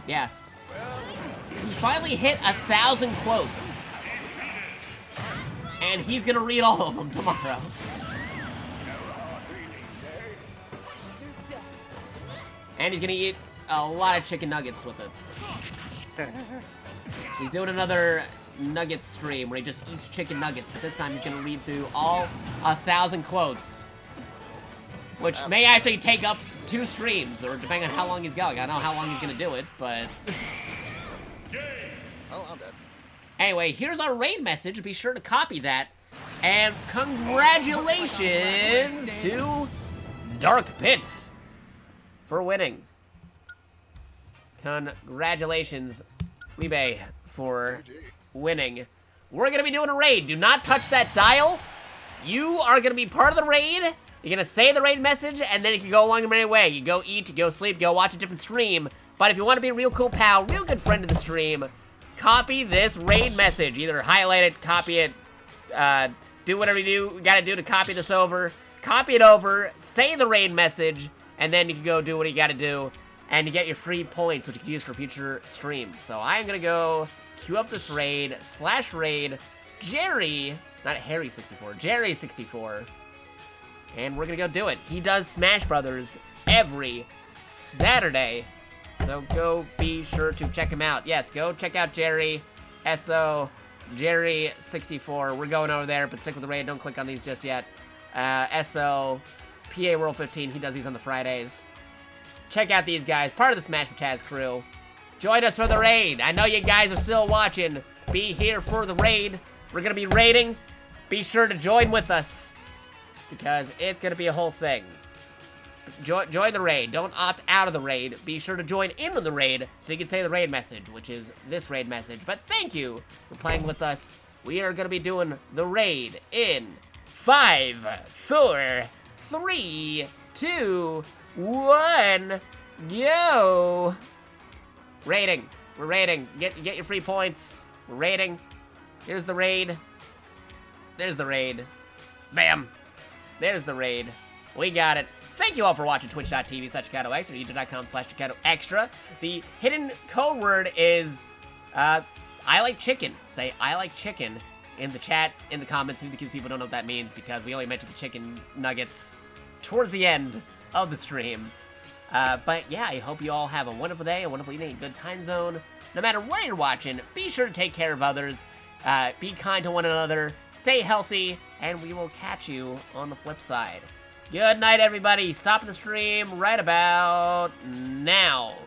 Yeah. He finally hit 1,000 quotes. And he's gonna read all of them tomorrow. And he's gonna eat a lot of chicken nuggets with it. He's doing another nugget stream where he just eats chicken nuggets, but this time he's gonna read through all 1,000 quotes. Which may actually take up 2 streams, or depending on how long he's going. I don't know how long he's gonna do it, but... Oh, I'm dead. Anyway, here's our raid message. Be sure to copy that. And congratulations to Dark Pits for winning. Congratulations, Libe, for winning. We're gonna be doing a raid. Do not touch that dial. You are gonna be part of the raid. You're gonna say the raid message, and then you can go along your merry way. You go eat, you go sleep, go watch a different stream. But if you want to be a real cool pal, real good friend of the stream, copy this raid message. Either highlight it, copy it, do whatever you gotta do to copy this over. Copy it over, say the raid message, and then you can go do what you gotta do, and you get your free points, which you can use for future streams. So I'm gonna go queue up this raid, /raid, Jerry, not Harry64, Jerry64, and we're gonna go do it. He does Smash Brothers every Saturday, so go be sure to check him out. Yes, go check out Jerry, SO, Jerry64. We're going over there, but stick with the raid. Don't click on these just yet. SO, PA World 15. He does these on the Fridays. Check out these guys, part of the Smash Taz crew. Join us for the raid. I know you guys are still watching. Be here for the raid. We're gonna be raiding. Be sure to join with us, because it's gonna be a whole thing. Join the raid. Don't opt out of the raid. Be sure to join in on the raid so you can say the raid message, which is this raid message. But thank you for playing with us. We are going to be doing the raid in 5, 4, 3, 2, 1, go! Raiding. We're raiding. Get your free points. We're raiding. Here's the raid. There's the raid. Bam. There's the raid. We got it. Thank you all for watching twitch.tv/JakatoX or youtube.com/JakatoExtra. The hidden code word is, I like chicken. Say, I like chicken in the chat, in the comments, because people don't know what that means, because we only mentioned the chicken nuggets towards the end of the stream. But yeah, I hope you all have a wonderful day, a wonderful evening, a good time zone. No matter where you're watching, be sure to take care of others, be kind to one another, stay healthy, and we will catch you on the flip side. Good night, everybody. Stopping the stream right about now.